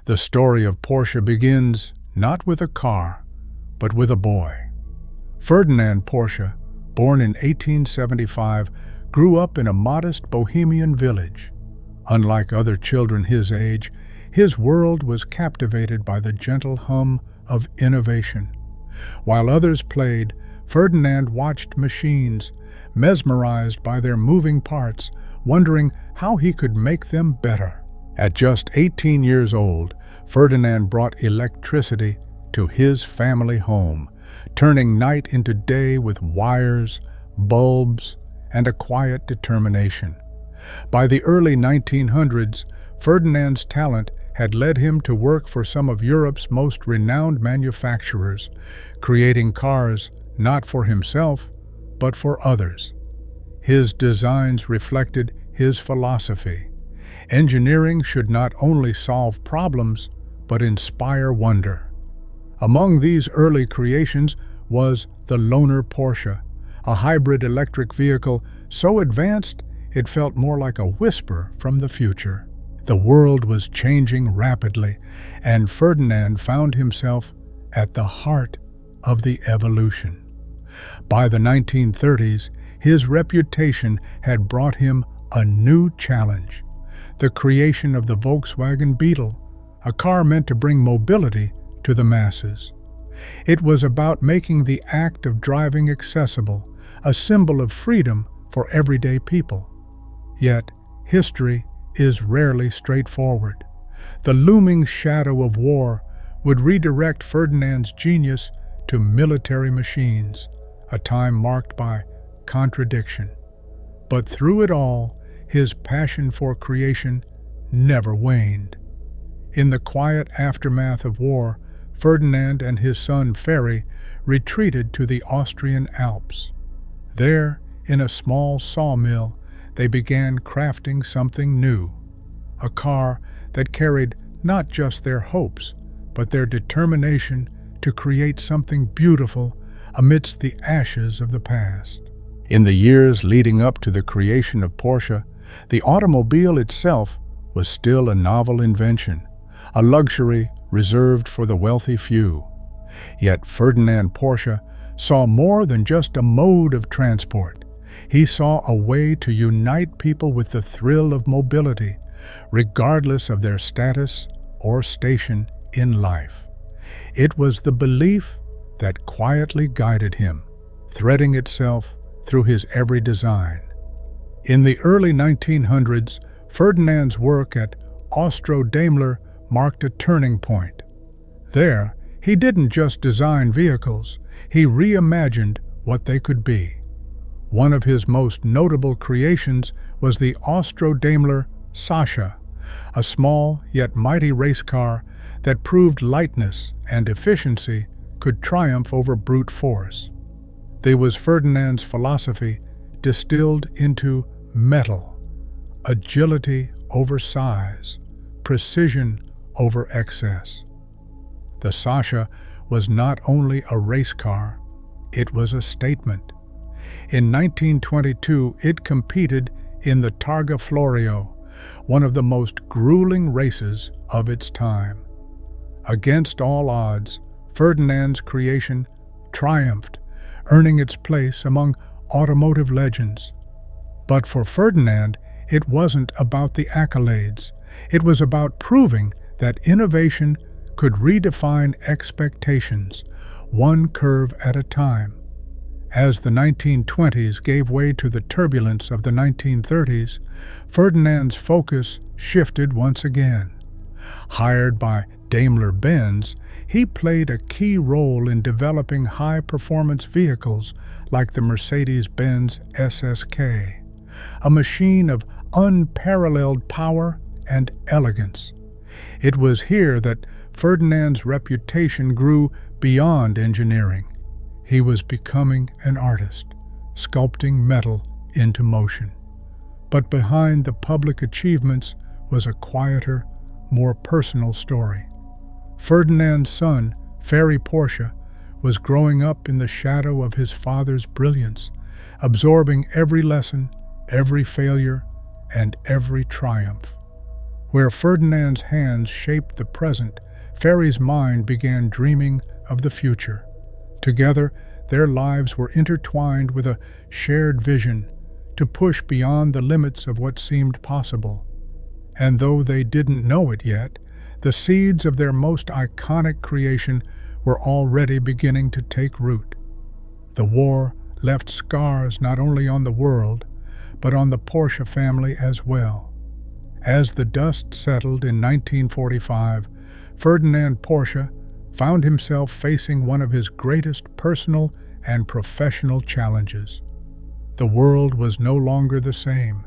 The story of Porsche begins not with a car, but with a boy. Ferdinand Porsche, born in 1875, grew up in a modest Bohemian village. Unlike other children his age, his world was captivated by the gentle hum of innovation. While others played, Ferdinand watched machines, mesmerized by their moving parts, wondering how he could make them better. At just 18 years old, Ferdinand brought electricity to his family home, turning night into day with wires, bulbs, and a quiet determination. By the early 1900s, Ferdinand's talent had led him to work for some of Europe's most renowned manufacturers, creating cars not for himself, but for others. His designs reflected his philosophy. Engineering should not only solve problems, but inspire wonder. Among these early creations was the Lohner Porsche, a hybrid electric vehicle so advanced it felt more like a whisper from the future. The world was changing rapidly, and Ferdinand found himself at the heart of the evolution. By the 1930s, his reputation had brought him a new challenge: the creation of the Volkswagen Beetle, a car meant to bring mobility to the masses. It was about making the act of driving accessible, a symbol of freedom for everyday people. Yet, history is rarely straightforward. The looming shadow of war would redirect Ferdinand's genius to military machines, a time marked by contradiction. But through it all, his passion for creation never waned. In the quiet aftermath of war, Ferdinand and his son Ferry retreated to the Austrian Alps. There, in a small sawmill, they began crafting something new, a car that carried not just their hopes, but their determination to create something beautiful amidst the ashes of the past. In the years leading up to the creation of Porsche, the automobile itself was still a novel invention, a luxury reserved for the wealthy few. Yet Ferdinand Porsche saw more than just a mode of transport. He saw a way to unite people with the thrill of mobility, regardless of their status or station in life. It was the belief that quietly guided him, threading itself through his every design. In the early 1900s, Ferdinand's work at Austro-Daimler marked a turning point. There, he didn't just design vehicles, he reimagined what they could be. One of his most notable creations was the Austro-Daimler Sascha, a small yet mighty race car that proved lightness and efficiency could triumph over brute force. There was Ferdinand's philosophy distilled into metal: agility over size, precision over excess. The Sascha was not only a race car, it was a statement. In 1922, it competed in the Targa Florio, one of the most grueling races of its time. Against all odds, Ferdinand's creation triumphed, earning its place among automotive legends. But for Ferdinand, it wasn't about the accolades. It was about proving that innovation could redefine expectations, one curve at a time. As the 1920s gave way to the turbulence of the 1930s, Ferdinand's focus shifted once again. Hired by Daimler-Benz, he played a key role in developing high-performance vehicles like the Mercedes-Benz SSK, a machine of unparalleled power and elegance. It was here that Ferdinand's reputation grew beyond engineering. He was becoming an artist, sculpting metal into motion. But behind the public achievements was a quieter, more personal story. Ferdinand's son, Ferry Porsche, was growing up in the shadow of his father's brilliance, absorbing every lesson, every failure, and every triumph. Where Ferdinand's hands shaped the present, Ferry's mind began dreaming of the future. Together, their lives were intertwined with a shared vision to push beyond the limits of what seemed possible. And though they didn't know it yet, the seeds of their most iconic creation were already beginning to take root. The war left scars not only on the world, but on the Porsche family as well. As the dust settled in 1945, Ferdinand Porsche found himself facing one of his greatest personal and professional challenges. The world was no longer the same.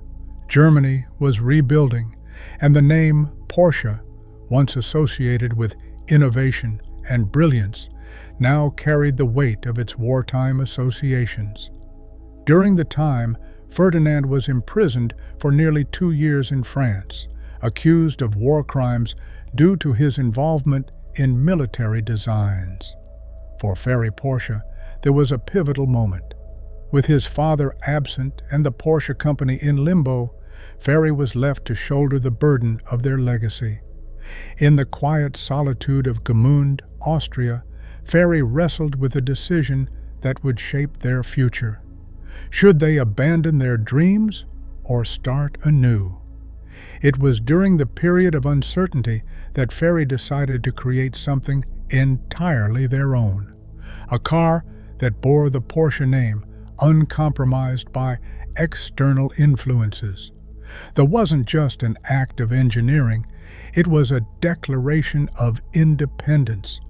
Germany was rebuilding, and the name Porsche, once associated with innovation and brilliance, now carried the weight of its wartime associations. During the time, Ferdinand was imprisoned for nearly 2 years in France, accused of war crimes due to his involvement in military designs. For Ferry Porsche, there was a pivotal moment. With his father absent and the Porsche company in limbo, Ferry was left to shoulder the burden of their legacy. In the quiet solitude of Gmünd, Austria, Ferry wrestled with a decision that would shape their future. Should they abandon their dreams or start anew? It was during the period of uncertainty that Ferry decided to create something entirely their own. A car that bore the Porsche name, uncompromised by external influences. That wasn't just an act of engineering, it was a declaration of independence,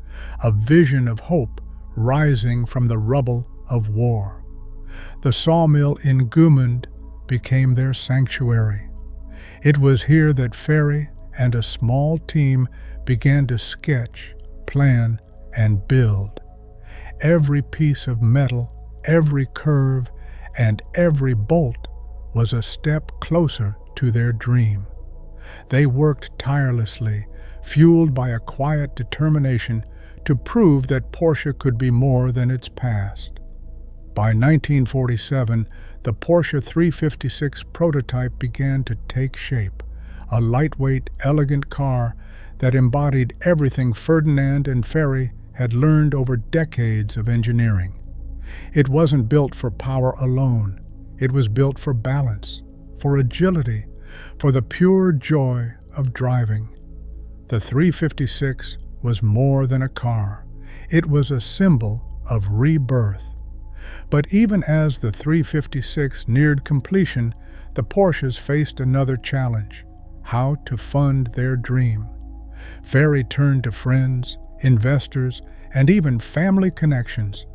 a vision of hope rising from the rubble of war. The sawmill in Gmünd became their sanctuary. It was here that Ferry and a small team began to sketch, plan, and build. Every piece of metal, every curve, and every bolt was a step closer to their dream. They worked tirelessly, fueled by a quiet determination to prove that Porsche could be more than its past. By 1947, the Porsche 356 prototype began to take shape, a lightweight, elegant car that embodied everything Ferdinand and Ferry had learned over decades of engineering. It wasn't built for power alone. It was built for balance, for agility, for the pure joy of driving. The 356 was more than a car. It was a symbol of rebirth. But even as the 356 neared completion, the Porsches faced another challenge: how to fund their dream. Ferry turned to friends, investors, and even family connections,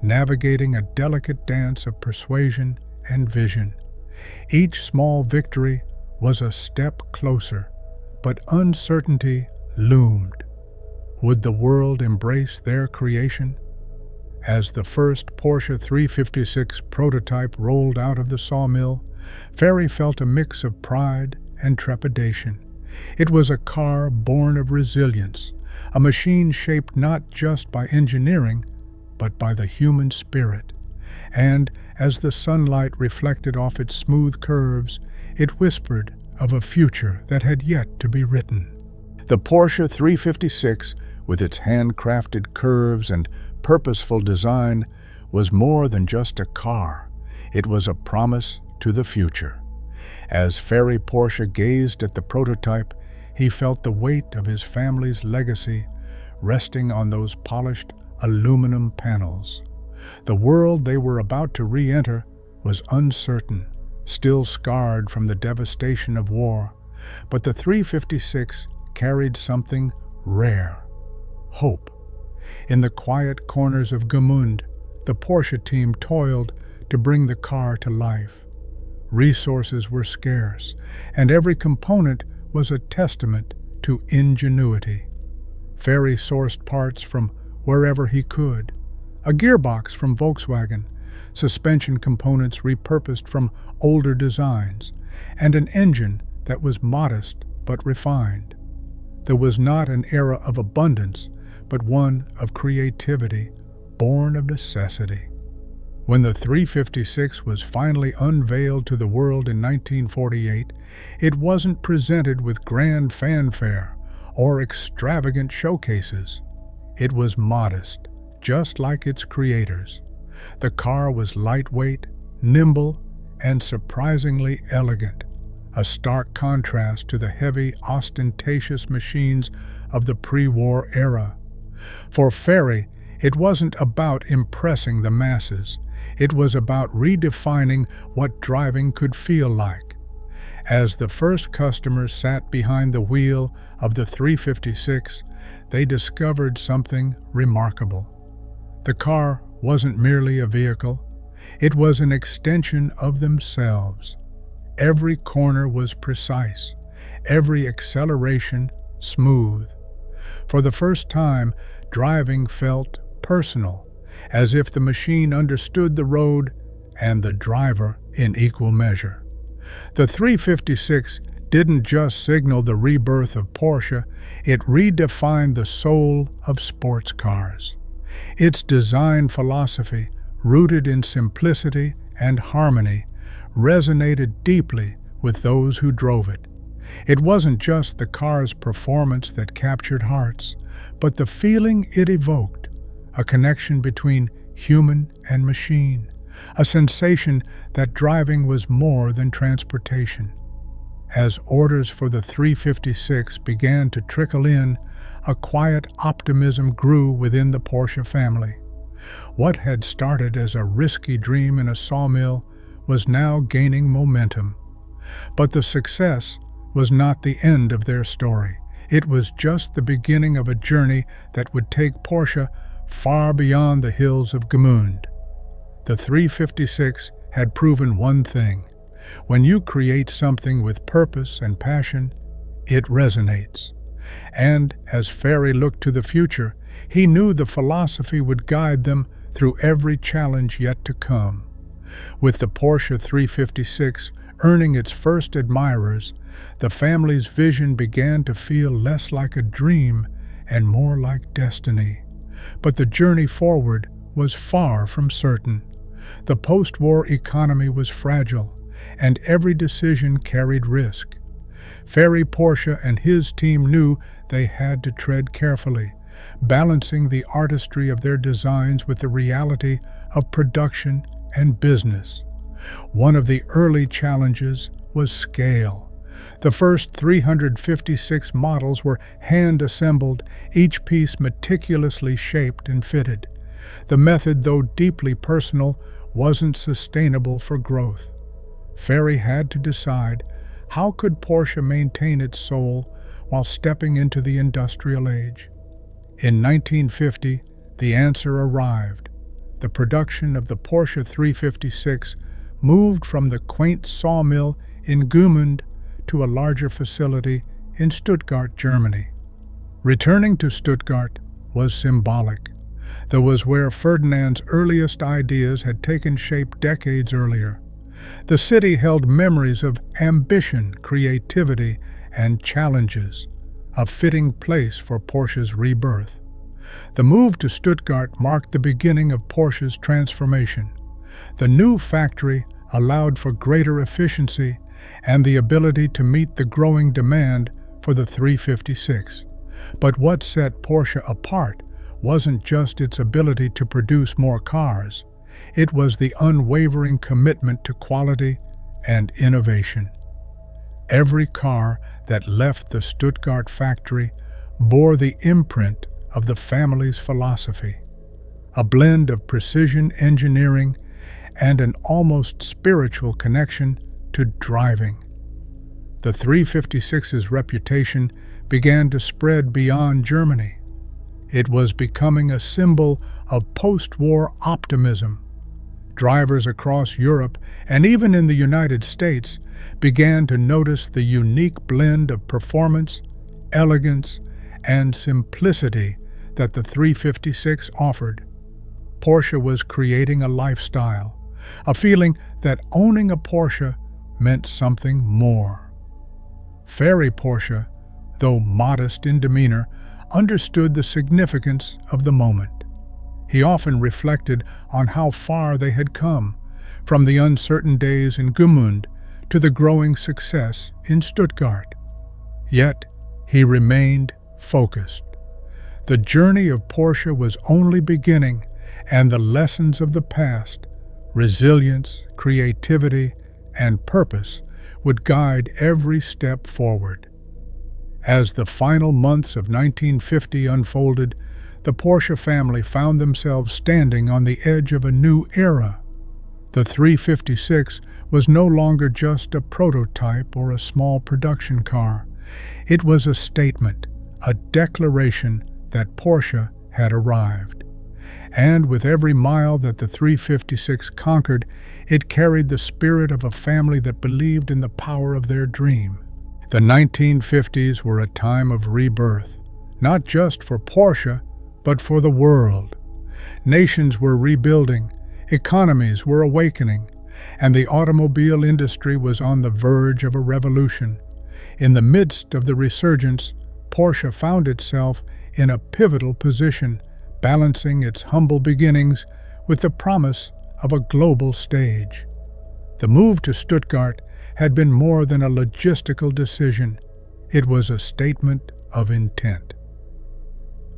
navigating a delicate dance of persuasion and vision. Each small victory was a step closer, but uncertainty loomed. Would the world embrace their creation? As the first Porsche 356 prototype rolled out of the sawmill, Ferry felt a mix of pride and trepidation. It was a car born of resilience, a machine shaped not just by engineering, but by the human spirit. And as the sunlight reflected off its smooth curves, it whispered of a future that had yet to be written. The Porsche 356, with its handcrafted curves and purposeful design, was more than just a car. It was a promise to the future. As Ferry Porsche gazed at the prototype, he felt the weight of his family's legacy resting on those polished aluminum panels. The world they were about to re-enter was uncertain, still scarred from the devastation of war, but the 356 carried something rare: hope. In the quiet corners of Gmünd, the Porsche team toiled to bring the car to life. Resources were scarce, and every component was a testament to ingenuity. Ferry sourced parts from wherever he could: a gearbox from Volkswagen, suspension components repurposed from older designs, and an engine that was modest but refined. There was not an era of abundance, but one of creativity, born of necessity. When the 356 was finally unveiled to the world in 1948, it wasn't presented with grand fanfare or extravagant showcases. It was modest, just like its creators. The car was lightweight, nimble, and surprisingly elegant, a stark contrast to the heavy, ostentatious machines of the pre-war era. For Ferry, it wasn't about impressing the masses. It was about redefining what driving could feel like. As the first customers sat behind the wheel of the 356, they discovered something remarkable. The car wasn't merely a vehicle. It was an extension of themselves. Every corner was precise, every acceleration smooth. For the first time, driving felt personal, as if the machine understood the road and the driver in equal measure. The 356 didn't just signal the rebirth of Porsche, it redefined the soul of sports cars. Its design philosophy, rooted in simplicity and harmony, resonated deeply with those who drove it. It wasn't just the car's performance that captured hearts, but the feeling it evoked, a connection between human and machine, a sensation that driving was more than transportation. As orders for the 356 began to trickle in, a quiet optimism grew within the Porsche family. What had started as a risky dream in a sawmill was now gaining momentum. But the success was not the end of their story. It was just the beginning of a journey that would take Porsche far beyond the hills of Gmünd. The 356 had proven one thing: when you create something with purpose and passion, it resonates. And as Ferry looked to the future, he knew the philosophy would guide them through every challenge yet to come. With the Porsche 356 earning its first admirers, the family's vision began to feel less like a dream and more like destiny. But the journey forward was far from certain. The post-war economy was fragile, and every decision carried risk. Ferry Porsche and his team knew they had to tread carefully, balancing the artistry of their designs with the reality of production and business. One of the early challenges was scale. The first 356 models were hand-assembled, each piece meticulously shaped and fitted. The method, though deeply personal, wasn't sustainable for growth. Ferry had to decide, how could Porsche maintain its soul while stepping into the industrial age? In 1950, the answer arrived. The production of the Porsche 356 moved from the quaint sawmill in Gmünd to a larger facility in Stuttgart, Germany. Returning to Stuttgart was symbolic. That was where Ferdinand's earliest ideas had taken shape decades earlier. The city held memories of ambition, creativity, and challenges, a fitting place for Porsche's rebirth. The move to Stuttgart marked the beginning of Porsche's transformation. The new factory allowed for greater efficiency and the ability to meet the growing demand for the 356. But what set Porsche apart wasn't just its ability to produce more cars. It was the unwavering commitment to quality and innovation. Every car that left the Stuttgart factory bore the imprint of the family's philosophy, a blend of precision engineering and an almost spiritual connection to driving. The 356's reputation began to spread beyond Germany. It was becoming a symbol of post-war optimism. Drivers across Europe and even in the United States began to notice the unique blend of performance, elegance, and simplicity that the 356 offered. Porsche was creating a lifestyle, a feeling that owning a Porsche meant something more. Ferry Porsche, though modest in demeanor, understood the significance of the moment. He often reflected on how far they had come, from the uncertain days in Gmünd to the growing success in Stuttgart. Yet, he remained focused. The journey of Porsche was only beginning, and the lessons of the past, resilience, creativity, and purpose, would guide every step forward. As the final months of 1950 unfolded, the Porsche family found themselves standing on the edge of a new era. The 356 was no longer just a prototype or a small production car. It was a statement, a declaration that Porsche had arrived. And with every mile that the 356 conquered, it carried the spirit of a family that believed in the power of their dream. The 1950s were a time of rebirth, not just for Porsche, but for the world. Nations were rebuilding, economies were awakening, and the automobile industry was on the verge of a revolution. In the midst of the resurgence, Porsche found itself in a pivotal position, balancing its humble beginnings with the promise of a global stage. The move to Stuttgart had been more than a logistical decision. It was a statement of intent.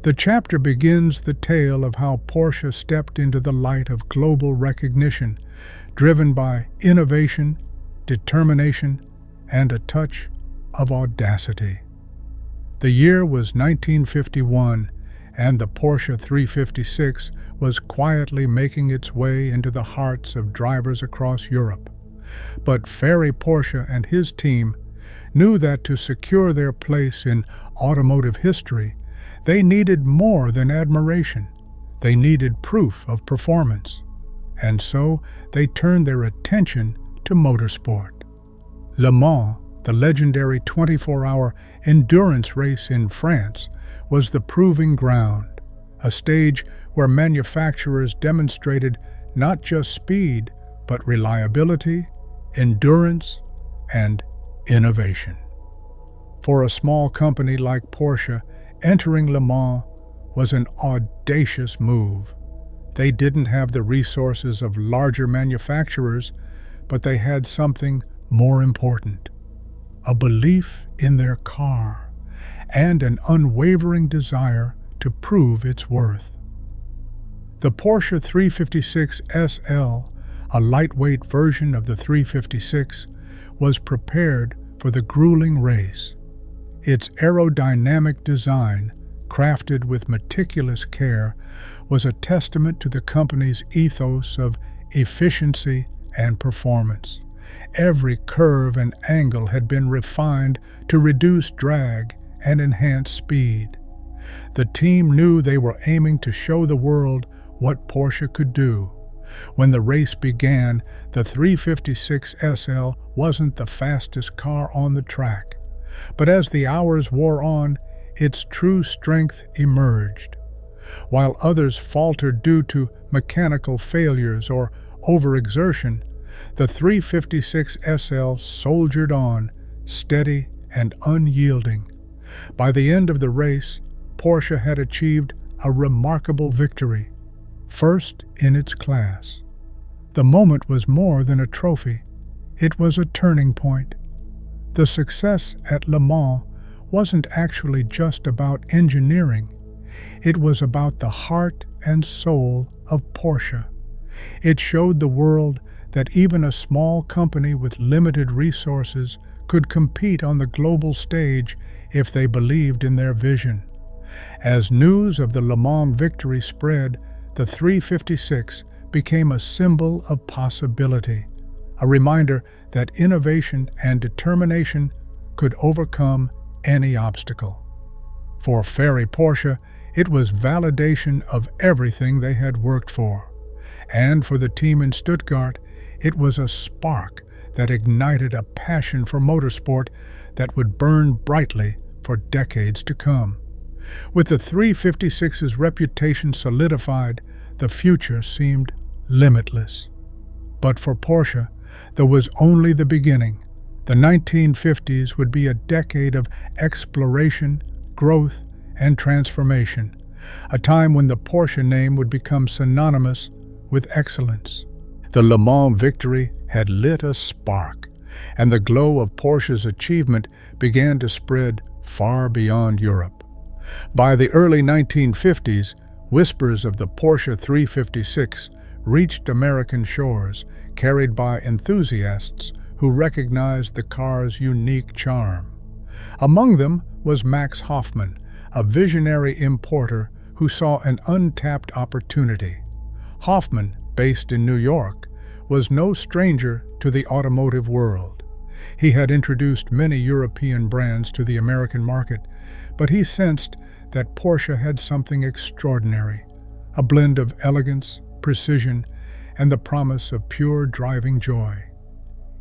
The chapter begins the tale of how Porsche stepped into the light of global recognition, driven by innovation, determination, and a touch of audacity. The year was 1951, and the Porsche 356 was quietly making its way into the hearts of drivers across Europe. But Ferry Porsche and his team knew that to secure their place in automotive history, they needed more than admiration. They needed proof of performance. And so they turned their attention to motorsport. Le Mans, the legendary 24-hour endurance race in France, was the proving ground, a stage where manufacturers demonstrated not just speed, but reliability, endurance, and innovation. For a small company like Porsche, entering Le Mans was an audacious move. They didn't have the resources of larger manufacturers, but they had something more important: a belief in their car and an unwavering desire to prove its worth. The Porsche 356 SL, a lightweight version of the 356, was prepared for the grueling race. Its aerodynamic design, crafted with meticulous care, was a testament to the company's ethos of efficiency and performance. Every curve and angle had been refined to reduce drag and enhance speed. The team knew they were aiming to show the world what Porsche could do. When the race began, the 356 SL wasn't the fastest car on the track. But as the hours wore on, its true strength emerged. While others faltered due to mechanical failures or overexertion, the 356 SL soldiered on, steady and unyielding. By the end of the race, Porsche had achieved a remarkable victory, first in its class. The moment was more than a trophy. It was a turning point. The success at Le Mans wasn't actually just about engineering. It was about the heart and soul of Porsche. It showed the world that even a small company with limited resources could compete on the global stage if they believed in their vision. As news of the Le Mans victory spread, the 356 became a symbol of possibility, a reminder that innovation and determination could overcome any obstacle. For Ferry Porsche, it was validation of everything they had worked for. And for the team in Stuttgart, it was a spark that ignited a passion for motorsport that would burn brightly for decades to come. With the 356's reputation solidified, the future seemed limitless. But for Porsche, there was only the beginning. The 1950s would be a decade of exploration, growth, and transformation, a time when the Porsche name would become synonymous with excellence. The Le Mans victory had lit a spark, and the glow of Porsche's achievement began to spread far beyond Europe. By the early 1950s, whispers of the Porsche 356 reached American shores, carried by enthusiasts who recognized the car's unique charm. Among them was Max Hoffman, a visionary importer who saw an untapped opportunity. Hoffman, based in New York, was no stranger to the automotive world. He had introduced many European brands to the American market, but he sensed that Porsche had something extraordinary, a blend of elegance, precision, and the promise of pure driving joy.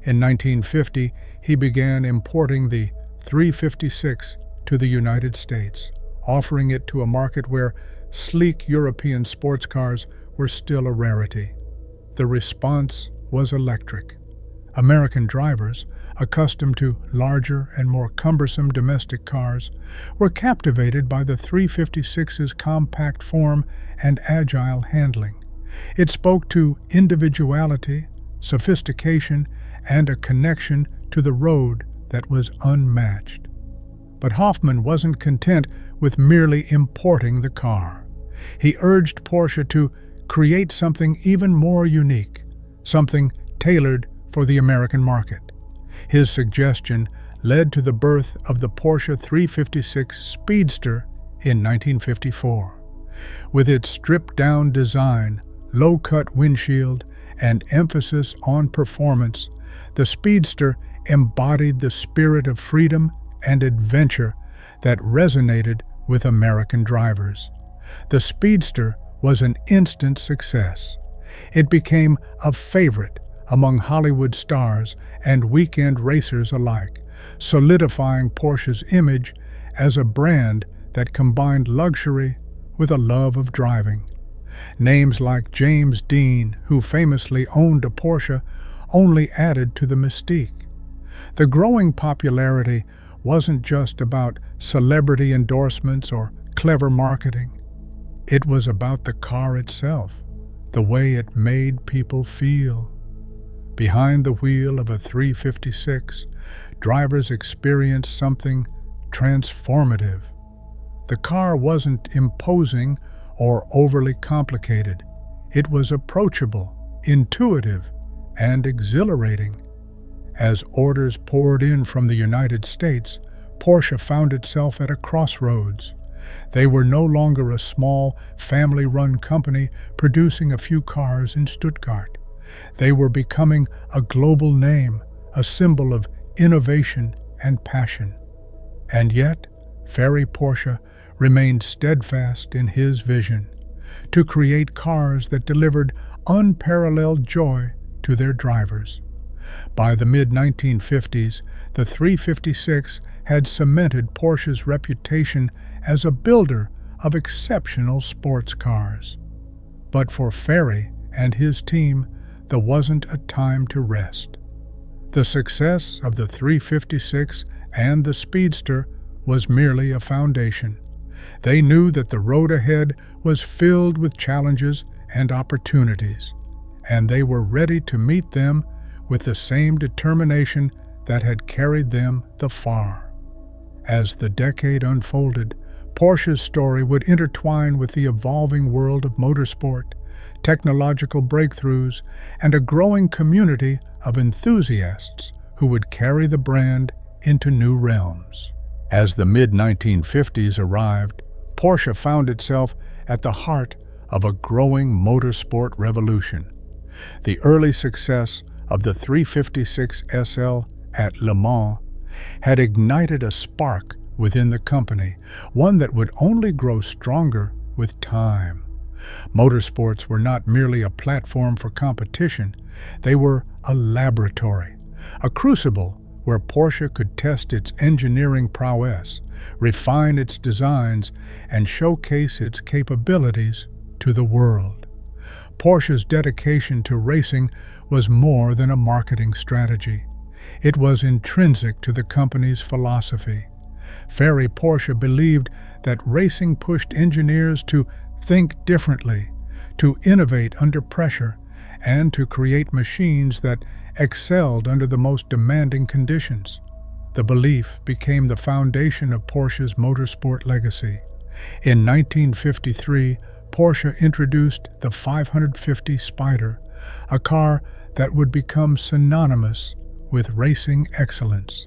In 1950, he began importing the 356 to the United States, offering it to a market where sleek European sports cars were still a rarity. The response was electric. American drivers, accustomed to larger and more cumbersome domestic cars, were captivated by the 356's compact form and agile handling. It spoke to individuality, sophistication, and a connection to the road that was unmatched. But Hoffman wasn't content with merely importing the car. He urged Porsche to create something even more unique, something tailored for the American market. His suggestion led to the birth of the Porsche 356 Speedster in 1954. With its stripped-down design, low-cut windshield, and emphasis on performance, the Speedster embodied the spirit of freedom and adventure that resonated with American drivers. The Speedster was an instant success. It became a favorite among Hollywood stars and weekend racers alike, solidifying Porsche's image as a brand that combined luxury with a love of driving. Names like James Dean, who famously owned a Porsche, only added to the mystique. The growing popularity wasn't just about celebrity endorsements or clever marketing. It was about the car itself, the way it made people feel. Behind the wheel of a 356, drivers experienced something transformative. The car wasn't imposing or overly complicated. It was approachable, intuitive, and exhilarating. As orders poured in from the United States, Porsche found itself at a crossroads. They were no longer a small, family-run company producing a few cars in Stuttgart. They were becoming a global name, a symbol of innovation and passion. And yet, Ferry Porsche remained steadfast in his vision, to create cars that delivered unparalleled joy to their drivers. By the mid-1950s, the 356 had cemented Porsche's reputation as a builder of exceptional sports cars. But for Ferry and his team, there wasn't a time to rest. The success of the 356 and the Speedster was merely a foundation. They knew that the road ahead was filled with challenges and opportunities, and they were ready to meet them with the same determination that had carried them thus far. As the decade unfolded, Porsche's story would intertwine with the evolving world of motorsport, technological breakthroughs, and a growing community of enthusiasts who would carry the brand into new realms. As the mid-1950s arrived, Porsche found itself at the heart of a growing motorsport revolution. The early success of the 356 SL at Le Mans had ignited a spark within the company, one that would only grow stronger with time. Motorsports were not merely a platform for competition, they were a laboratory, a crucible where Porsche could test its engineering prowess, refine its designs, and showcase its capabilities to the world. Porsche's dedication to racing was more than a marketing strategy. It was intrinsic to the company's philosophy. Ferry Porsche believed that racing pushed engineers to think differently, to innovate under pressure, and to create machines that excelled under the most demanding conditions. The belief became the foundation of Porsche's motorsport legacy. In 1953, Porsche introduced the 550 Spyder, a car that would become synonymous with racing excellence.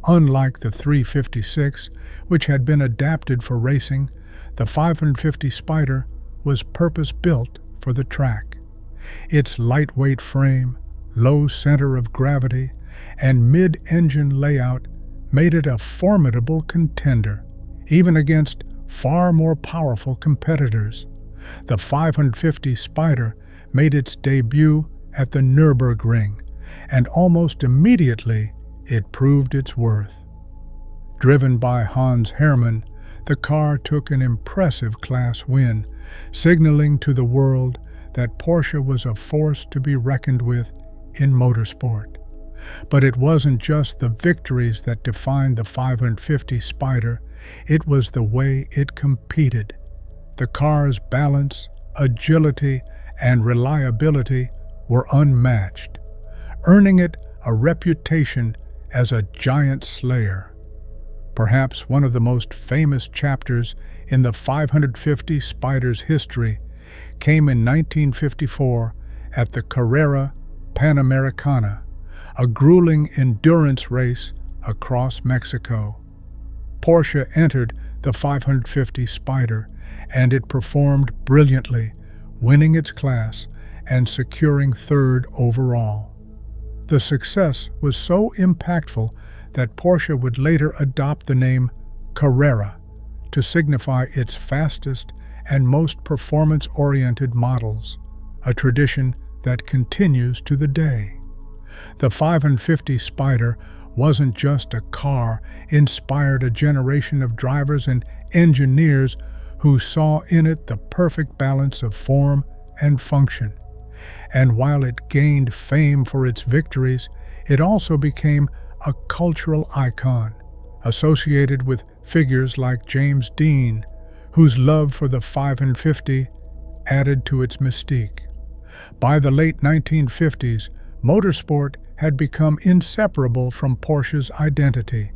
Unlike the 356, which had been adapted for racing, the 550 Spyder was purpose-built for the track. Its lightweight frame, low center of gravity, and mid-engine layout made it a formidable contender, even against far more powerful competitors. The 550 Spyder made its debut at the Nürburgring, and almost immediately it proved its worth. Driven by Hans Hermann, the car took an impressive class win, signaling to the world that Porsche was a force to be reckoned with in motorsport. But it wasn't just the victories that defined the 550 Spyder, it was the way it competed. The car's balance, agility, and reliability were unmatched, earning it a reputation as a giant slayer. Perhaps one of the most famous chapters in the 550 Spyder's history came in 1954 at the Carrera Panamericana, a grueling endurance race across Mexico. Porsche entered the 550 Spyder, and it performed brilliantly, winning its class and securing third overall. The success was so impactful that Porsche would later adopt the name Carrera to signify its fastest and most performance-oriented models, a tradition that continues to the day. The 550 Spyder wasn't just a car, it inspired a generation of drivers and engineers who saw in it the perfect balance of form and function. And while it gained fame for its victories, it also became a cultural icon, associated with figures like James Dean, whose love for the 550 added to its mystique. By the late 1950s, motorsport had become inseparable from Porsche's identity.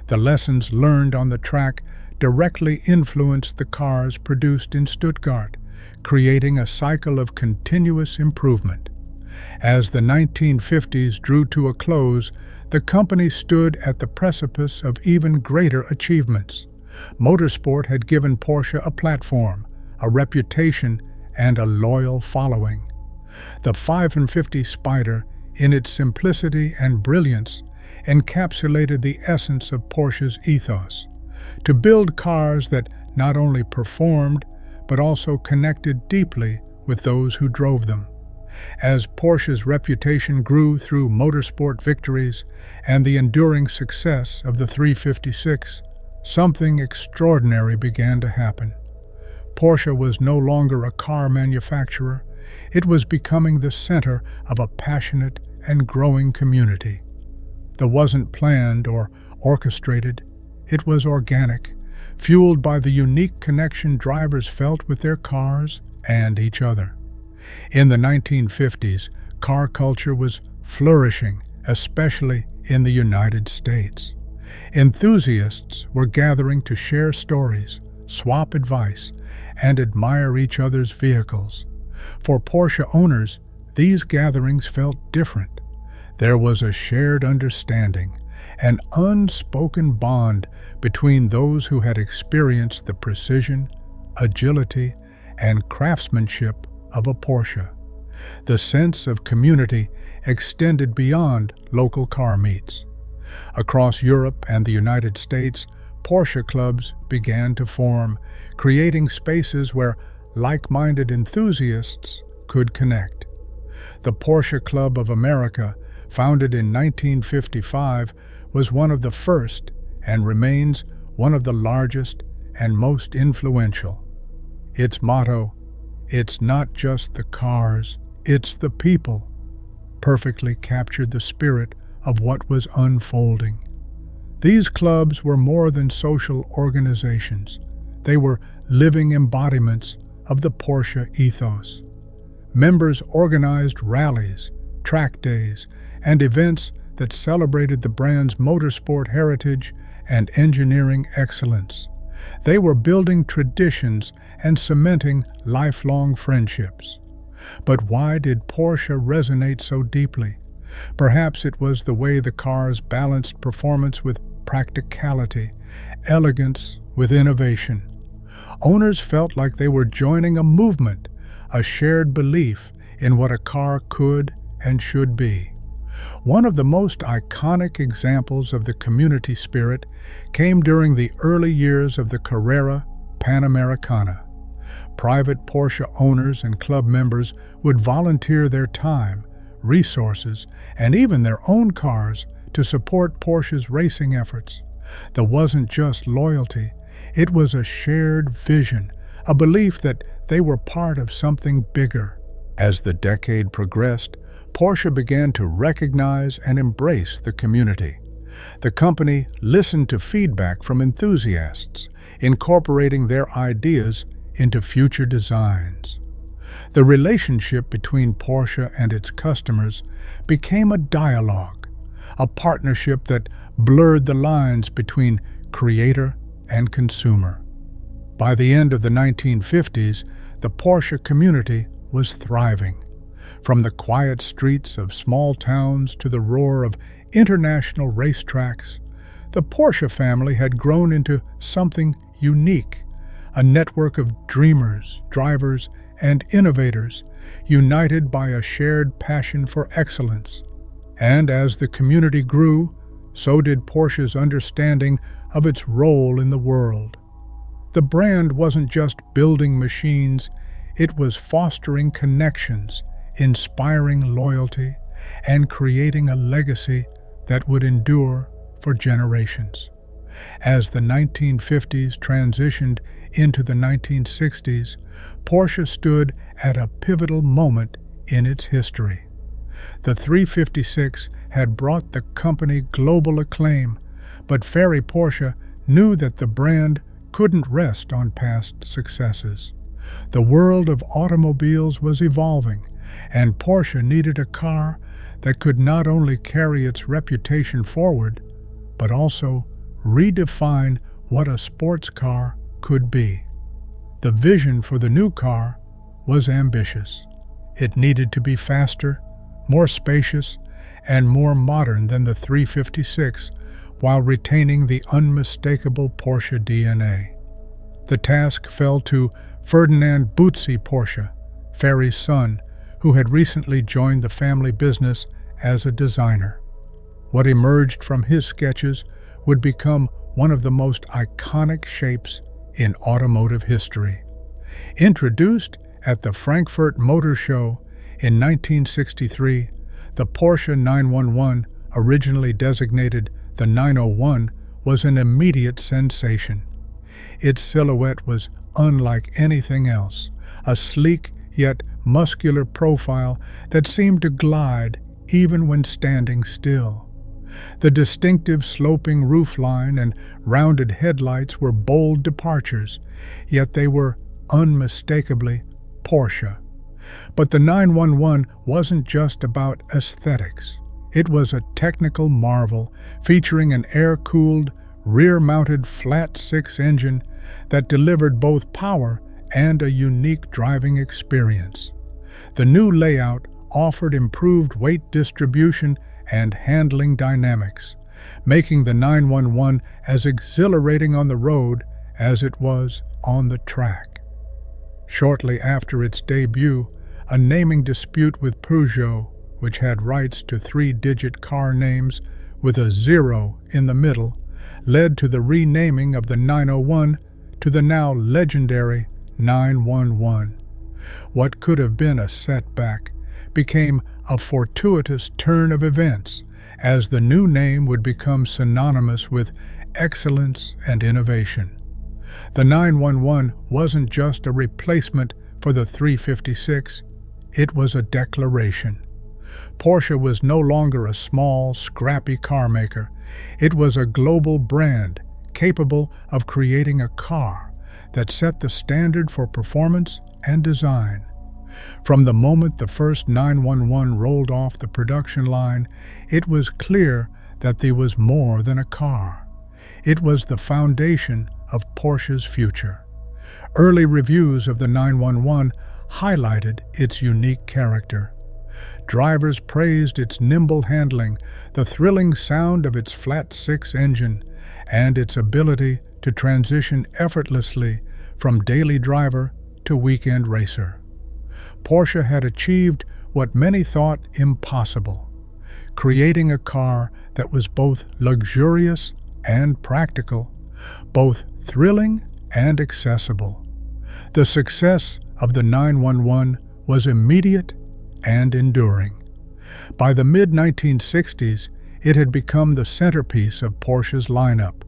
The lessons learned on the track directly influenced the cars produced in Stuttgart, creating a cycle of continuous improvement. As the 1950s drew to a close, the company stood at the precipice of even greater achievements. Motorsport had given Porsche a platform, a reputation, and a loyal following. The 550 Spyder, in its simplicity and brilliance, encapsulated the essence of Porsche's ethos: to build cars that not only performed, but also connected deeply with those who drove them. As Porsche's reputation grew through motorsport victories and the enduring success of the 356, something extraordinary began to happen. Porsche was no longer a car manufacturer, it was becoming the center of a passionate and growing community. That wasn't planned or orchestrated, it was organic, fueled by the unique connection drivers felt with their cars and each other. In the 1950s, car culture was flourishing, especially in the United States. Enthusiasts were gathering to share stories, swap advice, and admire each other's vehicles. For Porsche owners, these gatherings felt different. There was a shared understanding, an unspoken bond between those who had experienced the precision, agility, and craftsmanship of a Porsche. The sense of community extended beyond local car meets. Across Europe and the United States, Porsche clubs began to form, creating spaces where like-minded enthusiasts could connect. The Porsche Club of America, founded in 1955, was one of the first and remains one of the largest and most influential. Its motto, "It's not just the cars, it's the people," perfectly captured the spirit of what was unfolding. These clubs were more than social organizations. They were living embodiments of the Porsche ethos. Members organized rallies, track days, and events that celebrated the brand's motorsport heritage and engineering excellence. They were building traditions and cementing lifelong friendships. But why did Porsche resonate so deeply? Perhaps it was the way the cars balanced performance with practicality, elegance with innovation. Owners felt like they were joining a movement, a shared belief in what a car could and should be. One of the most iconic examples of the community spirit came during the early years of the Carrera Panamericana. Private Porsche owners and club members would volunteer their time, resources, and even their own cars to support Porsche's racing efforts. There wasn't just loyalty, it was a shared vision, a belief that they were part of something bigger. As the decade progressed, Porsche began to recognize and embrace the community. The company listened to feedback from enthusiasts, incorporating their ideas into future designs. The relationship between Porsche and its customers became a dialogue, a partnership that blurred the lines between creator and consumer. By the end of the 1950s, the Porsche community was thriving. From the quiet streets of small towns to the roar of international racetracks, the Porsche family had grown into something unique, a network of dreamers, drivers, and innovators, united by a shared passion for excellence. And as the community grew, so did Porsche's understanding of its role in the world. The brand wasn't just building machines, it was fostering connections, inspiring loyalty, and creating a legacy that would endure for generations. As the 1950s transitioned into the 1960s, Porsche stood at a pivotal moment in its history. The 356 had brought the company global acclaim, but Ferry Porsche knew that the brand couldn't rest on past successes. The world of automobiles was evolving, and Porsche needed a car that could not only carry its reputation forward, but also redefine what a sports car could be. The vision for the new car was ambitious. It needed to be faster, more spacious, and more modern than the 356, while retaining the unmistakable Porsche DNA. The task fell to Ferdinand Porsche, Ferry's son, who had recently joined the family business as a designer. What emerged from his sketches would become one of the most iconic shapes in automotive history. Introduced at the Frankfurt Motor Show in 1963, the Porsche 911, originally designated the 901, was an immediate sensation. Its silhouette was unlike anything else, a sleek yet muscular profile that seemed to glide even when standing still. The distinctive sloping roofline and rounded headlights were bold departures, yet they were unmistakably Porsche. But the 911 wasn't just about aesthetics. It was a technical marvel, featuring an air-cooled, rear-mounted flat-six engine that delivered both power and a unique driving experience. The new layout offered improved weight distribution and handling dynamics, making the 911 as exhilarating on the road as it was on the track. Shortly after its debut, a naming dispute with Peugeot, which had rights to three-digit car names with a 0 in the middle, led to the renaming of the 901 to the now legendary 911. What could have been a setback became a fortuitous turn of events, as the new name would become synonymous with excellence and innovation. The 911 wasn't just a replacement for the 356, it was a declaration. Porsche was no longer a small, scrappy car maker. It was a global brand capable of creating a car that set the standard for performance and design. From the moment the first 911 rolled off the production line, it was clear that there was more than a car. It was the foundation of Porsche's future. Early reviews of the 911 highlighted its unique character. Drivers praised its nimble handling, the thrilling sound of its flat-six engine, and its ability to transition effortlessly from daily driver to weekend racer. Porsche had achieved what many thought impossible, creating a car that was both luxurious and practical, both thrilling and accessible. The success of the 911 was immediate and enduring. By the mid-1960s, it had become the centerpiece of Porsche's lineup,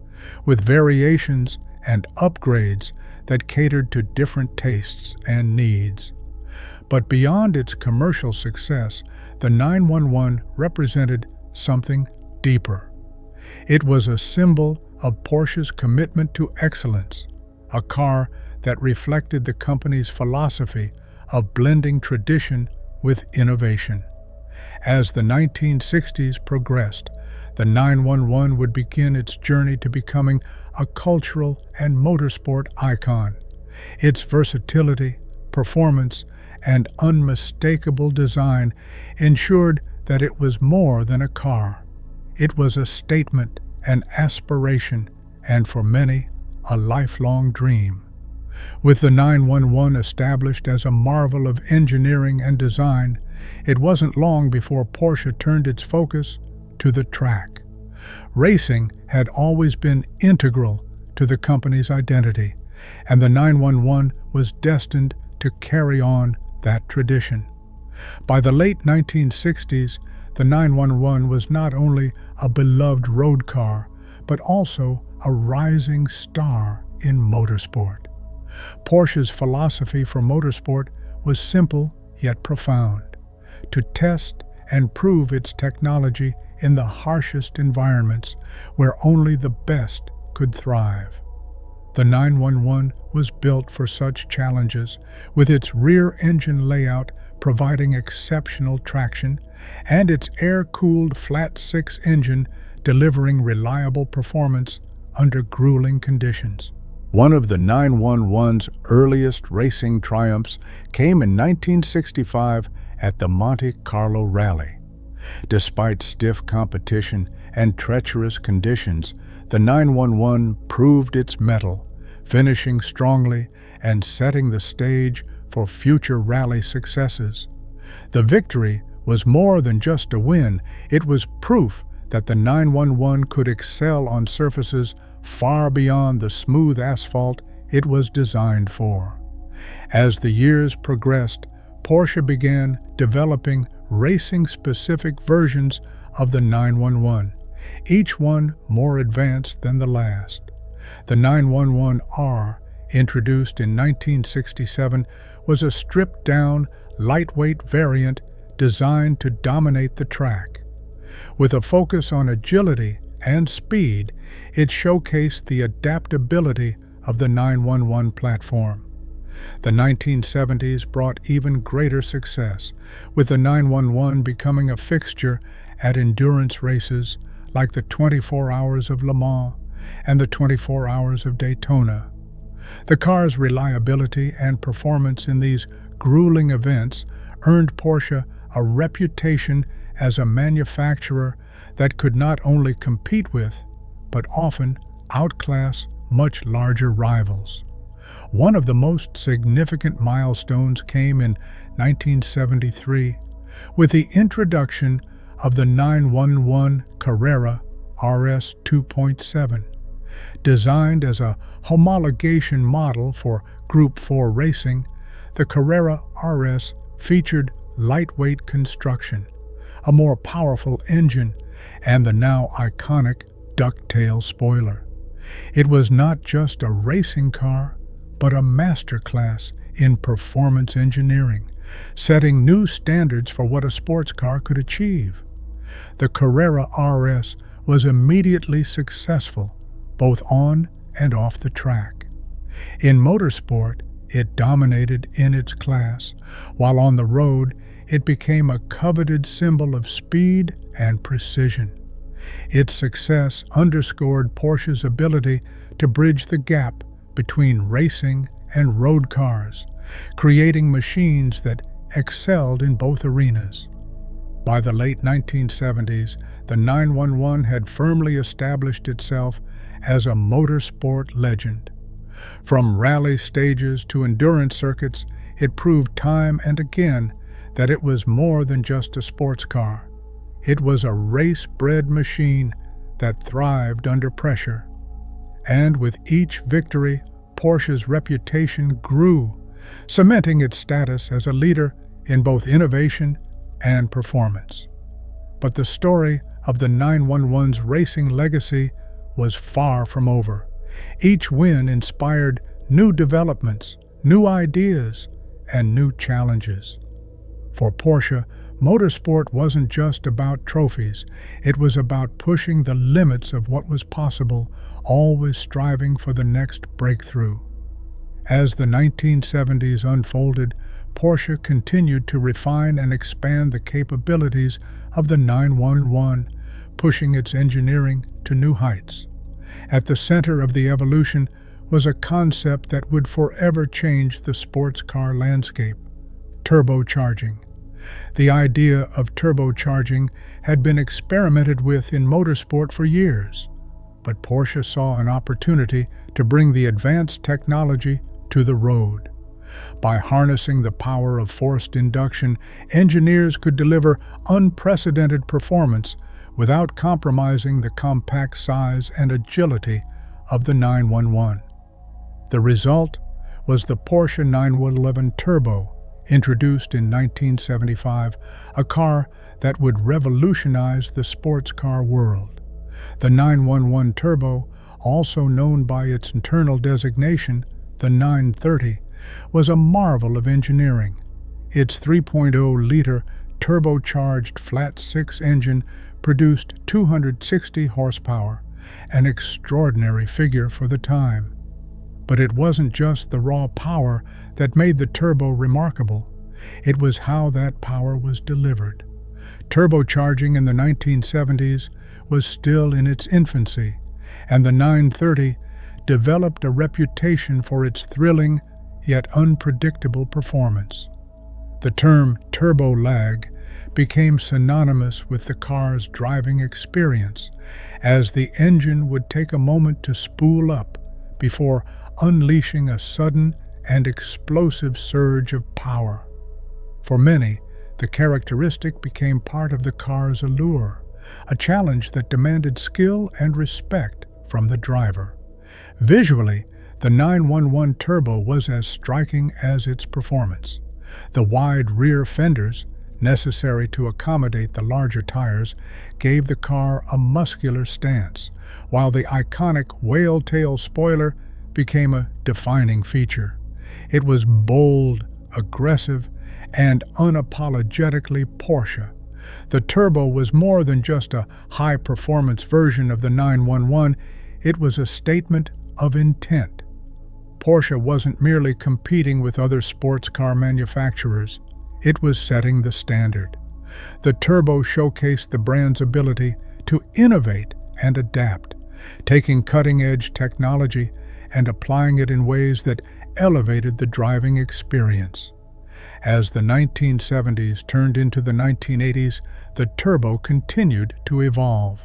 with variations and upgrades that catered to different tastes and needs. But beyond its commercial success, the 911 represented something deeper. It was a symbol of Porsche's commitment to excellence, a car that reflected the company's philosophy of blending tradition with innovation. As the 1960s progressed, the 911 would begin its journey to becoming a cultural and motorsport icon. Its versatility, performance, and unmistakable design ensured that it was more than a car. It was a statement, an aspiration, and for many, a lifelong dream. With the 911 established as a marvel of engineering and design, it wasn't long before Porsche turned its focus to the track. Racing had always been integral to the company's identity, and the 911 was destined to carry on that tradition. By the late 1960s, the 911 was not only a beloved road car, but also a rising star in motorsport. Porsche's philosophy for motorsport was simple yet profound: to test and prove its technology in the harshest environments where only the best could thrive. The 911 was built for such challenges, with its rear engine layout providing exceptional traction and its air-cooled flat-six engine delivering reliable performance under grueling conditions. One of the 911's earliest racing triumphs came in 1965 at the Monte Carlo Rally. Despite stiff competition and treacherous conditions, the 911 proved its mettle, finishing strongly and setting the stage for future rally successes. The victory was more than just a win, it was proof that the 911 could excel on surfaces far beyond the smooth asphalt it was designed for. As the years progressed, Porsche began developing racing-specific versions of the 911, each one more advanced than the last. The 911R, introduced in 1967, was a stripped-down, lightweight variant designed to dominate the track. With a focus on agility and speed, it showcased the adaptability of the 911 platform. The 1970s brought even greater success, with the 911 becoming a fixture at endurance races like the 24 Hours of Le Mans and the 24 Hours of Daytona. The car's reliability and performance in these grueling events earned Porsche a reputation as a manufacturer that could not only compete with, but often outclass much larger rivals. One of the most significant milestones came in 1973 with the introduction of the 911 Carrera RS 2.7. Designed as a homologation model for Group 4 racing, the Carrera RS featured lightweight construction, a more powerful engine, and the now iconic ducktail spoiler. It was not just a racing car, but a masterclass in performance engineering, setting new standards for what a sports car could achieve. The Carrera RS was immediately successful, both on and off the track. In motorsport, it dominated in its class, while on the road, it became a coveted symbol of speed and precision. Its success underscored Porsche's ability to bridge the gap between racing and road cars, creating machines that excelled in both arenas. By the late 1970s, the 911 had firmly established itself as a motorsport legend. From rally stages to endurance circuits, it proved time and again that it was more than just a sports car. It was a race-bred machine that thrived under pressure. And with each victory, Porsche's reputation grew, cementing its status as a leader in both innovation and performance. But the story of the 911's racing legacy was far from over. Each win inspired new developments, new ideas, and new challenges. For Porsche, motorsport wasn't just about trophies. It was about pushing the limits of what was possible, always striving for the next breakthrough. As the 1970s unfolded, Porsche continued to refine and expand the capabilities of the 911, pushing its engineering to new heights. At the center of the evolution was a concept that would forever change the sports car landscape: turbocharging. The idea of turbocharging had been experimented with in motorsport for years, but Porsche saw an opportunity to bring the advanced technology to the road. By harnessing the power of forced induction, engineers could deliver unprecedented performance without compromising the compact size and agility of the 911. The result was the Porsche 911 Turbo, introduced in 1975, a car that would revolutionize the sports car world. The 911 Turbo, also known by its internal designation, the 930, was a marvel of engineering. Its 3.0-liter turbocharged flat-six engine produced 260 horsepower, an extraordinary figure for the time. But it wasn't just the raw power that made the turbo remarkable. It was how that power was delivered. Turbocharging in the 1970s was still in its infancy, and the 930 developed a reputation for its thrilling yet unpredictable performance. The term turbo lag became synonymous with the car's driving experience, as the engine would take a moment to spool up before unleashing a sudden and explosive surge of power. For many, the characteristic became part of the car's allure, a challenge that demanded skill and respect from the driver. Visually, the 911 Turbo was as striking as its performance. The wide rear fenders, necessary to accommodate the larger tires, gave the car a muscular stance, while the iconic whale-tail spoiler became a defining feature. It was bold, aggressive, and unapologetically Porsche. The Turbo was more than just a high-performance version of the 911, it was a statement of intent. Porsche wasn't merely competing with other sports car manufacturers, it was setting the standard. The Turbo showcased the brand's ability to innovate and adapt, taking cutting-edge technology and applying it in ways that elevated the driving experience. As the 1970s turned into the 1980s, the Turbo continued to evolve.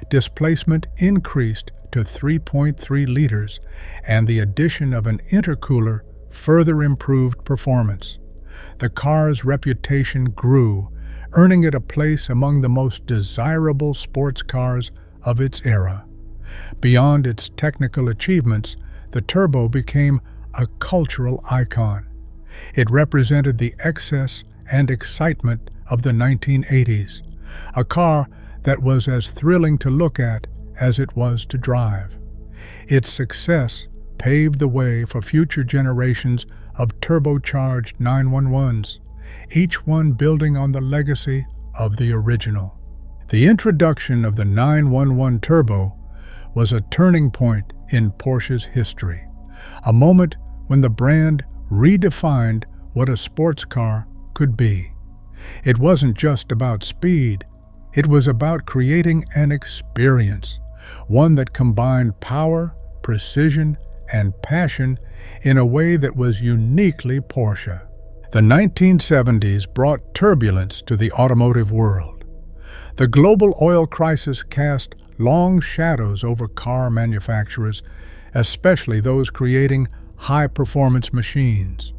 Displacement increased to 3.3 liters, and the addition of an intercooler further improved performance. The car's reputation grew, earning it a place among the most desirable sports cars of its era. Beyond its technical achievements, the Turbo became a cultural icon. It represented the excess and excitement of the 1980s, a car that was as thrilling to look at as it was to drive. Its success paved the way for future generations of turbocharged 911s, each one building on the legacy of the original. The introduction of the 911 Turbo was a turning point in Porsche's history, a moment when the brand redefined what a sports car could be. It wasn't just about speed, it was about creating an experience, one that combined power, precision, and passion in a way that was uniquely Porsche. The 1970s brought turbulence to the automotive world. The global oil crisis cast long shadows over car manufacturers, especially those creating high-performance machines.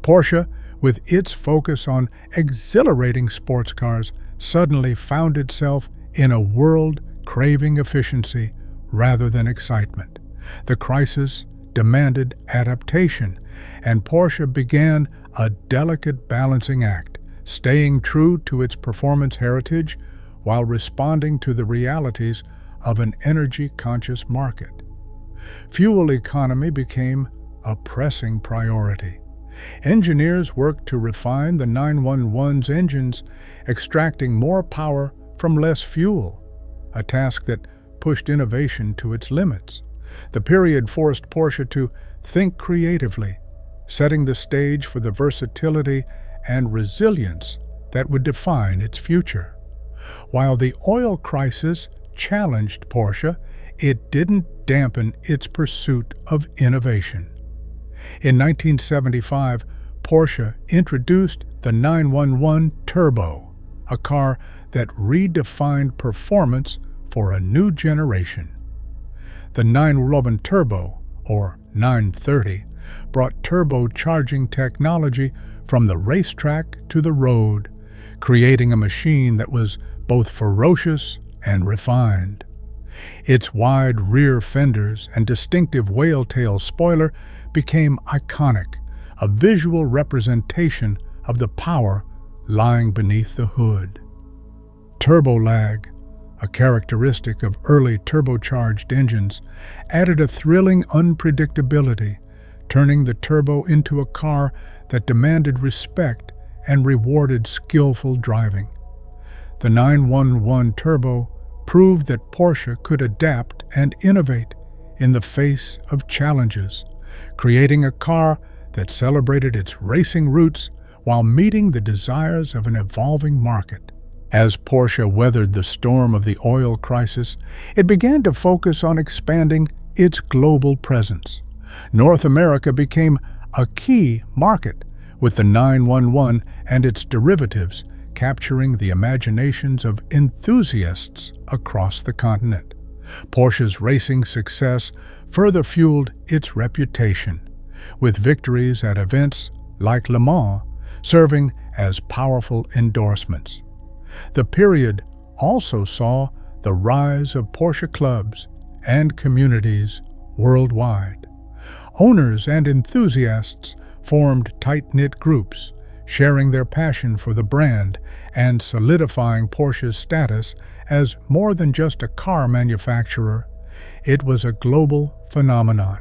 Porsche, with its focus on exhilarating sports cars, suddenly found itself in a world craving efficiency rather than excitement. The crisis demanded adaptation, and Porsche began a delicate balancing act, staying true to its performance heritage while responding to the realities of an energy-conscious market. Fuel economy became a pressing priority. Engineers worked to refine the 911's engines, extracting more power from less fuel, a task that pushed innovation to its limits. The period forced Porsche to think creatively, setting the stage for the versatility and resilience that would define its future. While the oil crisis challenged Porsche, it didn't dampen its pursuit of innovation. In 1975, Porsche introduced the 911 Turbo, a car that redefined performance for a new generation. The 911 Turbo, or 930, brought turbocharging technology from the racetrack to the road, creating a machine that was both ferocious and refined. Its wide rear fenders and distinctive whale-tail spoiler became iconic, a visual representation of the power lying beneath the hood. Turbo lag, a characteristic of early turbocharged engines, added a thrilling unpredictability, turning the Turbo into a car that demanded respect and rewarded skillful driving. The 911 Turbo proved that Porsche could adapt and innovate in the face of challenges, creating a car that celebrated its racing roots while meeting the desires of an evolving market. As Porsche weathered the storm of the oil crisis, it began to focus on expanding its global presence. North America became a key market, with the 911 and its derivatives capturing the imaginations of enthusiasts across the continent. Porsche's racing success further fueled its reputation, with victories at events like Le Mans serving as powerful endorsements. The period also saw the rise of Porsche clubs and communities worldwide. Owners and enthusiasts formed tight-knit groups, sharing their passion for the brand and solidifying Porsche's status as more than just a car manufacturer. It was a global phenomenon.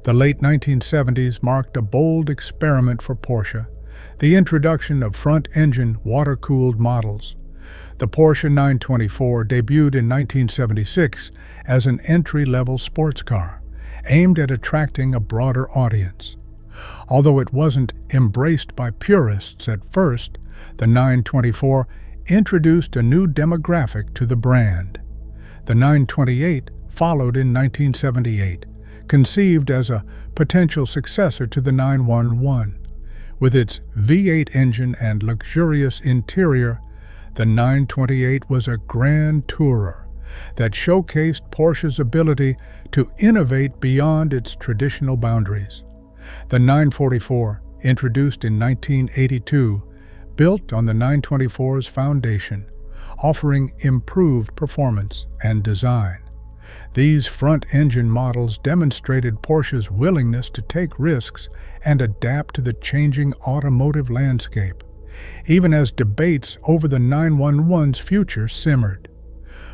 The late 1970s marked a bold experiment for Porsche, the introduction of front-engine water-cooled models. The Porsche 924 debuted in 1976 as an entry-level sports car, aimed at attracting a broader audience. Although it wasn't embraced by purists at first, the 924 introduced a new demographic to the brand. The 928 followed in 1978, conceived as a potential successor to the 911. With its V8 engine and luxurious interior, the 928 was a grand tourer that showcased Porsche's ability to innovate beyond its traditional boundaries. The 944, introduced in 1982, built on the 924's foundation, offering improved performance and design. These front-engine models demonstrated Porsche's willingness to take risks and adapt to the changing automotive landscape, even as debates over the 911's future simmered.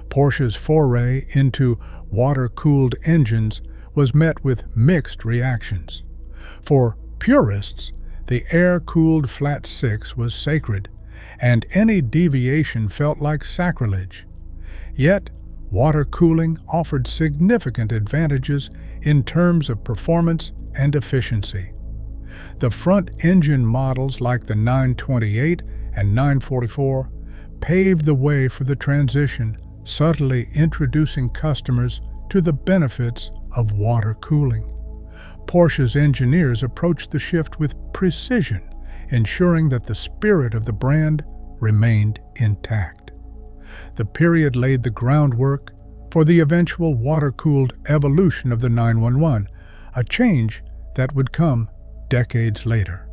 Porsche's foray into water-cooled engines was met with mixed reactions. For purists, the air-cooled flat six was sacred, and any deviation felt like sacrilege. Yet, water cooling offered significant advantages in terms of performance and efficiency. The front-engine models like the 928 and 944 paved the way for the transition, subtly introducing customers to the benefits of water cooling. Porsche's engineers approached the shift with precision, ensuring that the spirit of the brand remained intact. The period laid the groundwork for the eventual water-cooled evolution of the 911, a change that would come decades later.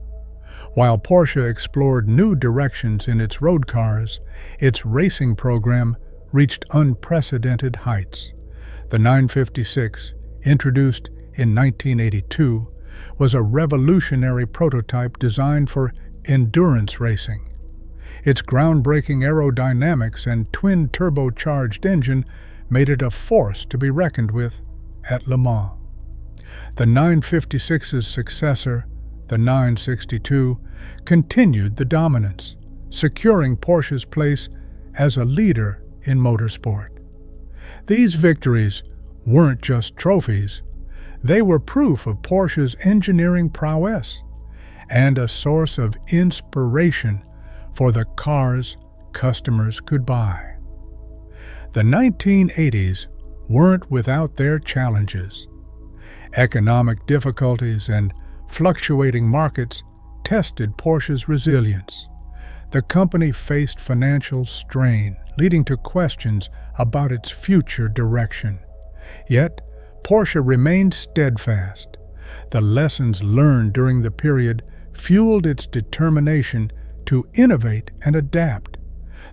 While Porsche explored new directions in its road cars, its racing program reached unprecedented heights. The 956, introduced in 1982, was a revolutionary prototype designed for endurance racing. Its groundbreaking aerodynamics and twin-turbocharged engine made it a force to be reckoned with at Le Mans. The 956's successor, the 962, continued the dominance, securing Porsche's place as a leader in motorsport. These victories weren't just trophies, they were proof of Porsche's engineering prowess and a source of inspiration for the cars customers could buy. The 1980s weren't without their challenges. Economic difficulties and fluctuating markets tested Porsche's resilience. The company faced financial strain, leading to questions about its future direction. Yet, Porsche remained steadfast. The lessons learned during the period fueled its determination to innovate and adapt.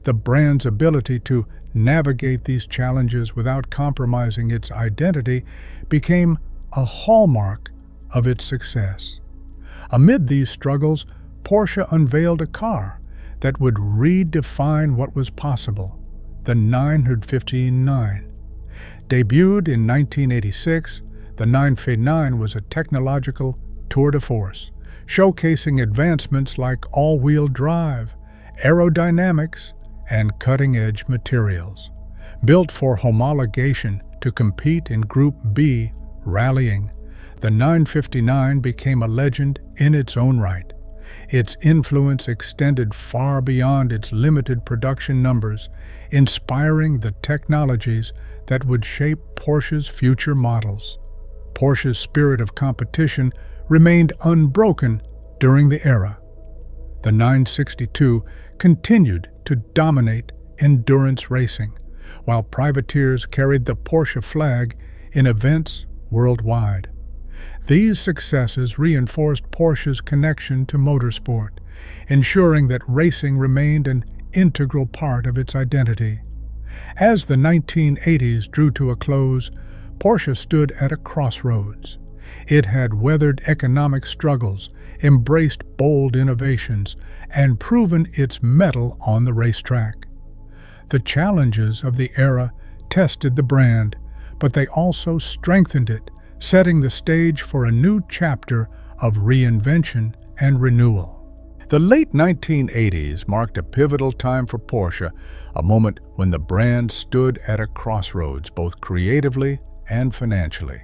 The brand's ability to navigate these challenges without compromising its identity became a hallmark of its success. Amid these struggles, Porsche unveiled a car that would redefine what was possible, the 959. Debuted in 1986, the 959 was a technological tour de force, showcasing advancements like all-wheel drive, aerodynamics, and cutting-edge materials. Built for homologation to compete in Group B rallying, the 959 became a legend in its own right. Its influence extended far beyond its limited production numbers, inspiring the technologies that would shape Porsche's future models. Porsche's spirit of competition remained unbroken during the era. The 962 continued to dominate endurance racing, while privateers carried the Porsche flag in events worldwide. These successes reinforced Porsche's connection to motorsport, ensuring that racing remained an integral part of its identity. As the 1980s drew to a close, Porsche stood at a crossroads. It had weathered economic struggles, embraced bold innovations, and proven its mettle on the racetrack. The challenges of the era tested the brand, but they also strengthened it, setting the stage for a new chapter of reinvention and renewal. The late 1980s marked a pivotal time for Porsche, a moment when the brand stood at a crossroads both creatively and financially.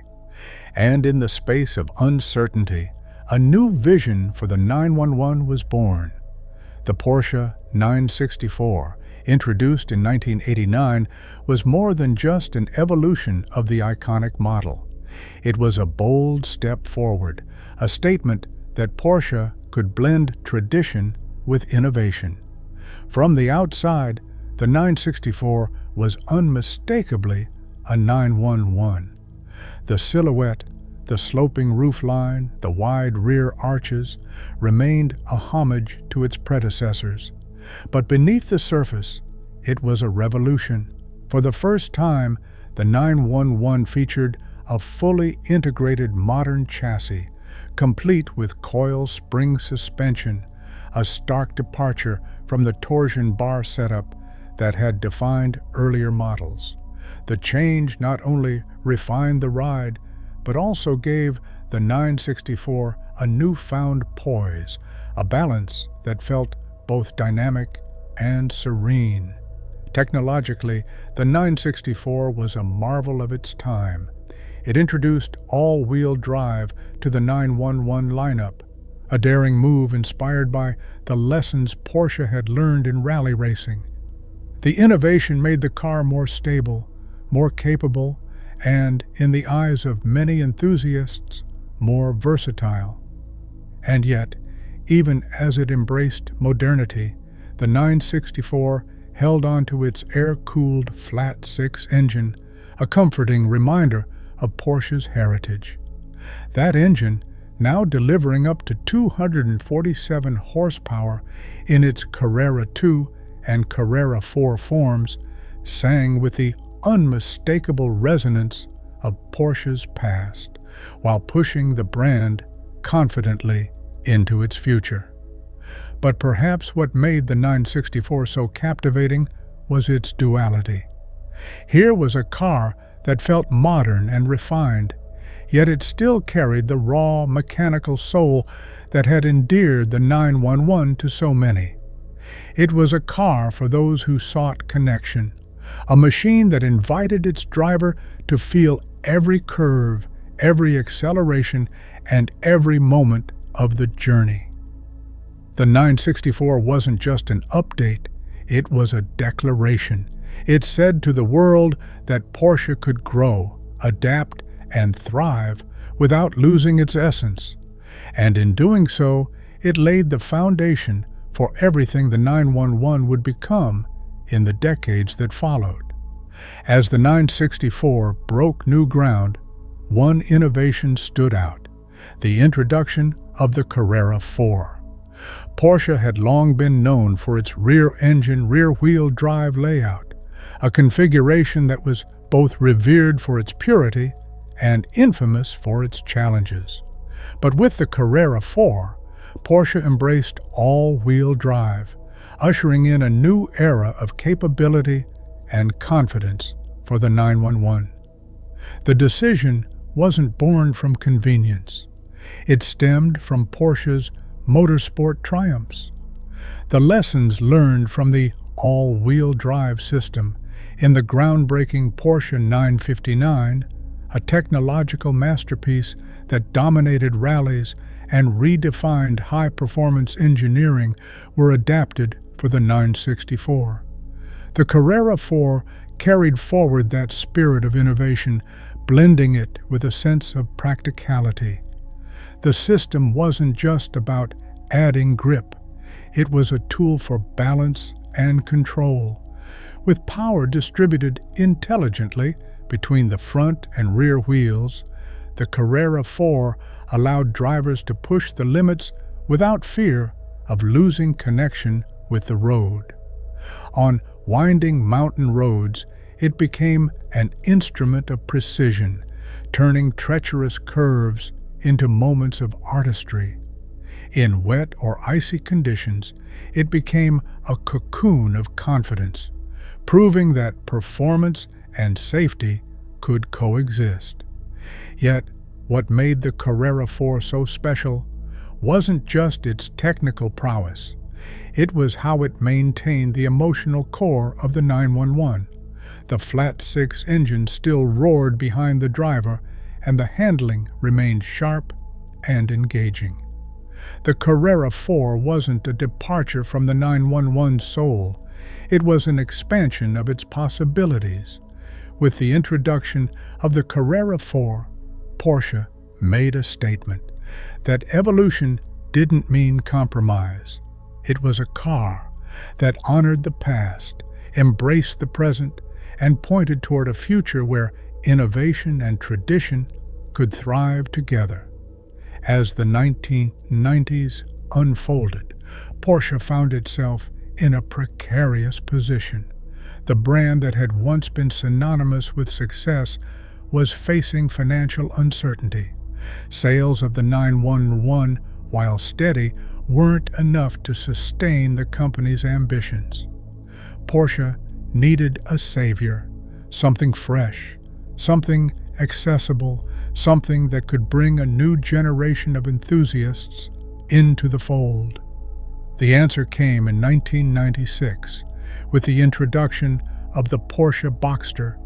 And in the space of uncertainty, a new vision for the 911 was born. The Porsche 964, introduced in 1989, was more than just an evolution of the iconic model. It was a bold step forward, a statement that Porsche could blend tradition with innovation. From the outside, the 964 was unmistakably a 911. The silhouette, the sloping roofline, the wide rear arches remained a homage to its predecessors. But beneath the surface, it was a revolution. For the first time, the 911 featured a fully integrated modern chassis, complete with coil spring suspension, a stark departure from the torsion bar setup that had defined earlier models. The change not only refined the ride, but also gave the 964 a newfound poise, a balance that felt both dynamic and serene. Technologically, the 964 was a marvel of its time. It introduced all-wheel drive to the 911 lineup, a daring move inspired by the lessons Porsche had learned in rally racing. The innovation made the car more stable, more capable, and, in the eyes of many enthusiasts, more versatile. And yet, even as it embraced modernity, the 964 held onto its air-cooled flat-six engine, a comforting reminder of Porsche's heritage. That engine, now delivering up to 247 horsepower in its Carrera 2 and Carrera 4 forms, sang with the unmistakable resonance of Porsche's past, while pushing the brand confidently into its future. But perhaps what made the 964 so captivating was its duality. Here was a car that felt modern and refined, yet it still carried the raw, mechanical soul that had endeared the 911 to so many. It was a car for those who sought connection, a machine that invited its driver to feel every curve, every acceleration, and every moment of the journey. The 964 wasn't just an update, it was a declaration. It said to the world that Porsche could grow, adapt, and thrive without losing its essence. And in doing so, it laid the foundation for everything the 911 would become in the decades that followed. As the 964 broke new ground, one innovation stood out: the introduction of the Carrera 4. Porsche had long been known for its rear-engine, rear-wheel drive layout, a configuration that was both revered for its purity and infamous for its challenges. But with the Carrera 4, Porsche embraced all-wheel drive, ushering in a new era of capability and confidence for the 911. The decision wasn't born from convenience. It stemmed from Porsche's motorsport triumphs. The lessons learned from the all-wheel drive system in the groundbreaking Porsche 959, a technological masterpiece that dominated rallies and redefined high-performance engineering, were adapted for the 964. The Carrera 4 carried forward that spirit of innovation, blending it with a sense of practicality. The system wasn't just about adding grip, it was a tool for balance and control. With power distributed intelligently between the front and rear wheels, the Carrera 4 allowed drivers to push the limits without fear of losing connection with the road. On winding mountain roads, it became an instrument of precision, turning treacherous curves into moments of artistry. In wet or icy conditions, it became a cocoon of confidence, proving that performance and safety could coexist. Yet, what made the Carrera 4 so special wasn't just its technical prowess. It was how it maintained the emotional core of the 911. The flat-six engine still roared behind the driver, and the handling remained sharp and engaging. The Carrera 4 wasn't a departure from the 911's soul. It was an expansion of its possibilities. With the introduction of the Carrera 4, Porsche made a statement that evolution didn't mean compromise. It was a car that honored the past, embraced the present, and pointed toward a future where innovation and tradition could thrive together. As the 1990s unfolded, Porsche found itself in a precarious position. The brand that had once been synonymous with success was facing financial uncertainty. Sales of the 911, while steady, weren't enough to sustain the company's ambitions. Porsche needed a savior, something fresh, something accessible, something that could bring a new generation of enthusiasts into the fold? The answer came in 1996 with the introduction of the Porsche Boxster.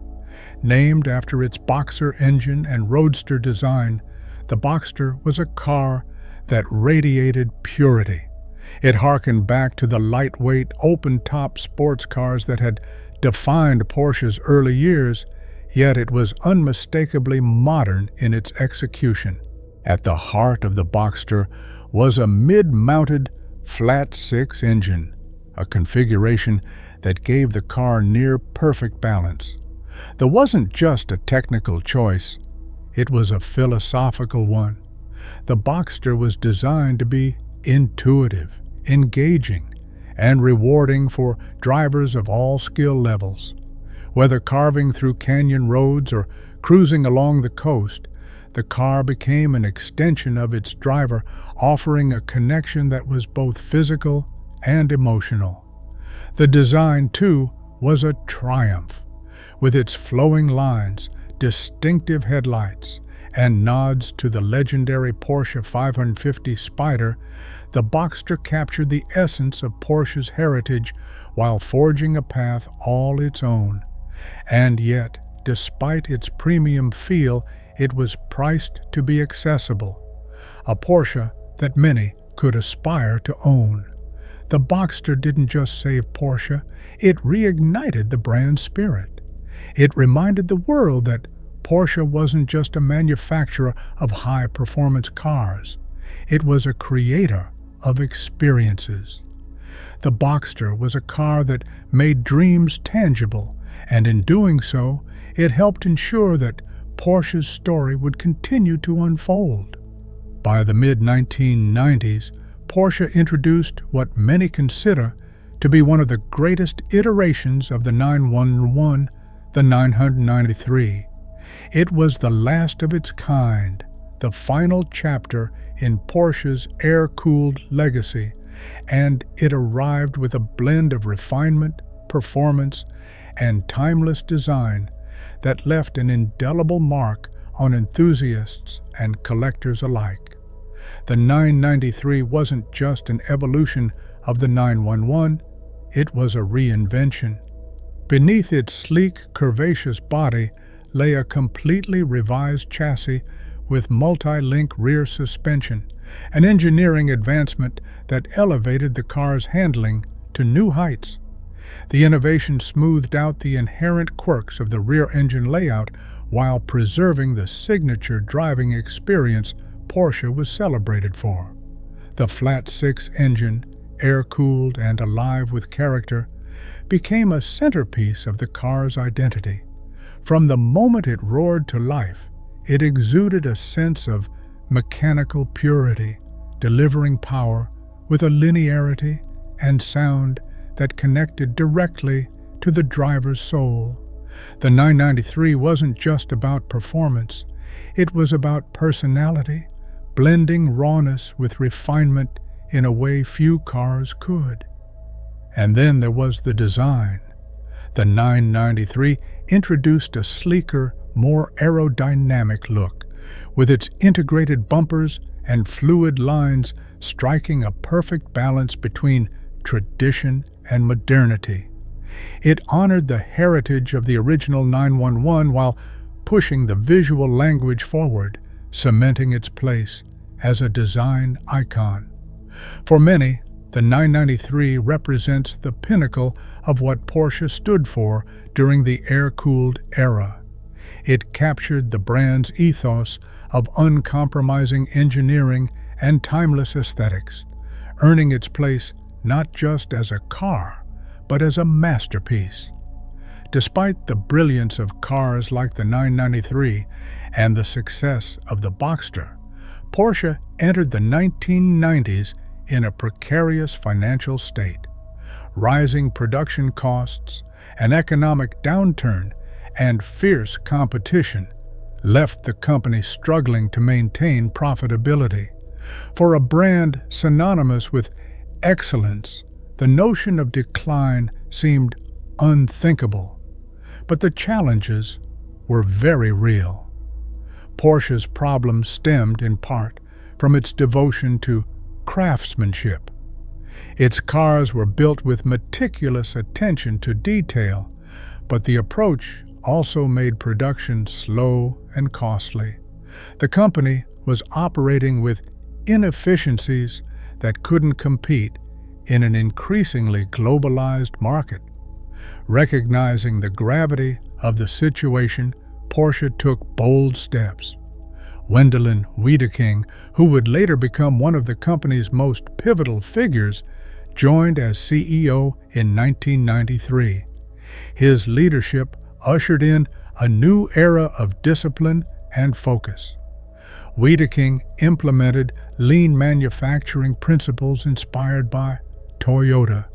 Named after its boxer engine and roadster design, the Boxster was a car that radiated purity. It harkened back to the lightweight, open-top sports cars that had defined Porsche's early years, yet it was unmistakably modern in its execution. At the heart of the Boxster was a mid-mounted flat-six engine, a configuration that gave the car near-perfect balance. There wasn't just a technical choice, it was a philosophical one. The Boxster was designed to be intuitive, engaging, and rewarding for drivers of all skill levels. Whether carving through canyon roads or cruising along the coast, the car became an extension of its driver, offering a connection that was both physical and emotional. The design, too, was a triumph. With its flowing lines, distinctive headlights, and nods to the legendary Porsche 550 Spyder, the Boxster captured the essence of Porsche's heritage while forging a path all its own. And yet, despite its premium feel, it was priced to be accessible, a Porsche that many could aspire to own. The Boxster didn't just save Porsche, it reignited the brand spirit. It reminded the world that Porsche wasn't just a manufacturer of high-performance cars. It was a creator of experiences. The Boxster was a car that made dreams tangible, and in doing so, it helped ensure that Porsche's story would continue to unfold. By the mid-1990s, Porsche introduced what many consider to be one of the greatest iterations of the 911, the 993. It was the last of its kind, the final chapter in Porsche's air-cooled legacy, and it arrived with a blend of refinement, performance, and timeless design that left an indelible mark on enthusiasts and collectors alike. The 993 wasn't just an evolution of the 911, it was a reinvention. Beneath its sleek, curvaceous body lay a completely revised chassis with multi-link rear suspension, an engineering advancement that elevated the car's handling to new heights. The innovation smoothed out the inherent quirks of the rear engine layout while preserving the signature driving experience Porsche was celebrated for. The flat-six engine, air-cooled and alive with character, became a centerpiece of the car's identity. From the moment it roared to life, it exuded a sense of mechanical purity, delivering power with a linearity and sound that connected directly to the driver's soul. The 993 wasn't just about performance, it was about personality, blending rawness with refinement in a way few cars could. And then there was the design. The 993 introduced a sleeker, more aerodynamic look, with its integrated bumpers and fluid lines striking a perfect balance between tradition and modernity. It honored the heritage of the original 911 while pushing the visual language forward, cementing its place as a design icon. For many, the 993 represents the pinnacle of what Porsche stood for during the air-cooled era. It captured the brand's ethos of uncompromising engineering and timeless aesthetics, earning its place not just as a car, but as a masterpiece. Despite the brilliance of cars like the 993 and the success of the Boxster, Porsche entered the 1990s in a precarious financial state. Rising production costs, an economic downturn, and fierce competition left the company struggling to maintain profitability. For a brand synonymous with excellence, the notion of decline seemed unthinkable. But the challenges were very real. Porsche's problems stemmed in part from its devotion to craftsmanship. Its cars were built with meticulous attention to detail, but the approach also made production slow and costly. The company was operating with inefficiencies that couldn't compete in an increasingly globalized market. Recognizing the gravity of the situation, Porsche took bold steps. Wendelin Wiedeking, who would later become one of the company's most pivotal figures, joined as CEO in 1993. His leadership ushered in a new era of discipline and focus. Wiedeking implemented lean manufacturing principles inspired by Toyota,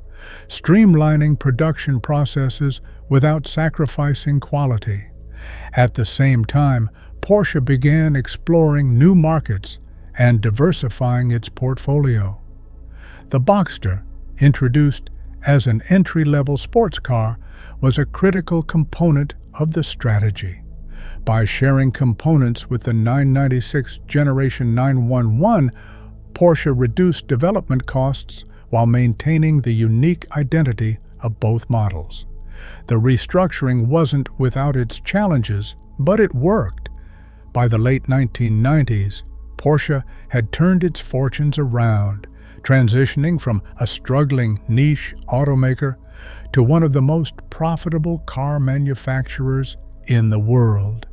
streamlining production processes without sacrificing quality. At the same time, Porsche began exploring new markets and diversifying its portfolio. The Boxster, introduced as an entry-level sports car, was a critical component of the strategy. By sharing components with the 996 Generation 911, Porsche reduced development costs while maintaining the unique identity of both models. The restructuring wasn't without its challenges, but it worked. By the late 1990s, Porsche had turned its fortunes around, transitioning from a struggling niche automaker to one of the most profitable car manufacturers in the world.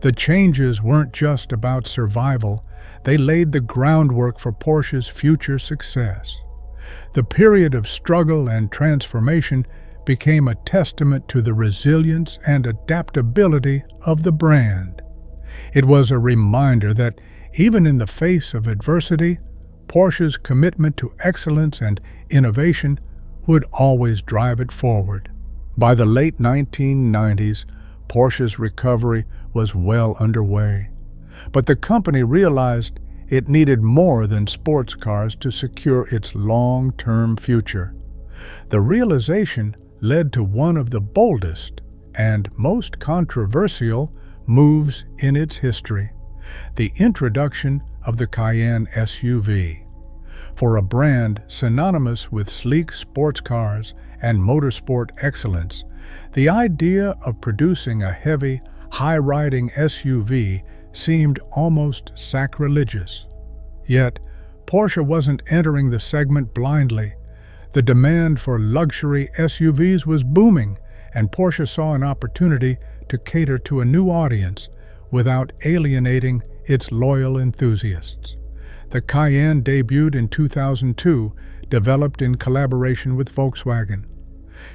The changes weren't just about survival, they laid the groundwork for Porsche's future success. The period of struggle and transformation became a testament to the resilience and adaptability of the brand. It was a reminder that, even in the face of adversity, Porsche's commitment to excellence and innovation would always drive it forward. By the late 1990s, Porsche's recovery was well underway. But the company realized it needed more than sports cars to secure its long-term future. The realization led to one of the boldest and most controversial moves in its history: the introduction of the Cayenne SUV. For a brand synonymous with sleek sports cars and motorsport excellence, the idea of producing a heavy, high-riding SUV seemed almost sacrilegious. Yet, Porsche wasn't entering the segment blindly. The demand for luxury SUVs was booming, and Porsche saw an opportunity to cater to a new audience without alienating its loyal enthusiasts. The Cayenne debuted in 2002, developed in collaboration with Volkswagen.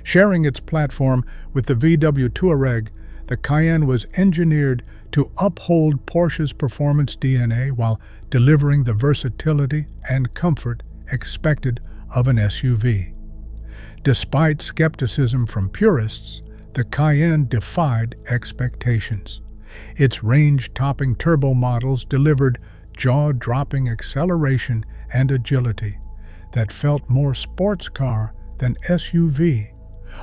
Sharing its platform with the VW Touareg, the Cayenne was engineered to uphold Porsche's performance DNA while delivering the versatility and comfort expected of an SUV. Despite skepticism from purists, the Cayenne defied expectations. Its range-topping turbo models delivered jaw-dropping acceleration and agility that felt more sports car than SUV.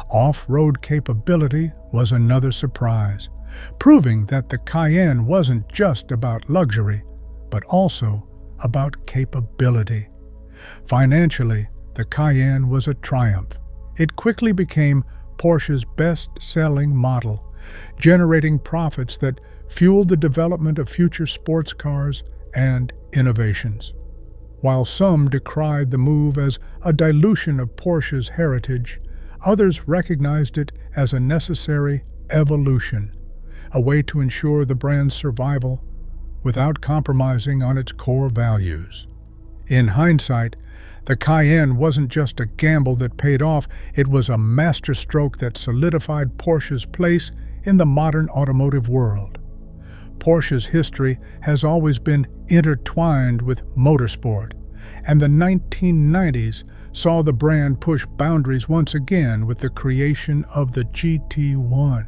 Off-road capability was another surprise, proving that the Cayenne wasn't just about luxury, but also about capability. Financially, the Cayenne was a triumph. It quickly became Porsche's best-selling model, generating profits that fueled the development of future sports cars and innovations. While some decried the move as a dilution of Porsche's heritage, others recognized it as a necessary evolution, a way to ensure the brand's survival without compromising on its core values. In hindsight, the Cayenne wasn't just a gamble that paid off, it was a masterstroke that solidified Porsche's place in the modern automotive world. Porsche's history has always been intertwined with motorsport, and the 1990s saw the brand push boundaries once again with the creation of the GT1.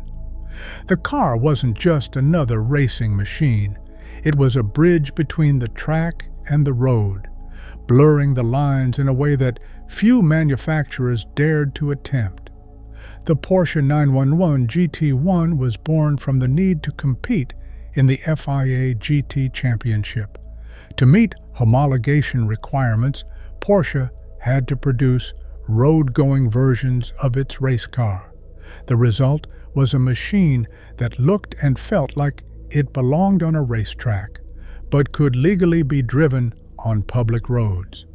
The car wasn't just another racing machine, it was a bridge between the track and the road, blurring the lines in a way that few manufacturers dared to attempt. The Porsche 911 GT1 was born from the need to compete in the FIA GT Championship. To meet homologation requirements, Porsche had to produce road-going versions of its race car. The result was a machine that looked and felt like it belonged on a racetrack, but could legally be driven on public roads.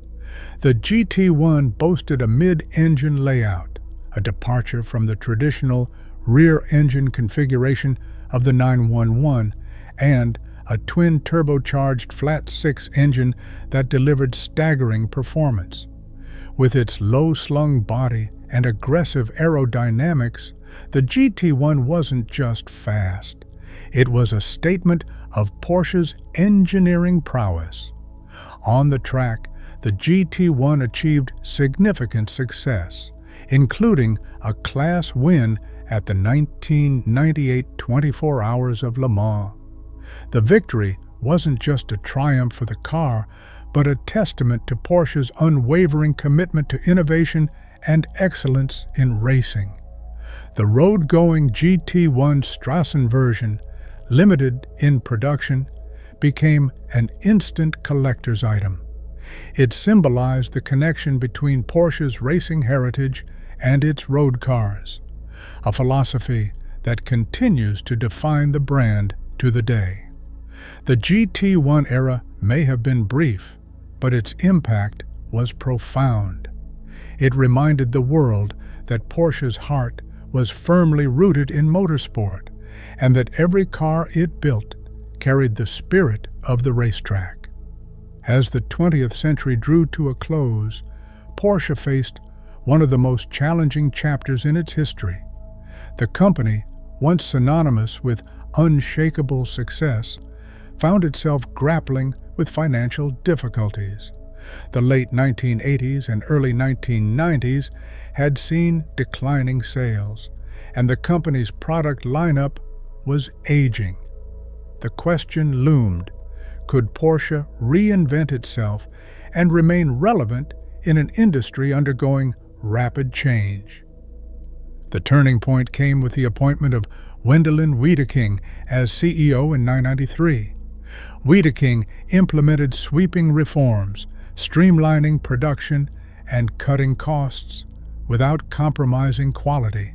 The GT1 boasted a mid-engine layout, a departure from the traditional rear-engine configuration of the 911, and a twin-turbocharged flat-six engine that delivered staggering performance. With its low-slung body and aggressive aerodynamics, the GT1 wasn't just fast. It was a statement of Porsche's engineering prowess. On the track, the GT1 achieved significant success, including a class win at the 1998 24 Hours of Le Mans. The victory wasn't just a triumph for the car, but a testament to Porsche's unwavering commitment to innovation and excellence in racing. The road-going GT1 Strassen version, limited in production, became an instant collector's item. It symbolized the connection between Porsche's racing heritage and its road cars, a philosophy that continues to define the brand to the day. The GT1 era may have been brief, but its impact was profound. It reminded the world that Porsche's heart was firmly rooted in motorsport, and that every car it built carried the spirit of the racetrack. As the 20th century drew to a close, Porsche faced one of the most challenging chapters in its history. The company, once synonymous with unshakable success, found itself grappling with financial difficulties. The late 1980s and early 1990s had seen declining sales, and the company's product lineup was aging. The question loomed: could Porsche reinvent itself and remain relevant in an industry undergoing rapid change? The turning point came with the appointment of Wendelin Wiedeking as CEO in 1993. Wiedeking implemented sweeping reforms, streamlining production and cutting costs without compromising quality.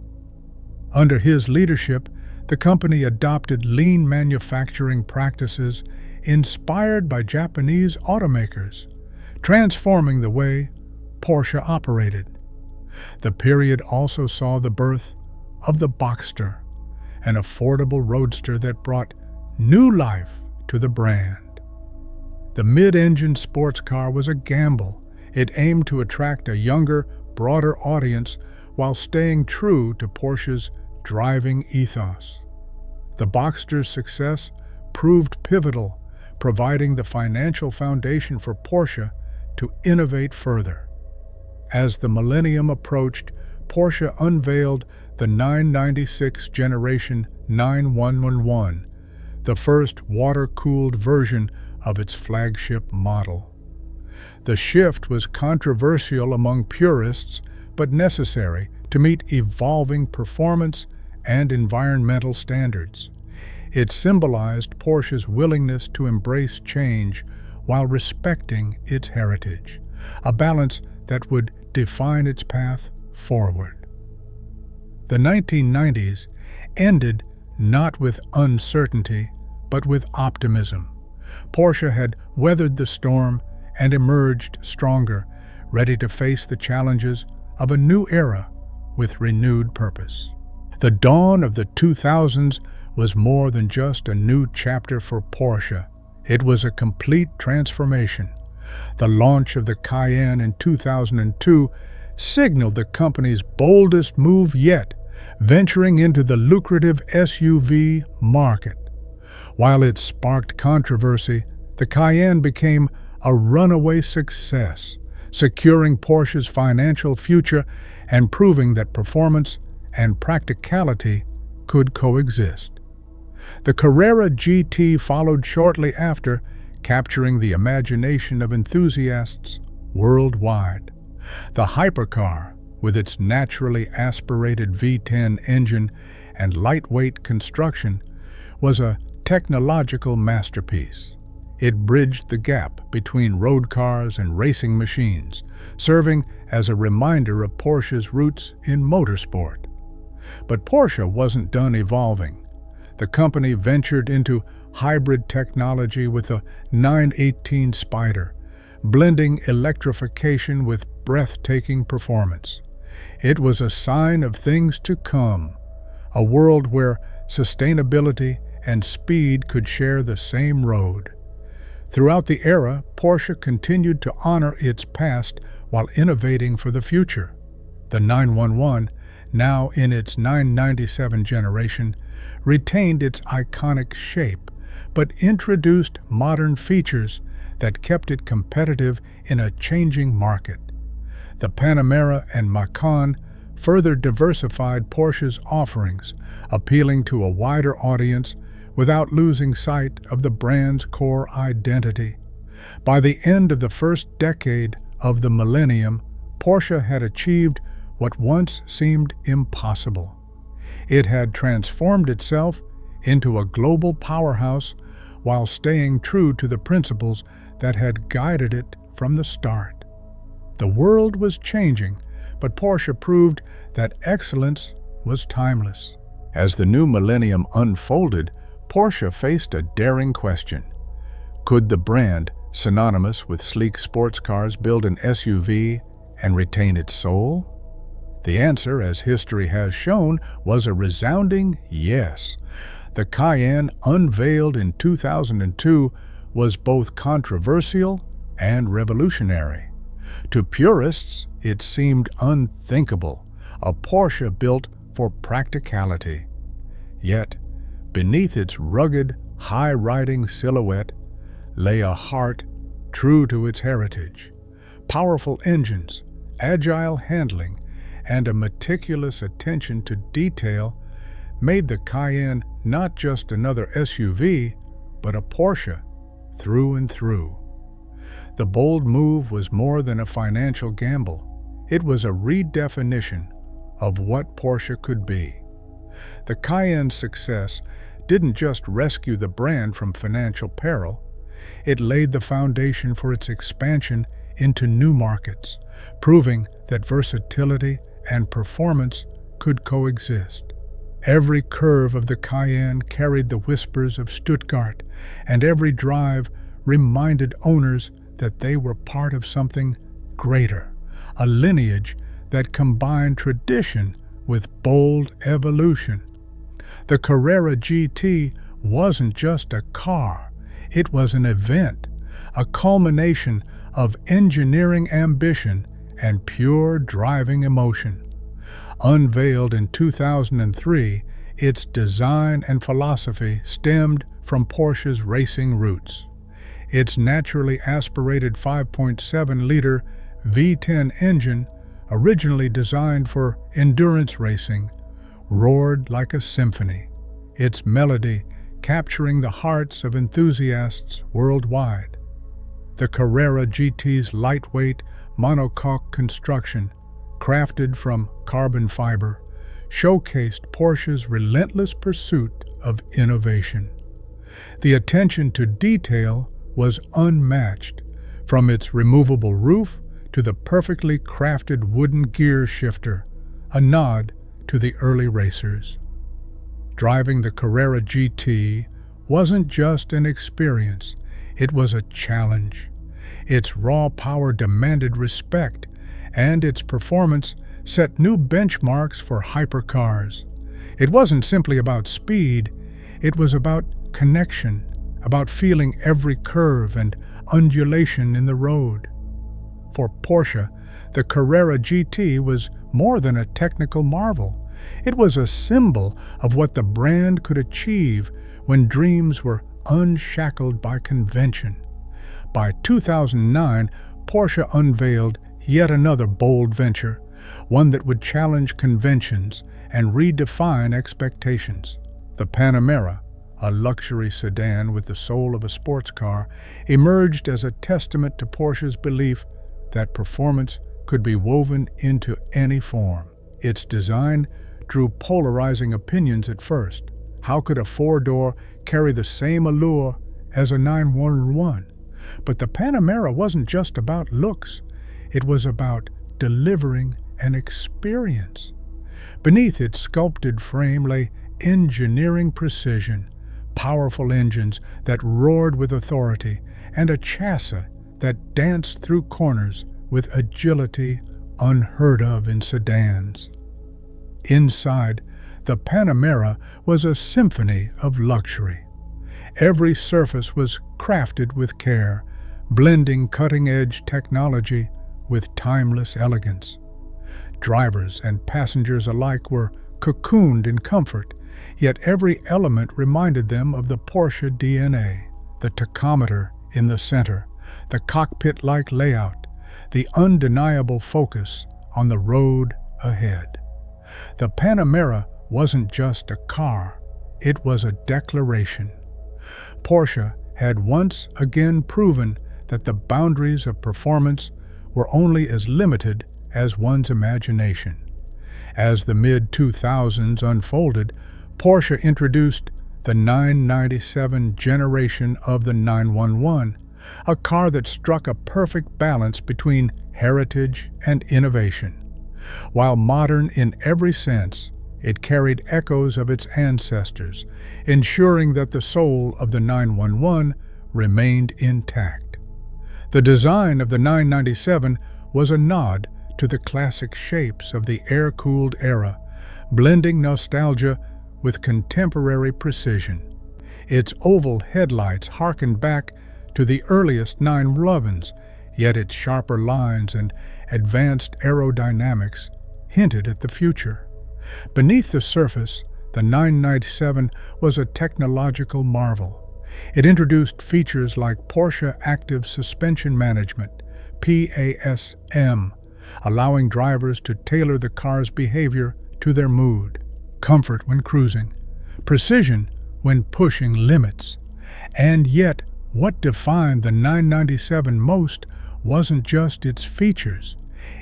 Under his leadership, the company adopted lean manufacturing practices inspired by Japanese automakers, transforming the way Porsche operated. The period also saw the birth of the Boxster, an affordable roadster that brought new life to the brand. The mid-engine sports car was a gamble. It aimed to attract a younger, broader audience while staying true to Porsche's driving ethos. The Boxster's success proved pivotal, providing the financial foundation for Porsche to innovate further. As the millennium approached, Porsche unveiled the 996 Generation 911, the first water-cooled version of its flagship model. The shift was controversial among purists, but necessary to meet evolving performance and environmental standards. It symbolized Porsche's willingness to embrace change while respecting its heritage, a balance that would define its path forward. The 1990s ended not with uncertainty, but with optimism. Porsche had weathered the storm and emerged stronger, ready to face the challenges of a new era with renewed purpose. The dawn of the 2000s was more than just a new chapter for Porsche. It was a complete transformation. The launch of the Cayenne in 2002 signaled the company's boldest move yet, venturing into the lucrative SUV market. While it sparked controversy, the Cayenne became a runaway success, securing Porsche's financial future and proving that performance and practicality could coexist. The Carrera GT followed shortly after, capturing the imagination of enthusiasts worldwide. The hypercar, with its naturally aspirated V10 engine and lightweight construction, was a technological masterpiece. It bridged the gap between road cars and racing machines, serving as a reminder of Porsche's roots in motorsport. But Porsche wasn't done evolving. The company ventured into hybrid technology with the 918 Spyder, blending electrification with breathtaking performance. It was a sign of things to come, a world where sustainability and speed could share the same road. Throughout the era, Porsche continued to honor its past while innovating for the future. The 911, now in its 997 generation, retained its iconic shape, but introduced modern features that kept it competitive in a changing market. The Panamera and Macan further diversified Porsche's offerings, appealing to a wider audience without losing sight of the brand's core identity. By the end of the first decade of the millennium, Porsche had achieved what once seemed impossible. It had transformed itself into a global powerhouse while staying true to the principles that had guided it from the start. The world was changing, but Porsche proved that excellence was timeless. As the new millennium unfolded, Porsche faced a daring question. Could the brand, synonymous with sleek sports cars, build an SUV and retain its soul? The answer, as history has shown, was a resounding yes. The Cayenne, unveiled in 2002, was both controversial and revolutionary. To purists, it seemed unthinkable, a Porsche built for practicality. Yet, beneath its rugged, high-riding silhouette lay a heart true to its heritage. Powerful engines, agile handling, and a meticulous attention to detail made the Cayenne not just another SUV, but a Porsche through and through. The bold move was more than a financial gamble. It was a redefinition of what Porsche could be. The Cayenne's success didn't just rescue the brand from financial peril, it laid the foundation for its expansion into new markets, proving that versatility and performance could coexist. Every curve of the Cayenne carried the whispers of Stuttgart, and every drive reminded owners that they were part of something greater, a lineage that combined tradition with bold evolution. The Carrera GT wasn't just a car, it was an event, a culmination of engineering ambition and pure driving emotion. Unveiled in 2003, its design and philosophy stemmed from Porsche's racing roots. Its naturally aspirated 5.7-liter V10 engine, originally designed for endurance racing, roared like a symphony, its melody capturing the hearts of enthusiasts worldwide. The Carrera GT's lightweight, monocoque construction, crafted from carbon fiber, showcased Porsche's relentless pursuit of innovation. The attention to detail was unmatched, from its removable roof to the perfectly crafted wooden gear shifter, a nod to the early racers. Driving the Carrera GT wasn't just an experience, it was a challenge. Its raw power demanded respect, and its performance set new benchmarks for hypercars. It wasn't simply about speed, it was about connection, about feeling every curve and undulation in the road. For Porsche, the Carrera GT was more than a technical marvel. It was a symbol of what the brand could achieve when dreams were unshackled by convention. By 2009, Porsche unveiled yet another bold venture, one that would challenge conventions and redefine expectations. The Panamera, a luxury sedan with the soul of a sports car, emerged as a testament to Porsche's belief that performance could be woven into any form. Its design drew polarizing opinions at first. How could a four-door carry the same allure as a 911? But the Panamera wasn't just about looks. It was about delivering an experience. Beneath its sculpted frame lay engineering precision, powerful engines that roared with authority, and a chassis that danced through corners with agility unheard of in sedans. Inside, the Panamera was a symphony of luxury. Every surface was crafted with care, blending cutting-edge technology with timeless elegance. Drivers and passengers alike were cocooned in comfort, yet every element reminded them of the Porsche DNA: the tachometer in the center, the cockpit-like layout, the undeniable focus on the road ahead. The Panamera wasn't just a car, it was a declaration. Porsche had once again proven that the boundaries of performance were only as limited as one's imagination. As the mid-2000s unfolded, Porsche introduced the 997 generation of the 911, a car that struck a perfect balance between heritage and innovation. While modern in every sense, it carried echoes of its ancestors, ensuring that the soul of the 911 remained intact. The design of the 997 was a nod to the classic shapes of the air-cooled era, blending nostalgia with contemporary precision. Its oval headlights harkened back to the earliest 911s, yet its sharper lines and advanced aerodynamics hinted at the future. Beneath the surface, the 997 was a technological marvel. It introduced features like Porsche Active Suspension Management, PASM, allowing drivers to tailor the car's behavior to their mood, comfort when cruising, precision when pushing limits. And yet, what defined the 997 most wasn't just its features.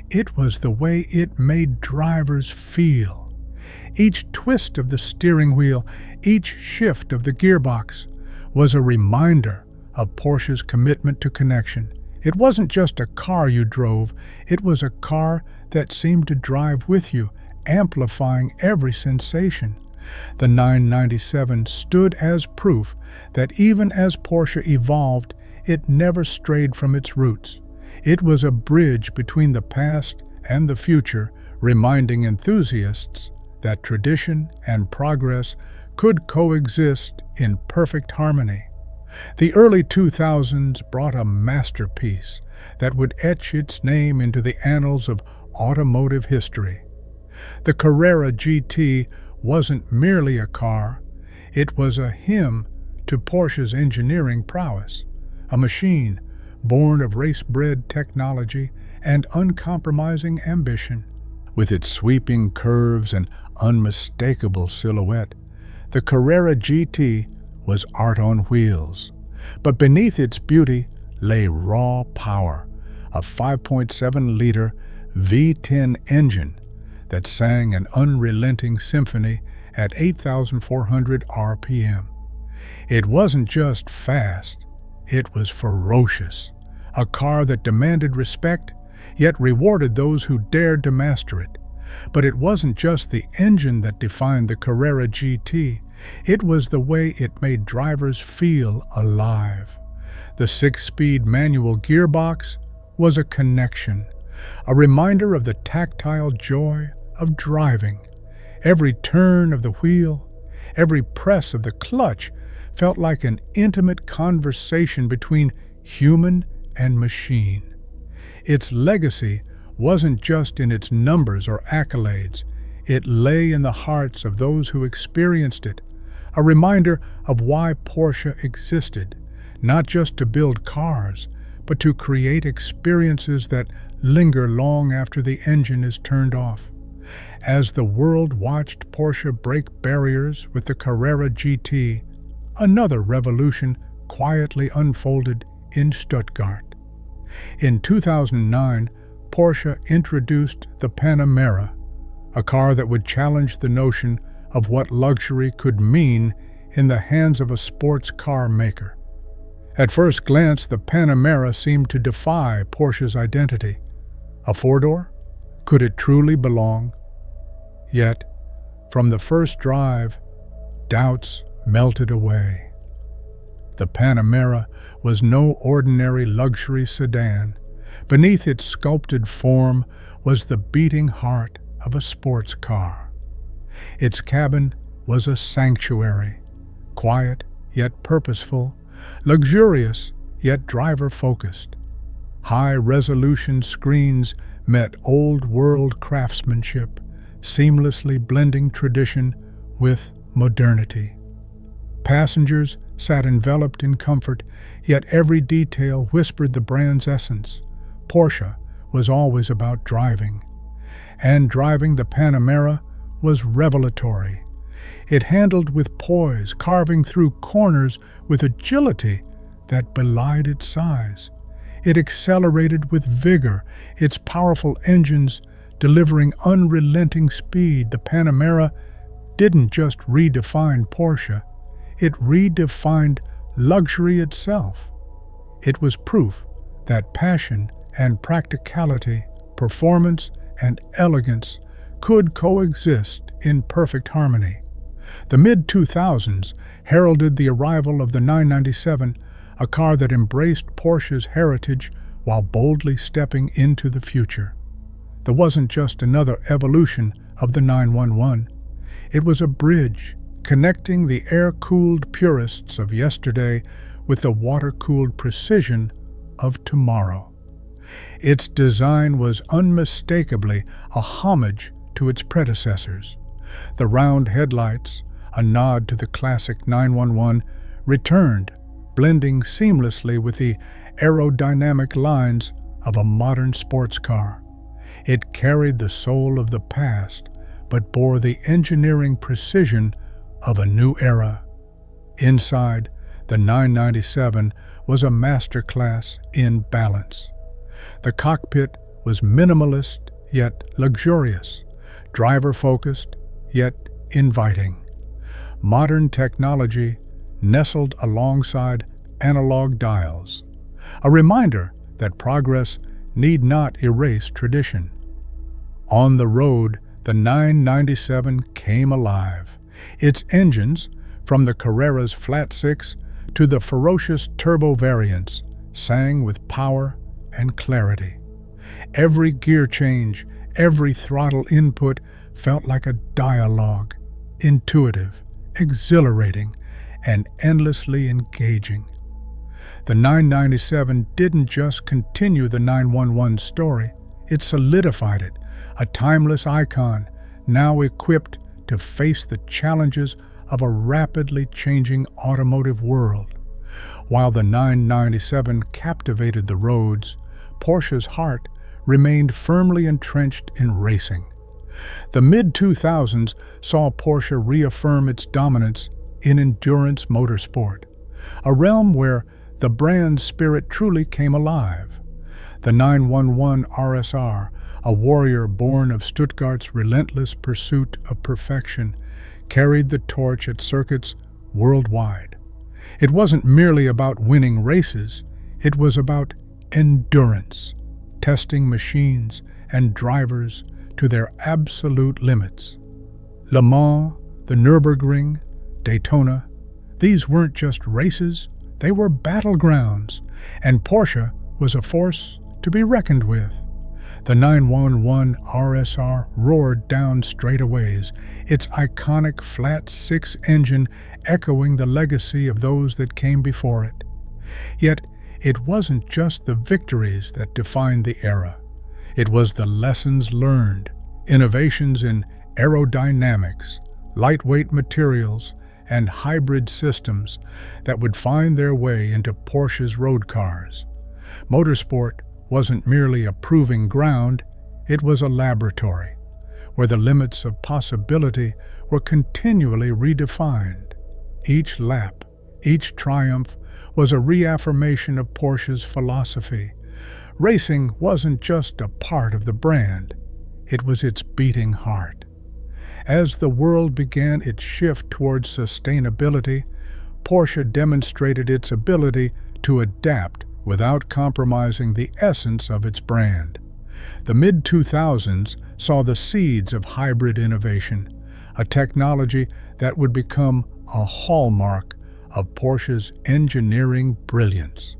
It was the way it made drivers feel. Each twist of the steering wheel, each shift of the gearbox, was a reminder of Porsche's commitment to connection. It wasn't just a car you drove, it was a car that seemed to drive with you, amplifying every sensation. The 997 stood as proof that even as Porsche evolved, it never strayed from its roots. It was a bridge between the past and the future, reminding enthusiasts that tradition and progress could coexist in perfect harmony. The early 2000s brought a masterpiece that would etch its name into the annals of automotive history. The Carrera GT wasn't merely a car, it was a hymn to Porsche's engineering prowess, a machine born of race-bred technology and uncompromising ambition. With its sweeping curves and unmistakable silhouette, the Carrera GT was art on wheels. But beneath its beauty lay raw power, a 5.7-liter V10 engine that sang an unrelenting symphony at 8,400 RPM. It wasn't just fast, it was ferocious, a car that demanded respect, yet rewarded those who dared to master it. But it wasn't just the engine that defined the Carrera GT, it was the way it made drivers feel alive. The 6-speed manual gearbox was a connection, a reminder of the tactile joy of driving. Every turn of the wheel, every press of the clutch felt like an intimate conversation between human and machine. Its legacy wasn't just in its numbers or accolades, it lay in the hearts of those who experienced it, a reminder of why Porsche existed, not just to build cars, but to create experiences that linger long after the engine is turned off. As the world watched Porsche break barriers with the Carrera GT, another revolution quietly unfolded in Stuttgart. In 2009, Porsche introduced the Panamera, a car that would challenge the notion of what luxury could mean in the hands of a sports car maker. At first glance, the Panamera seemed to defy Porsche's identity. A four-door? Could it truly belong? Yet, from the first drive, doubts melted away. The Panamera was no ordinary luxury sedan. Beneath its sculpted form was the beating heart of a sports car. Its cabin was a sanctuary, quiet yet purposeful, luxurious yet driver-focused. High-resolution screens met old-world craftsmanship, seamlessly blending tradition with modernity. Passengers sat enveloped in comfort, yet every detail whispered the brand's essence. Porsche was always about driving, and driving the Panamera was revelatory. It handled with poise, carving through corners with agility that belied its size. It accelerated with vigor, its powerful engines delivering unrelenting speed. The Panamera didn't just redefine Porsche, it redefined luxury itself. It was proof that passion and practicality, performance and elegance could coexist in perfect harmony. The mid-2000s heralded the arrival of the 997, a car that embraced Porsche's heritage while boldly stepping into the future. There wasn't just another evolution of the 911. It was a bridge connecting the air-cooled purists of yesterday with the water-cooled precision of tomorrow. Its design was unmistakably a homage to its predecessors. The round headlights, a nod to the classic 911, returned, blending seamlessly with the aerodynamic lines of a modern sports car. It carried the soul of the past, but bore the engineering precision of a new era. Inside, the 997 was a masterclass in balance. The cockpit was minimalist yet luxurious, driver-focused yet inviting. Modern technology nestled alongside analog dials, a reminder that progress need not erase tradition. On the road, the 997 came alive. Its engines, from the Carrera's flat-six to the ferocious turbo variants, sang with power and clarity. Every gear change, every throttle input felt like a dialogue, intuitive, exhilarating, and endlessly engaging. The 997 didn't just continue the 911 story, it solidified it, a timeless icon now equipped to face the challenges of a rapidly changing automotive world. While the 997 captivated the roads, Porsche's heart remained firmly entrenched in racing. The mid-2000s saw Porsche reaffirm its dominance in endurance motorsport, a realm where the brand's spirit truly came alive. The 911 RSR, a warrior born of Stuttgart's relentless pursuit of perfection, carried the torch at circuits worldwide. It wasn't merely about winning races, it was about endurance, testing machines and drivers to their absolute limits. Le Mans, the Nürburgring, Daytona, these weren't just races, they were battlegrounds, and Porsche was a force to be reckoned with. The 911 RSR roared down straightaways, its iconic flat-six engine echoing the legacy of those that came before it. Yet, it wasn't just the victories that defined the era. It was the lessons learned, innovations in aerodynamics, lightweight materials, and hybrid systems that would find their way into Porsche's road cars. Motorsport wasn't merely a proving ground, it was a laboratory, where the limits of possibility were continually redefined. Each lap, each triumph, was a reaffirmation of Porsche's philosophy. Racing wasn't just a part of the brand, it was its beating heart. As the world began its shift towards sustainability, Porsche demonstrated its ability to adapt without compromising the essence of its brand. The mid-2000s saw the seeds of hybrid innovation, a technology that would become a hallmark of Porsche's engineering brilliance.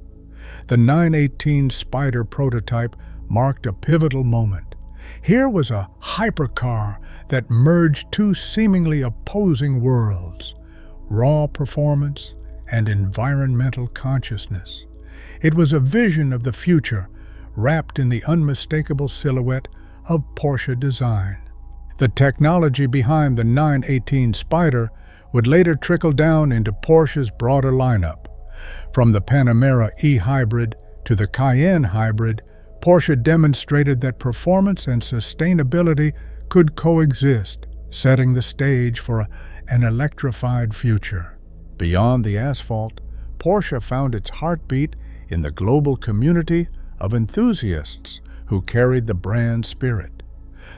The 918 Spyder prototype marked a pivotal moment. Here was a hypercar that merged two seemingly opposing worlds, raw performance and environmental consciousness. It was a vision of the future, wrapped in the unmistakable silhouette of Porsche design. The technology behind the 918 Spyder would later trickle down into Porsche's broader lineup. From the Panamera e-hybrid to the Cayenne hybrid, Porsche demonstrated that performance and sustainability could coexist, setting the stage for an electrified future. Beyond the asphalt, Porsche found its heartbeat in the global community of enthusiasts who carried the brand spirit.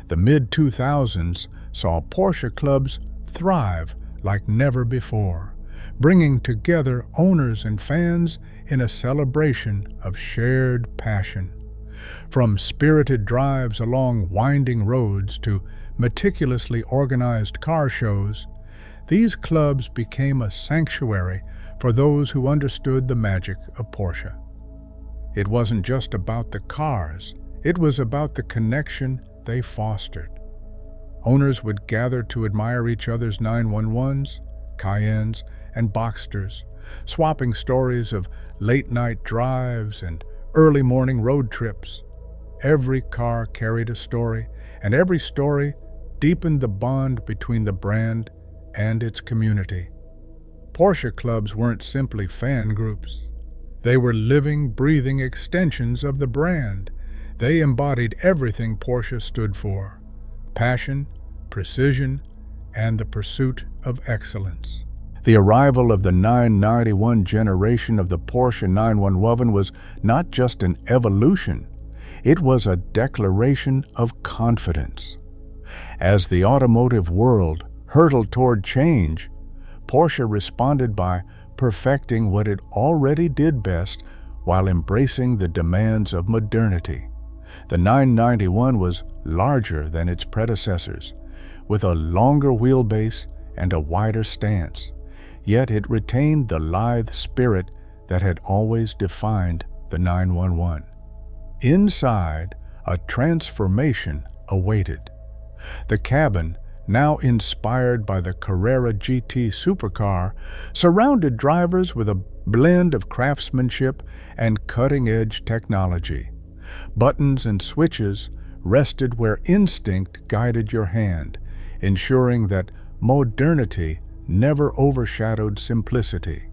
The mid-2000s saw Porsche clubs thrive like never before, bringing together owners and fans in a celebration of shared passion. From spirited drives along winding roads to meticulously organized car shows, these clubs became a sanctuary for those who understood the magic of Porsche. It wasn't just about the cars, it was about the connection they fostered. Owners would gather to admire each other's 911s, Cayennes, and Boxsters, swapping stories of late-night drives and early morning road trips. Every car carried a story, and every story deepened the bond between the brand and its community. Porsche clubs weren't simply fan groups. They were living, breathing extensions of the brand. They embodied everything Porsche stood for: passion, precision, and the pursuit of excellence. The arrival of the 991 generation of the Porsche 911 was not just an evolution, it was a declaration of confidence. As the automotive world hurtled toward change, Porsche responded by perfecting what it already did best while embracing the demands of modernity. The 991 was larger than its predecessors, with a longer wheelbase and a wider stance, yet it retained the lithe spirit that had always defined the 911. Inside, a transformation awaited. The cabin, now inspired by the Carrera GT supercar, surrounded drivers with a blend of craftsmanship and cutting-edge technology. Buttons and switches rested where instinct guided your hand, ensuring that modernity never overshadowed simplicity.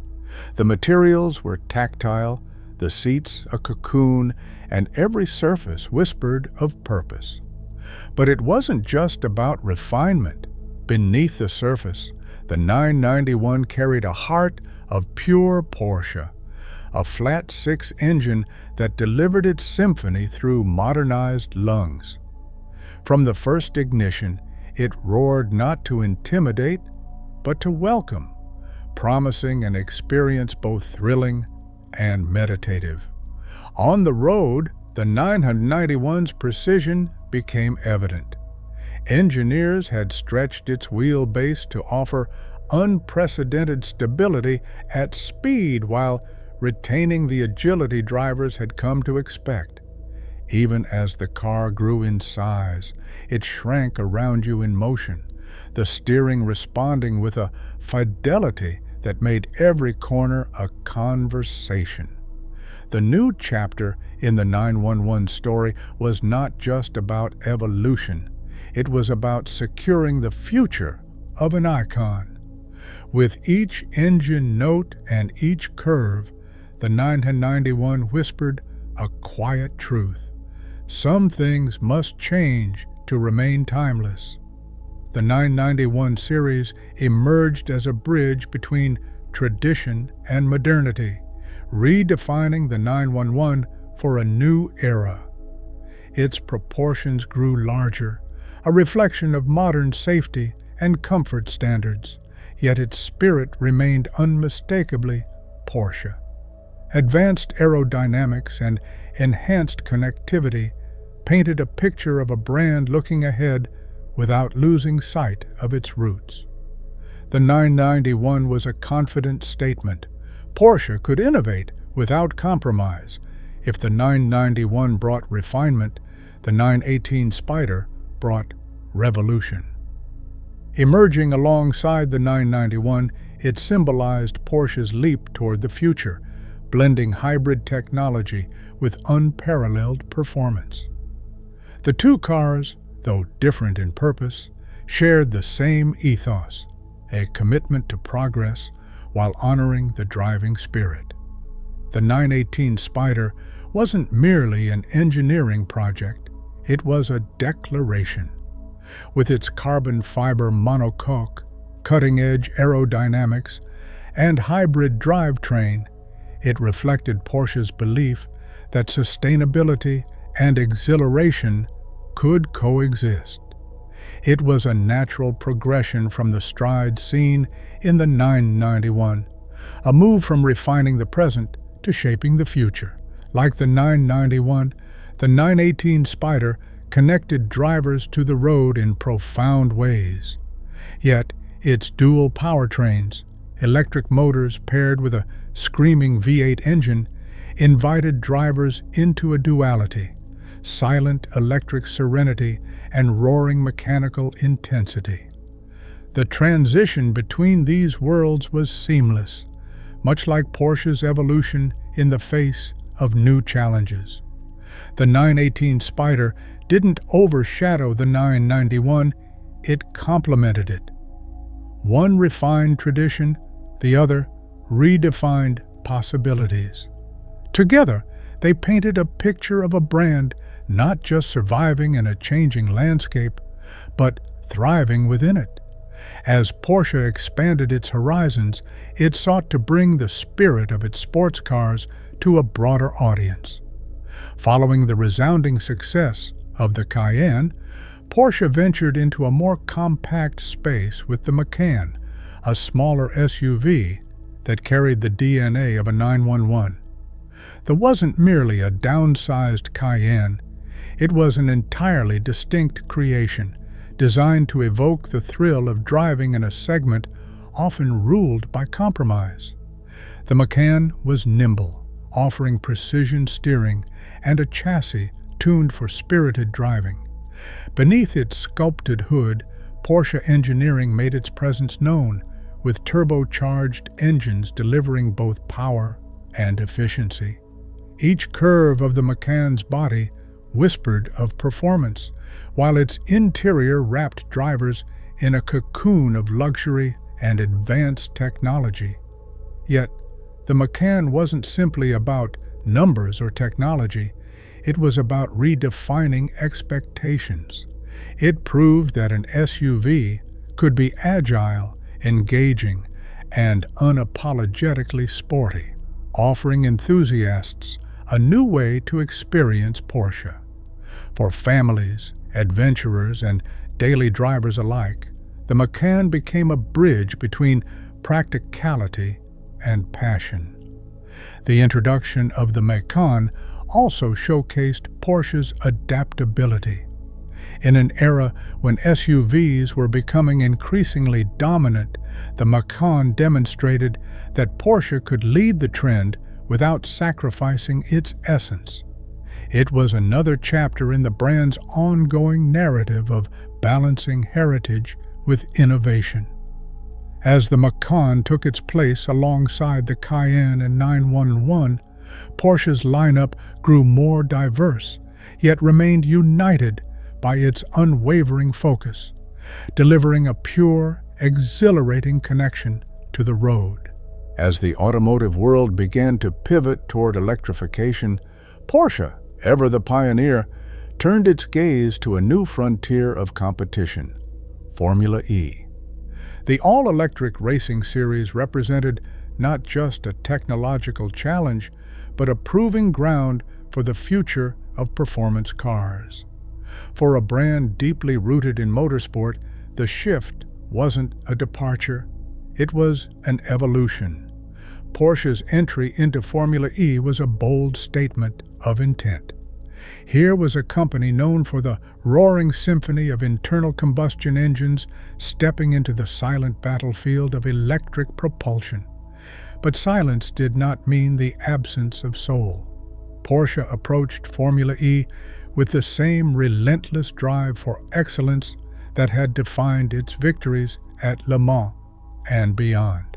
The materials were tactile, the seats a cocoon, and every surface whispered of purpose. But it wasn't just about refinement. Beneath the surface, the 991 carried a heart of pure Porsche, a flat-six engine that delivered its symphony through modernized lungs. From the first ignition, it roared not to intimidate, but to welcome, promising an experience both thrilling and meditative. On the road, the 991's precision became evident. Engineers had stretched its wheelbase to offer unprecedented stability at speed while retaining the agility drivers had come to expect. Even as the car grew in size, it shrank around you in motion, the steering responding with a fidelity that made every corner a conversation. The new chapter in the 911 story was not just about evolution, it was about securing the future of an icon. With each engine note and each curve, the 991 whispered a quiet truth. Some things must change to remain timeless. The 991 series emerged as a bridge between tradition and modernity, redefining the 911 for a new era. Its proportions grew larger, a reflection of modern safety and comfort standards, yet its spirit remained unmistakably Porsche. Advanced aerodynamics and enhanced connectivity painted a picture of a brand looking ahead without losing sight of its roots. The 991 was a confident statement. Porsche could innovate without compromise. If the 991 brought refinement, the 918 Spyder brought revolution. Emerging alongside the 991, it symbolized Porsche's leap toward the future, blending hybrid technology with unparalleled performance. The two cars, though different in purpose, shared the same ethos, a commitment to progress while honoring the driving spirit. The 918 Spyder wasn't merely an engineering project, it was a declaration. With its carbon fiber monocoque, cutting-edge aerodynamics, and hybrid drivetrain, it reflected Porsche's belief that sustainability and exhilaration could coexist. It was a natural progression from the strides seen in the 991, a move from refining the present to shaping the future. Like the 991, the 918 Spyder connected drivers to the road in profound ways. Yet, its dual powertrains, electric motors paired with a screaming V8 engine, invited drivers into a duality: silent electric serenity and roaring mechanical intensity. The transition between these worlds was seamless, much like Porsche's evolution in the face of new challenges. The 918 Spyder didn't overshadow the 991, it complemented it. One refined tradition, the other redefined possibilities. Together, they painted a picture of a brand not just surviving in a changing landscape, but thriving within it. As Porsche expanded its horizons, it sought to bring the spirit of its sports cars to a broader audience. Following the resounding success of the Cayenne, Porsche ventured into a more compact space with the Macan, a smaller SUV that carried the DNA of a 911. There wasn't merely a downsized Cayenne, it was an entirely distinct creation, designed to evoke the thrill of driving in a segment often ruled by compromise. The Macan was nimble, offering precision steering and a chassis tuned for spirited driving. Beneath its sculpted hood, Porsche engineering made its presence known, with turbocharged engines delivering both power and efficiency. Each curve of the Macan's body whispered of performance, while its interior wrapped drivers in a cocoon of luxury and advanced technology. Yet, the Macan wasn't simply about numbers or technology, it was about redefining expectations. It proved that an SUV could be agile, engaging, and unapologetically sporty, offering enthusiasts a new way to experience Porsche. For families, adventurers, and daily drivers alike, the Macan became a bridge between practicality and passion. The introduction of the Macan also showcased Porsche's adaptability. In an era when SUVs were becoming increasingly dominant, the Macan demonstrated that Porsche could lead the trend without sacrificing its essence. It was another chapter in the brand's ongoing narrative of balancing heritage with innovation. As the Macan took its place alongside the Cayenne and 911, Porsche's lineup grew more diverse, yet remained united by its unwavering focus, delivering a pure, exhilarating connection to the road. As the automotive world began to pivot toward electrification, Porsche, ever the pioneer, turned its gaze to a new frontier of competition: Formula E. The all-electric racing series represented not just a technological challenge, but a proving ground for the future of performance cars. For a brand deeply rooted in motorsport, the shift wasn't a departure, it was an evolution. Porsche's entry into Formula E was a bold statement of intent. Here was a company known for the roaring symphony of internal combustion engines stepping into the silent battlefield of electric propulsion. But silence did not mean the absence of soul. Porsche approached Formula E with the same relentless drive for excellence that had defined its victories at Le Mans and beyond.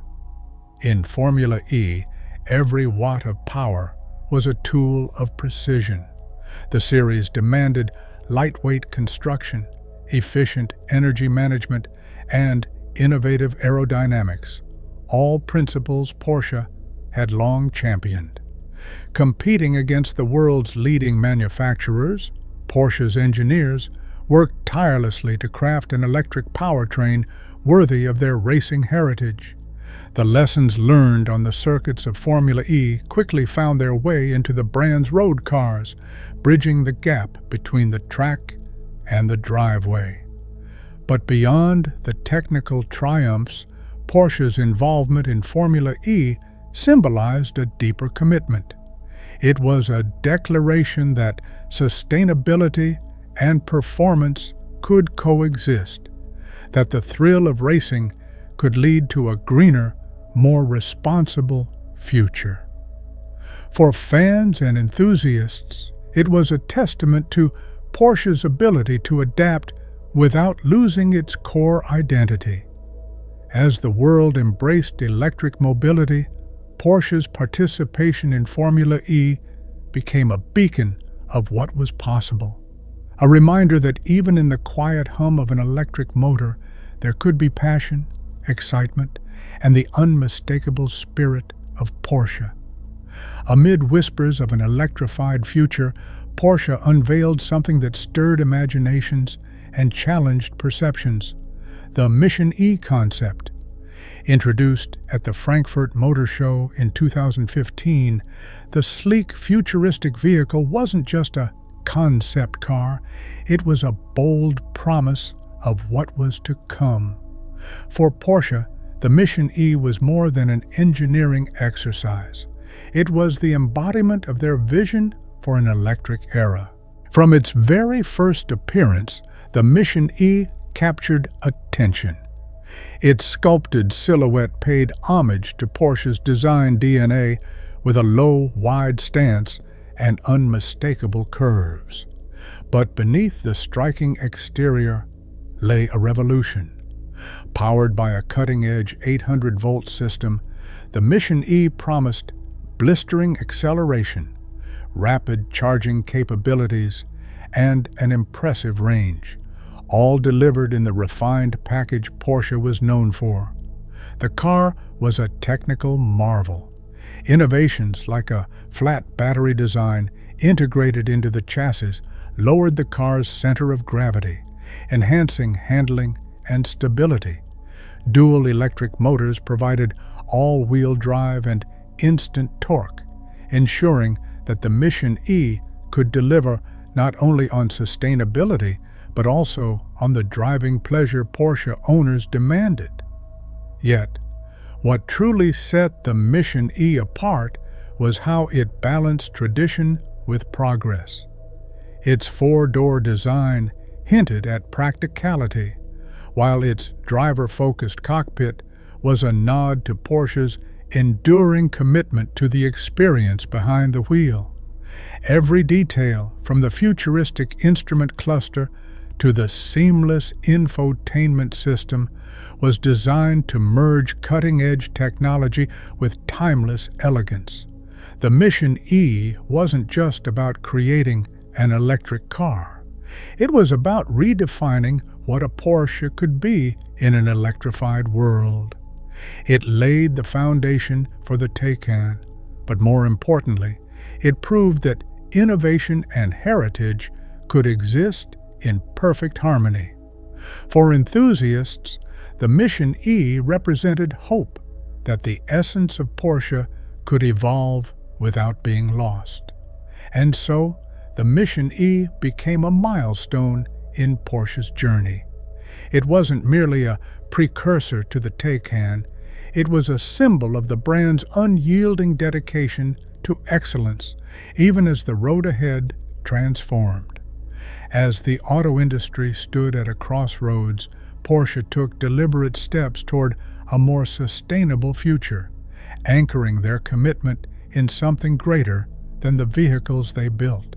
In Formula E, every watt of power was a tool of precision. The series demanded lightweight construction, efficient energy management, and innovative aerodynamics, all principles Porsche had long championed. Competing against the world's leading manufacturers, Porsche's engineers worked tirelessly to craft an electric powertrain worthy of their racing heritage. The lessons learned on the circuits of Formula E quickly found their way into the brand's road cars, bridging the gap between the track and the driveway. But beyond the technical triumphs, Porsche's involvement in Formula E symbolized a deeper commitment. It was a declaration that sustainability and performance could coexist, that the thrill of racing could lead to a greener, more responsible future. For fans and enthusiasts, it was a testament to Porsche's ability to adapt without losing its core identity. As the world embraced electric mobility, Porsche's participation in Formula E became a beacon of what was possible. A reminder that even in the quiet hum of an electric motor, there could be passion, excitement, and the unmistakable spirit of Porsche. Amid whispers of an electrified future, Porsche unveiled something that stirred imaginations and challenged perceptions: the Mission E concept. Introduced at the Frankfurt Motor Show in 2015, the sleek, futuristic vehicle wasn't just a concept car, it was a bold promise of what was to come. For Porsche, the Mission E was more than an engineering exercise. It was the embodiment of their vision for an electric era. From its very first appearance, the Mission E captured attention. Its sculpted silhouette paid homage to Porsche's design DNA with a low, wide stance and unmistakable curves. But beneath the striking exterior lay a revolution. Powered by a cutting-edge 800-volt system, the Mission E promised blistering acceleration, rapid charging capabilities, and an impressive range, all delivered in the refined package Porsche was known for. The car was a technical marvel. Innovations like a flat battery design integrated into the chassis lowered the car's center of gravity, enhancing handling and stability. Dual electric motors provided all-wheel drive and instant torque, ensuring that the Mission E could deliver not only on sustainability, but also on the driving pleasure Porsche owners demanded. Yet, what truly set the Mission E apart was how it balanced tradition with progress. Its four-door design hinted at practicality, while its driver-focused cockpit was a nod to Porsche's enduring commitment to the experience behind the wheel. Every detail, from the futuristic instrument cluster to the seamless infotainment system, was designed to merge cutting-edge technology with timeless elegance. The Mission E wasn't just about creating an electric car. It was about redefining what a Porsche could be in an electrified world. It laid the foundation for the Taycan, but more importantly, it proved that innovation and heritage could exist in perfect harmony. For enthusiasts, the Mission E represented hope that the essence of Porsche could evolve without being lost. And so, the Mission E became a milestone in Porsche's journey. It wasn't merely a precursor to the Taycan, it was a symbol of the brand's unyielding dedication to excellence, even as the road ahead transformed. As the auto industry stood at a crossroads, Porsche took deliberate steps toward a more sustainable future, anchoring their commitment in something greater than the vehicles they built.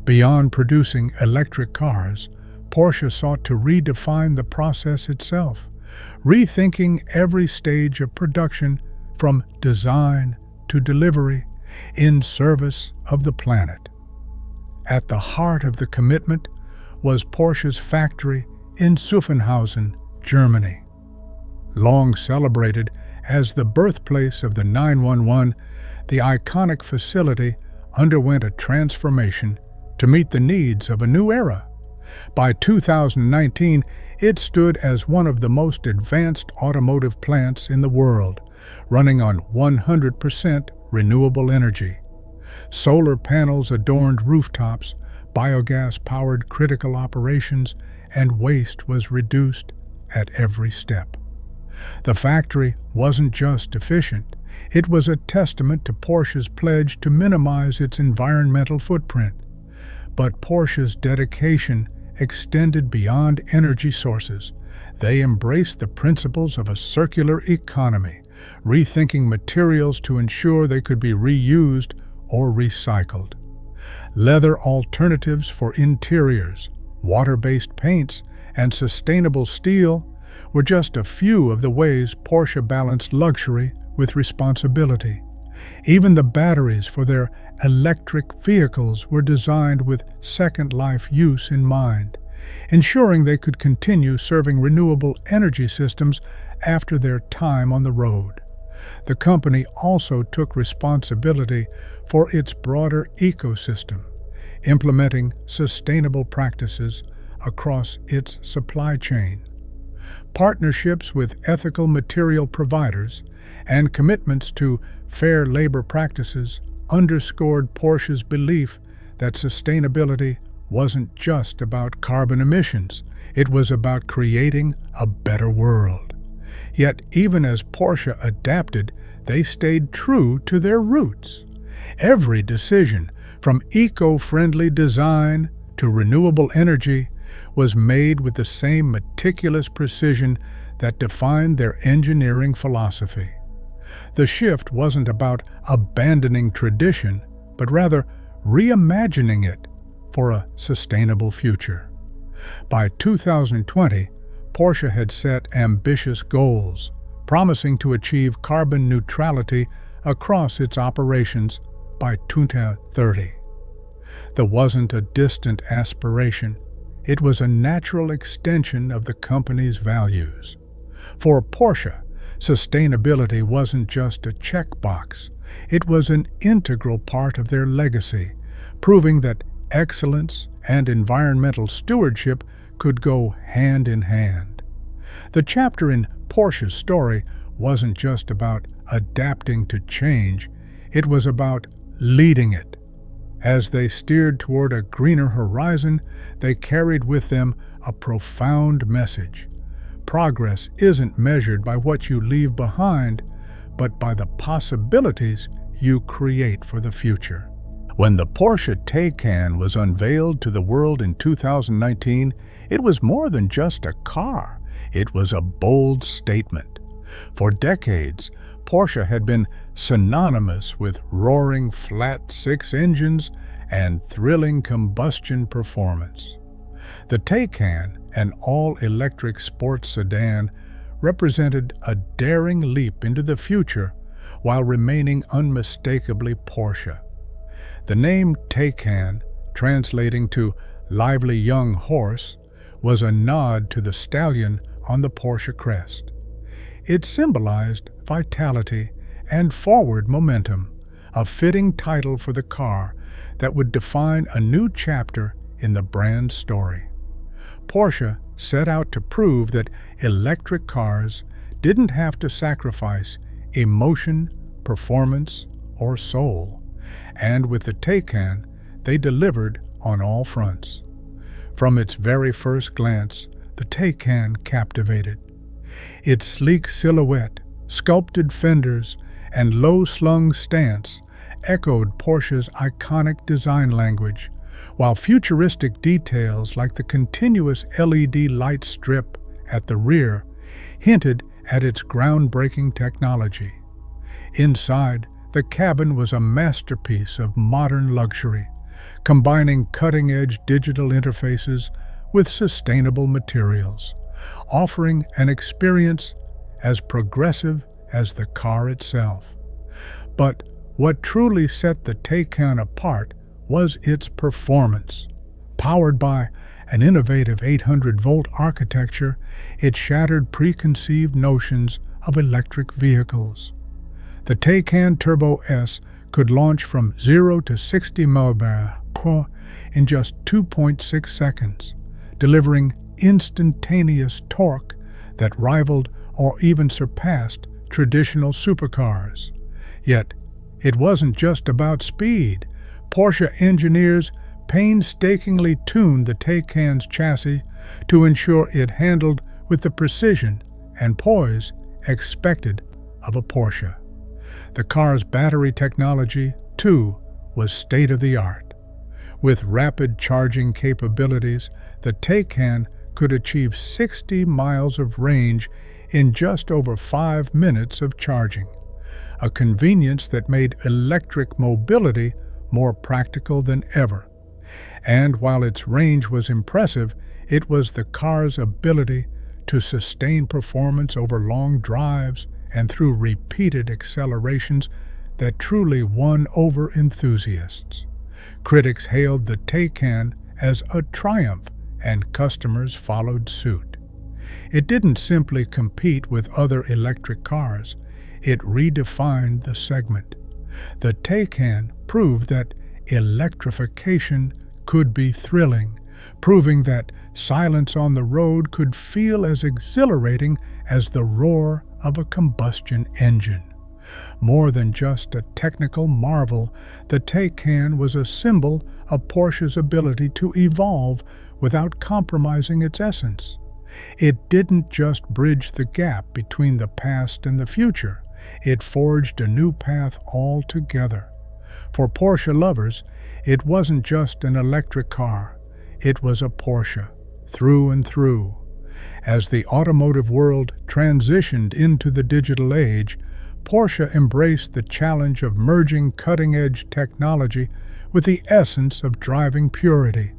Beyond producing electric cars, Porsche sought to redefine the process itself, rethinking every stage of production from design to delivery in service of the planet. At the heart of the commitment was Porsche's factory in Zuffenhausen, Germany. Long celebrated as the birthplace of the 911, the iconic facility underwent a transformation to meet the needs of a new era. By 2019, it stood as one of the most advanced automotive plants in the world, running on 100% renewable energy. Solar panels adorned rooftops, biogas powered critical operations, and waste was reduced at every step. The factory wasn't just efficient, it was a testament to Porsche's pledge to minimize its environmental footprint. But Porsche's dedication extended beyond energy sources. They embraced the principles of a circular economy, rethinking materials to ensure they could be reused or recycled. Leather alternatives for interiors, water-based paints, and sustainable steel were just a few of the ways Porsche balanced luxury with responsibility. Even the batteries for their electric vehicles were designed with second life use in mind, ensuring they could continue serving renewable energy systems after their time on the road. The company also took responsibility for its broader ecosystem, implementing sustainable practices across its supply chain. Partnerships with ethical material providers and commitments to fair labor practices underscored Porsche's belief that sustainability wasn't just about carbon emissions, it was about creating a better world. Yet even as Porsche adapted, they stayed true to their roots. Every decision, from eco-friendly design to renewable energy, was made with the same meticulous precision that defined their engineering philosophy. The shift wasn't about abandoning tradition, but rather reimagining it for a sustainable future. By 2020, Porsche had set ambitious goals, promising to achieve carbon neutrality across its operations by 2030. That wasn't a distant aspiration, it was a natural extension of the company's values. For Porsche, sustainability wasn't just a checkbox, it was an integral part of their legacy, proving that excellence and environmental stewardship could go hand in hand. The chapter in Porsche's story wasn't just about adapting to change, it was about leading it. As they steered toward a greener horizon, they carried with them a profound message. Progress isn't measured by what you leave behind, but by the possibilities you create for the future. When the Porsche Taycan was unveiled to the world in 2019, it was more than just a car. It was a bold statement. For decades, Porsche had been synonymous with roaring flat-six engines and thrilling combustion performance. The Taycan, an all-electric sports sedan, represented a daring leap into the future while remaining unmistakably Porsche. The name Taycan, translating to lively young horse, was a nod to the stallion on the Porsche crest. It symbolized vitality and forward momentum, a fitting title for the car that would define a new chapter in the brand's story. Porsche set out to prove that electric cars didn't have to sacrifice emotion, performance, or soul. And with the Taycan, they delivered on all fronts. From its very first glance, the Taycan captivated. Its sleek silhouette, sculpted fenders, and low-slung stance echoed Porsche's iconic design language, while futuristic details like the continuous LED light strip at the rear hinted at its groundbreaking technology. Inside, the cabin was a masterpiece of modern luxury, combining cutting-edge digital interfaces with sustainable materials, offering an experience as progressive as the car itself. But what truly set the Taycan apart was its performance. Powered by an innovative 800-volt architecture, it shattered preconceived notions of electric vehicles. The Taycan Turbo S could launch from 0 to 60 mph in just 2.6 seconds, delivering instantaneous torque that rivaled or even surpassed traditional supercars. Yet, it wasn't just about speed. Porsche engineers painstakingly tuned the Taycan's chassis to ensure it handled with the precision and poise expected of a Porsche. The car's battery technology, too, was state-of-the-art. With rapid charging capabilities, the Taycan could achieve 60 miles of range in just over 5 minutes of charging, a convenience that made electric mobility more practical than ever. And while its range was impressive, it was the car's ability to sustain performance over long drives and through repeated accelerations that truly won over enthusiasts. Critics hailed the Taycan as a triumph, and customers followed suit. It didn't simply compete with other electric cars, it redefined the segment. The Taycan proved that electrification could be thrilling, proving that silence on the road could feel as exhilarating as the roar of a combustion engine. More than just a technical marvel, the Taycan was a symbol of Porsche's ability to evolve without compromising its essence. It didn't just bridge the gap between the past and the future, it forged a new path altogether. For Porsche lovers, it wasn't just an electric car, it was a Porsche, through and through. As the automotive world transitioned into the digital age, Porsche embraced the challenge of merging cutting-edge technology with the essence of driving purity.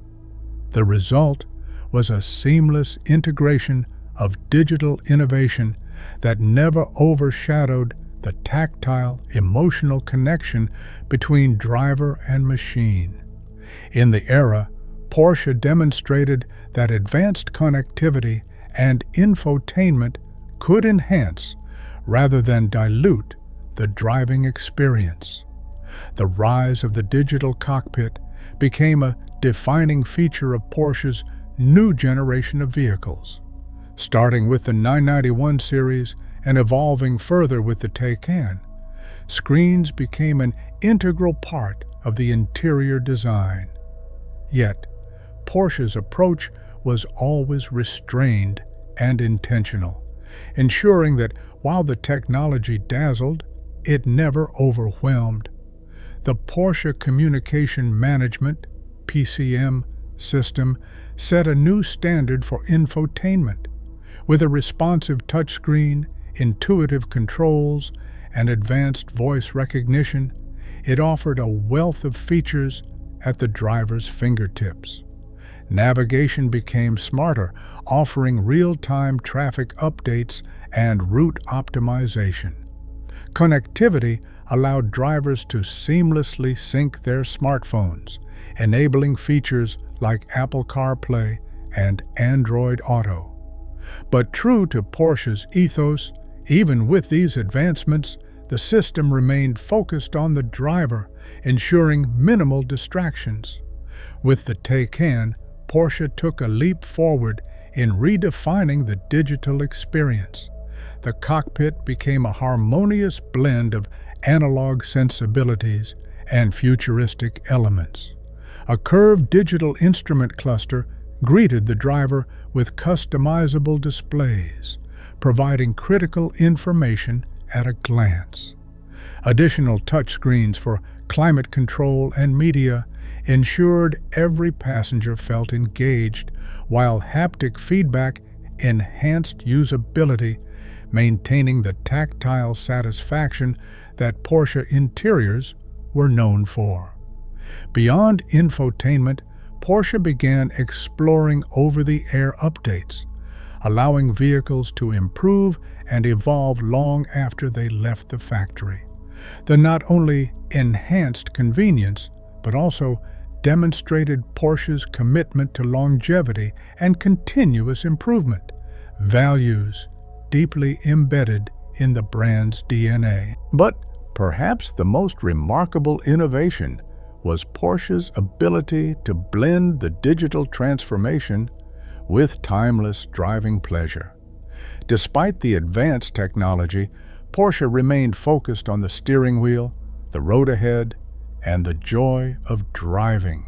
The result was a seamless integration of digital innovation that never overshadowed the tactile, emotional connection between driver and machine. In the era, Porsche demonstrated that advanced connectivity and infotainment could enhance rather than dilute the driving experience. The rise of the digital cockpit became a defining feature of Porsche's new generation of vehicles. Starting with the 991 series and evolving further with the Taycan, screens became an integral part of the interior design. Yet, Porsche's approach was always restrained and intentional, ensuring that while the technology dazzled, it never overwhelmed. The Porsche Communication Management (PCM) system set a new standard for infotainment. With a responsive touchscreen, intuitive controls, and advanced voice recognition, it offered a wealth of features at the driver's fingertips. Navigation became smarter, offering real-time traffic updates and route optimization. Connectivity allowed drivers to seamlessly sync their smartphones, enabling features like Apple CarPlay and Android Auto. But true to Porsche's ethos, even with these advancements, the system remained focused on the driver, ensuring minimal distractions. With the Taycan, Porsche took a leap forward in redefining the digital experience. The cockpit became a harmonious blend of analog sensibilities and futuristic elements. A curved digital instrument cluster greeted the driver with customizable displays, providing critical information at a glance. Additional touchscreens for climate control and media ensured every passenger felt engaged, while haptic feedback enhanced usability, maintaining the tactile satisfaction that Porsche interiors were known for. Beyond infotainment, Porsche began exploring over-the-air updates, allowing vehicles to improve and evolve long after they left the factory. That not only enhanced convenience, but also demonstrated Porsche's commitment to longevity and continuous improvement, values deeply embedded in the brand's DNA. But perhaps the most remarkable innovation was Porsche's ability to blend the digital transformation with timeless driving pleasure. Despite the advanced technology, Porsche remained focused on the steering wheel, the road ahead, and the joy of driving.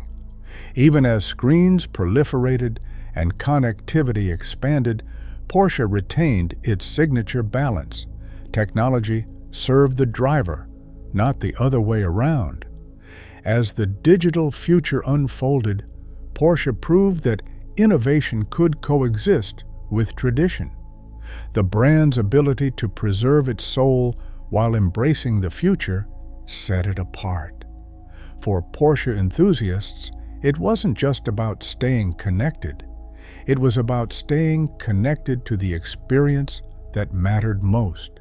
Even as screens proliferated and connectivity expanded, Porsche retained its signature balance. Technology served the driver, not the other way around. As the digital future unfolded, Porsche proved that innovation could coexist with tradition. The brand's ability to preserve its soul while embracing the future set it apart. For Porsche enthusiasts, it wasn't just about staying connected. It was about staying connected to the experience that mattered most,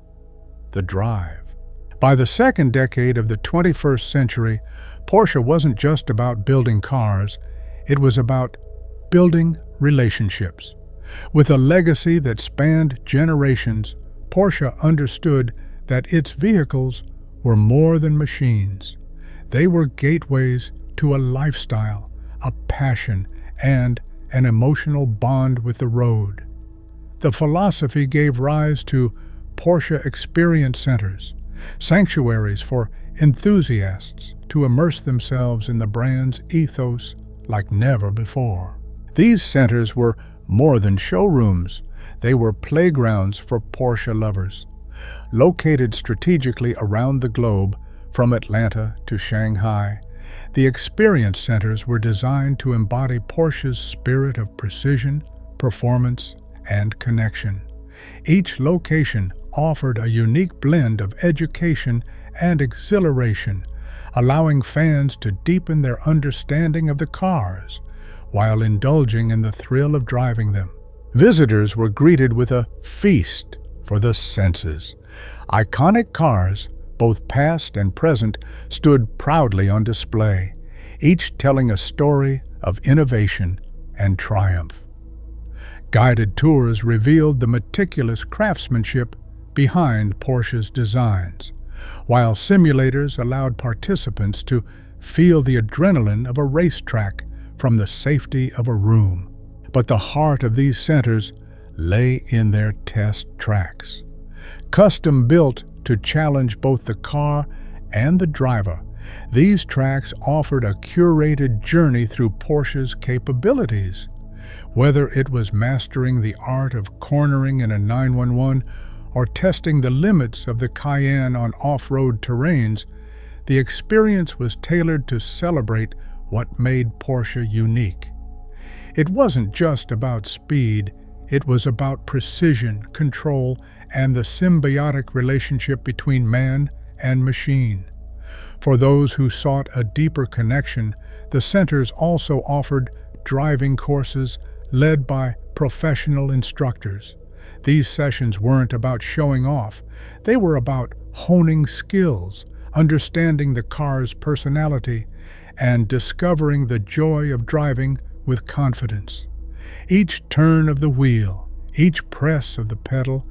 the drive. By the second decade of the 21st century, Porsche wasn't just about building cars, it was about building relationships. With a legacy that spanned generations, Porsche understood that its vehicles were more than machines. They were gateways to a lifestyle, a passion, and an emotional bond with the road. The philosophy gave rise to Porsche Experience Centers, sanctuaries for enthusiasts to immerse themselves in the brand's ethos like never before. These centers were more than showrooms, they were playgrounds for Porsche lovers. Located strategically around the globe, from Atlanta to Shanghai, the experience centers were designed to embody Porsche's spirit of precision, performance, and connection. Each location offered a unique blend of education and exhilaration, allowing fans to deepen their understanding of the cars while indulging in the thrill of driving them. Visitors were greeted with a feast for the senses. Iconic cars, both past and present, stood proudly on display, each telling a story of innovation and triumph. Guided tours revealed the meticulous craftsmanship behind Porsche's designs, while simulators allowed participants to feel the adrenaline of a racetrack from the safety of a room. But the heart of these centers lay in their test tracks. Custom built to challenge both the car and the driver, these tracks offered a curated journey through Porsche's capabilities. Whether it was mastering the art of cornering in a 911 or testing the limits of the Cayenne on off-road terrains, the experience was tailored to celebrate what made Porsche unique. It wasn't just about speed, it was about precision, control, and the symbiotic relationship between man and machine. For those who sought a deeper connection, the centers also offered driving courses led by professional instructors. These sessions weren't about showing off, they were about honing skills, understanding the car's personality, and discovering the joy of driving with confidence. Each turn of the wheel, each press of the pedal,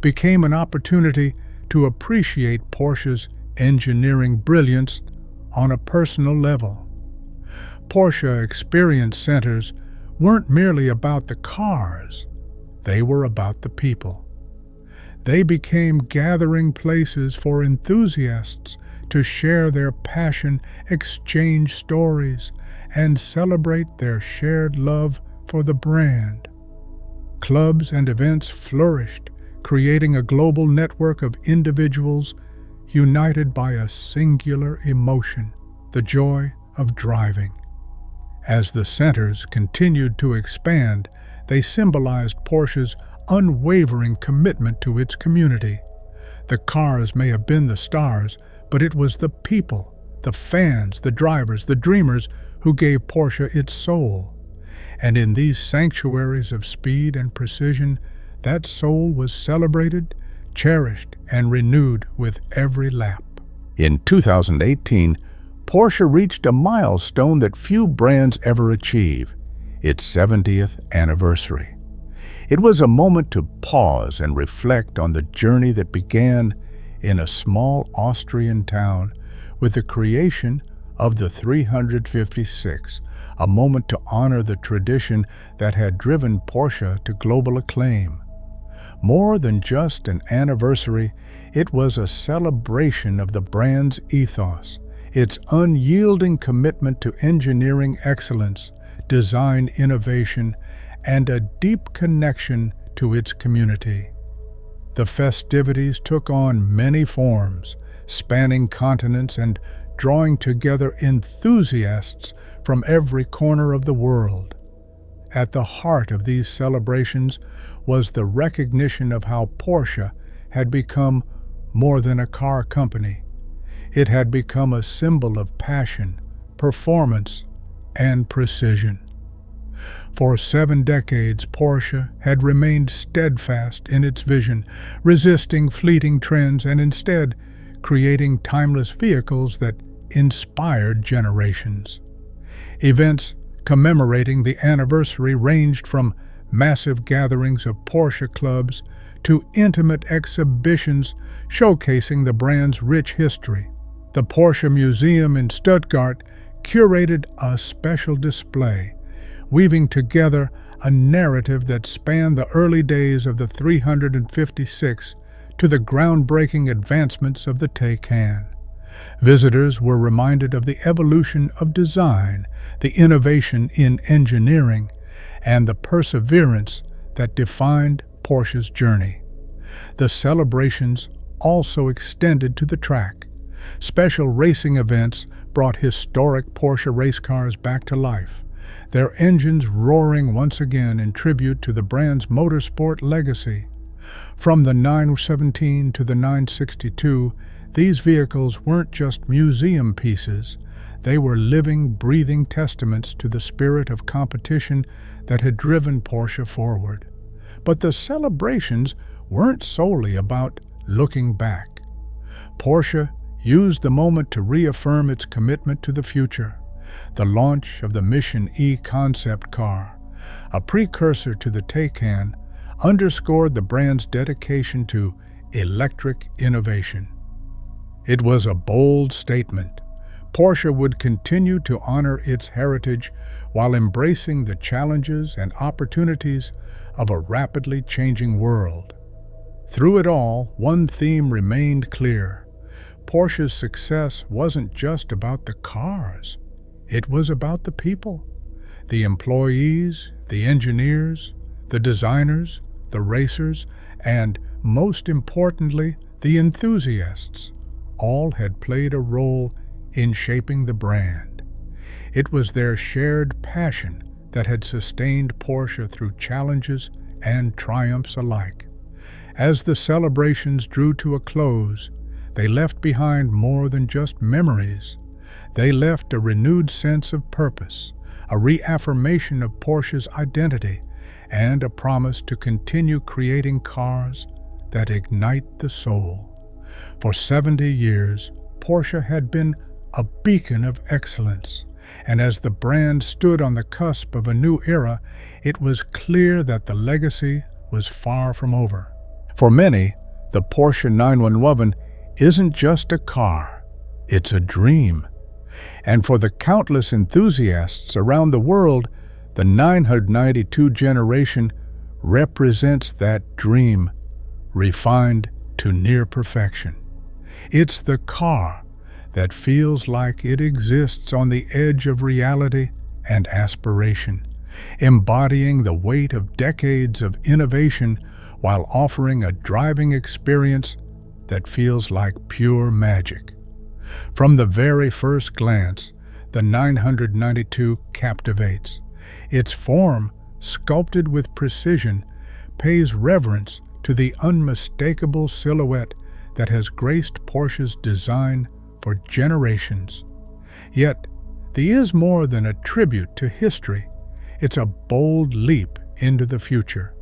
became an opportunity to appreciate Porsche's engineering brilliance on a personal level. Porsche Experience Centers weren't merely about the cars, they were about the people. They became gathering places for enthusiasts to share their passion, exchange stories, and celebrate their shared love for the brand. Clubs and events flourished, creating a global network of individuals united by a singular emotion, the joy of driving. As the centers continued to expand, they symbolized Porsche's unwavering commitment to its community. The cars may have been the stars, but it was the people, the fans, the drivers, the dreamers who gave Porsche its soul. And in these sanctuaries of speed and precision, that soul was celebrated, cherished, and renewed with every lap. In 2018, Porsche reached a milestone that few brands ever achieve, its 70th anniversary. It was a moment to pause and reflect on the journey that began in a small Austrian town with the creation of the 356, a moment to honor the tradition that had driven Porsche to global acclaim. More than just an anniversary, it was a celebration of the brand's ethos, its unyielding commitment to engineering excellence, design innovation, and a deep connection to its community. The festivities took on many forms, spanning continents and drawing together enthusiasts from every corner of the world. At the heart of these celebrations was the recognition of how Porsche had become more than a car company. It had become a symbol of passion, performance, and precision. For 7 decades, Porsche had remained steadfast in its vision, resisting fleeting trends and instead creating timeless vehicles that inspired generations. Events commemorating the anniversary ranged from massive gatherings of Porsche clubs to intimate exhibitions showcasing the brand's rich history. The Porsche Museum in Stuttgart curated a special display, weaving together a narrative that spanned the early days of the 356 to the groundbreaking advancements of the Cayenne. Visitors were reminded of the evolution of design, the innovation in engineering, and the perseverance that defined Porsche's journey. The celebrations also extended to the track. Special racing events brought historic Porsche race cars back to life, their engines roaring once again in tribute to the brand's motorsport legacy. From the 917 to the 962, these vehicles weren't just museum pieces. They were living, breathing testaments to the spirit of competition that had driven Porsche forward. But the celebrations weren't solely about looking back. Porsche used the moment to reaffirm its commitment to the future. The launch of the Mission E concept car, a precursor to the Cayenne, underscored the brand's dedication to electric innovation. It was a bold statement. Porsche would continue to honor its heritage while embracing the challenges and opportunities of a rapidly changing world. Through it all, one theme remained clear. Porsche's success wasn't just about the cars. It was about the people, the employees, the engineers, the designers, the racers, and, most importantly, the enthusiasts. All had played a role in shaping the brand. It was their shared passion that had sustained Porsche through challenges and triumphs alike. As the celebrations drew to a close, they left behind more than just memories. They left a renewed sense of purpose, a reaffirmation of Porsche's identity, and a promise to continue creating cars that ignite the soul. For 70 years, Porsche had been a beacon of excellence, and as the brand stood on the cusp of a new era, it was clear that the legacy was far from over. For many, the Porsche 911 isn't just a car, it's a dream. And for the countless enthusiasts around the world, the 992 generation represents that dream, refined to near perfection. It's the car that feels like it exists on the edge of reality and aspiration, embodying the weight of decades of innovation while offering a driving experience that feels like pure magic. From the very first glance, the 992 captivates. Its form, sculpted with precision, pays reverence to the unmistakable silhouette that has graced Porsche's design for generations. Yet, the is more than a tribute to history. It's a bold leap into the future.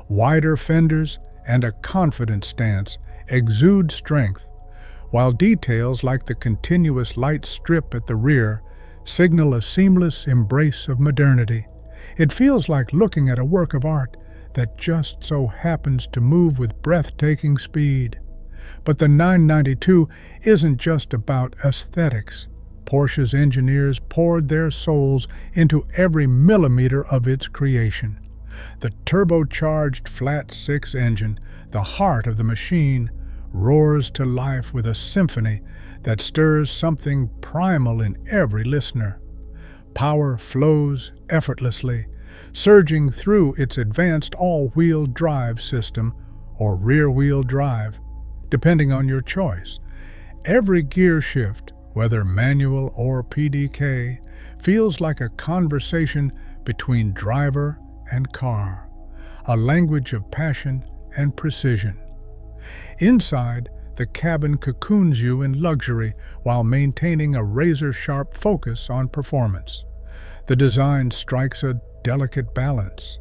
Wider fenders and a confident stance exude strength, while details like the continuous light strip at the rear signal a seamless embrace of modernity. It feels like looking at a work of art that just so happens to move with breathtaking speed. But the 992 isn't just about aesthetics. Porsche's engineers poured their souls into every millimeter of its creation. The turbocharged flat-six engine, the heart of the machine, roars to life with a symphony that stirs something primal in every listener. Power flows effortlessly, surging through its advanced all-wheel drive system or rear-wheel drive, depending on your choice. Every gear shift, whether manual or PDK, feels like a conversation between driver and car, a language of passion and precision. Inside, the cabin cocoons you in luxury while maintaining a razor-sharp focus on performance. The design strikes a delicate balance.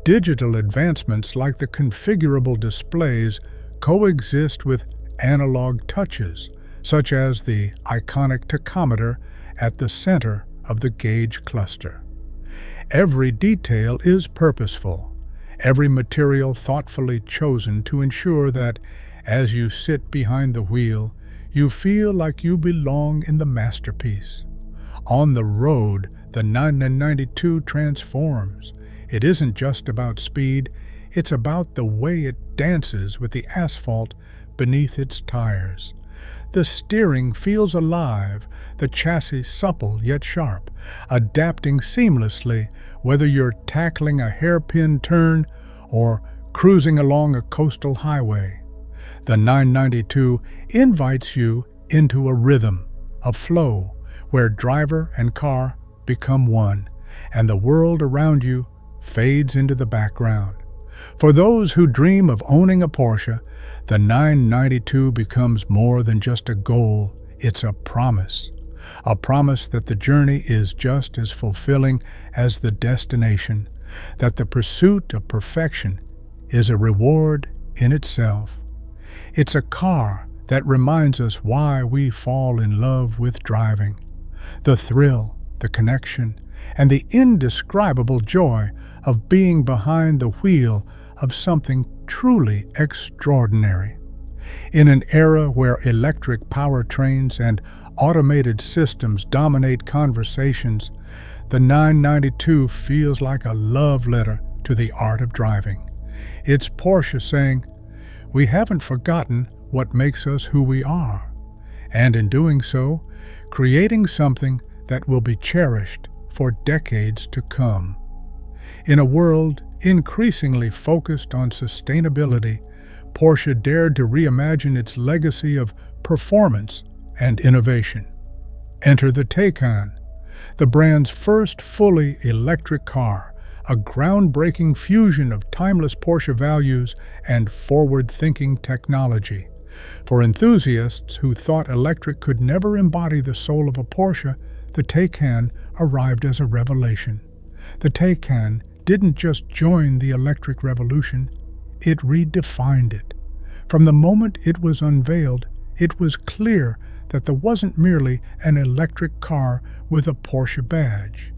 Digital advancements like the configurable displays coexist with analog touches, such as the iconic tachometer at the center of the gauge cluster. Every detail is purposeful, every material thoughtfully chosen to ensure that, as you sit behind the wheel, you feel like you belong in the masterpiece. On the road, the 992 transforms. It isn't just about speed, it's about the way it dances with the asphalt beneath its tires. The steering feels alive, the chassis supple yet sharp, adapting seamlessly whether you're tackling a hairpin turn or cruising along a coastal highway. The 992 invites you into a rhythm, a flow, where driver and car become one, and the world around you fades into the background. For those who dream of owning a Porsche, the 992 becomes more than just a goal, it's a promise that the journey is just as fulfilling as the destination, that the pursuit of perfection is a reward in itself. It's a car that reminds us why we fall in love with driving. The thrill, the connection, and the indescribable joy of being behind the wheel of something truly extraordinary. In an era where electric powertrains and automated systems dominate conversations, the 992 feels like a love letter to the art of driving. It's Porsche saying, "We haven't forgotten what makes us who we are," and in doing so, creating something that will be cherished for decades to come. In a world increasingly focused on sustainability, Porsche dared to reimagine its legacy of performance and innovation. Enter the Taycan, the brand's first fully electric car, a groundbreaking fusion of timeless Porsche values and forward-thinking technology. For enthusiasts who thought electric could never embody the soul of a Porsche, the Taycan arrived as a revelation. The Taycan didn't just join the electric revolution, it redefined it. From the moment it was unveiled, it was clear that there wasn't merely an electric car with a Porsche badge.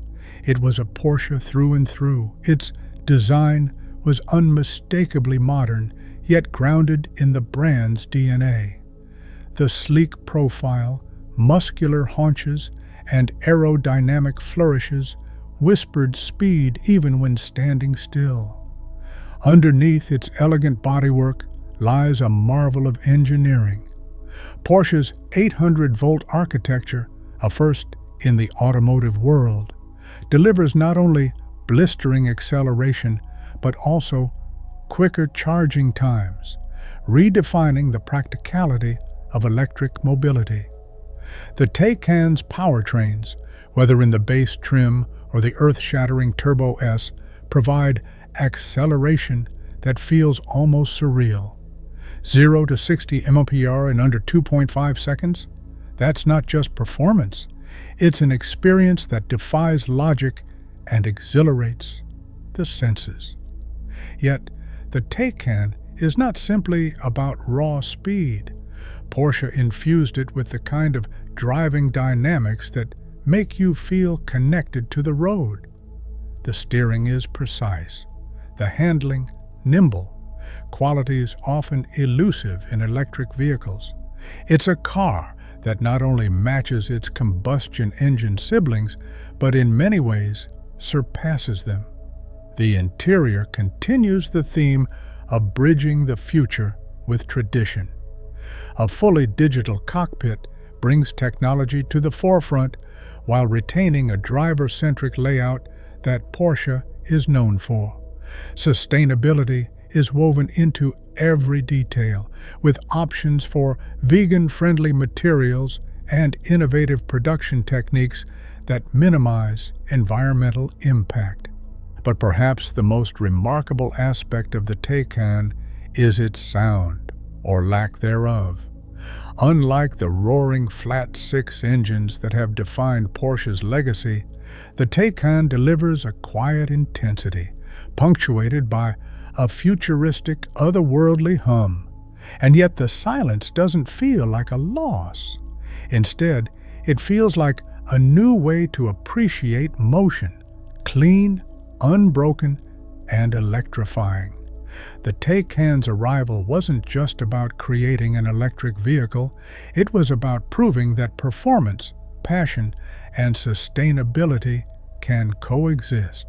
It was a Porsche through and through. Its design was unmistakably modern, yet grounded in the brand's DNA. The sleek profile, muscular haunches, and aerodynamic flourishes whispered speed even when standing still. Underneath its elegant bodywork lies a marvel of engineering. Porsche's 800-volt architecture, a first in the automotive world, delivers not only blistering acceleration, but also quicker charging times, redefining the practicality of electric mobility. The Taycan's powertrains, whether in the base trim or the earth-shattering Turbo S, provide acceleration that feels almost surreal. 0 to 60 mph in under 2.5 seconds? That's not just performance. It's an experience that defies logic and exhilarates the senses. Yet, the Taycan is not simply about raw speed. Porsche infused it with the kind of driving dynamics that make you feel connected to the road. The steering is precise, the handling nimble, qualities often elusive in electric vehicles. It's a car that not only matches its combustion engine siblings, but in many ways surpasses them. The interior continues the theme of bridging the future with tradition. A fully digital cockpit brings technology to the forefront while retaining a driver-centric layout that Porsche is known for. Sustainability is woven into every detail, with options for vegan-friendly materials and innovative production techniques that minimize environmental impact. But perhaps the most remarkable aspect of the Taycan is its sound, or lack thereof. Unlike the roaring flat-six engines that have defined Porsche's legacy, the Taycan delivers a quiet intensity, punctuated by a futuristic, otherworldly hum. And yet the silence doesn't feel like a loss. Instead, it feels like a new way to appreciate motion, clean, unbroken, and electrifying. The Taycan's arrival wasn't just about creating an electric vehicle, it was about proving that performance, passion, and sustainability can coexist.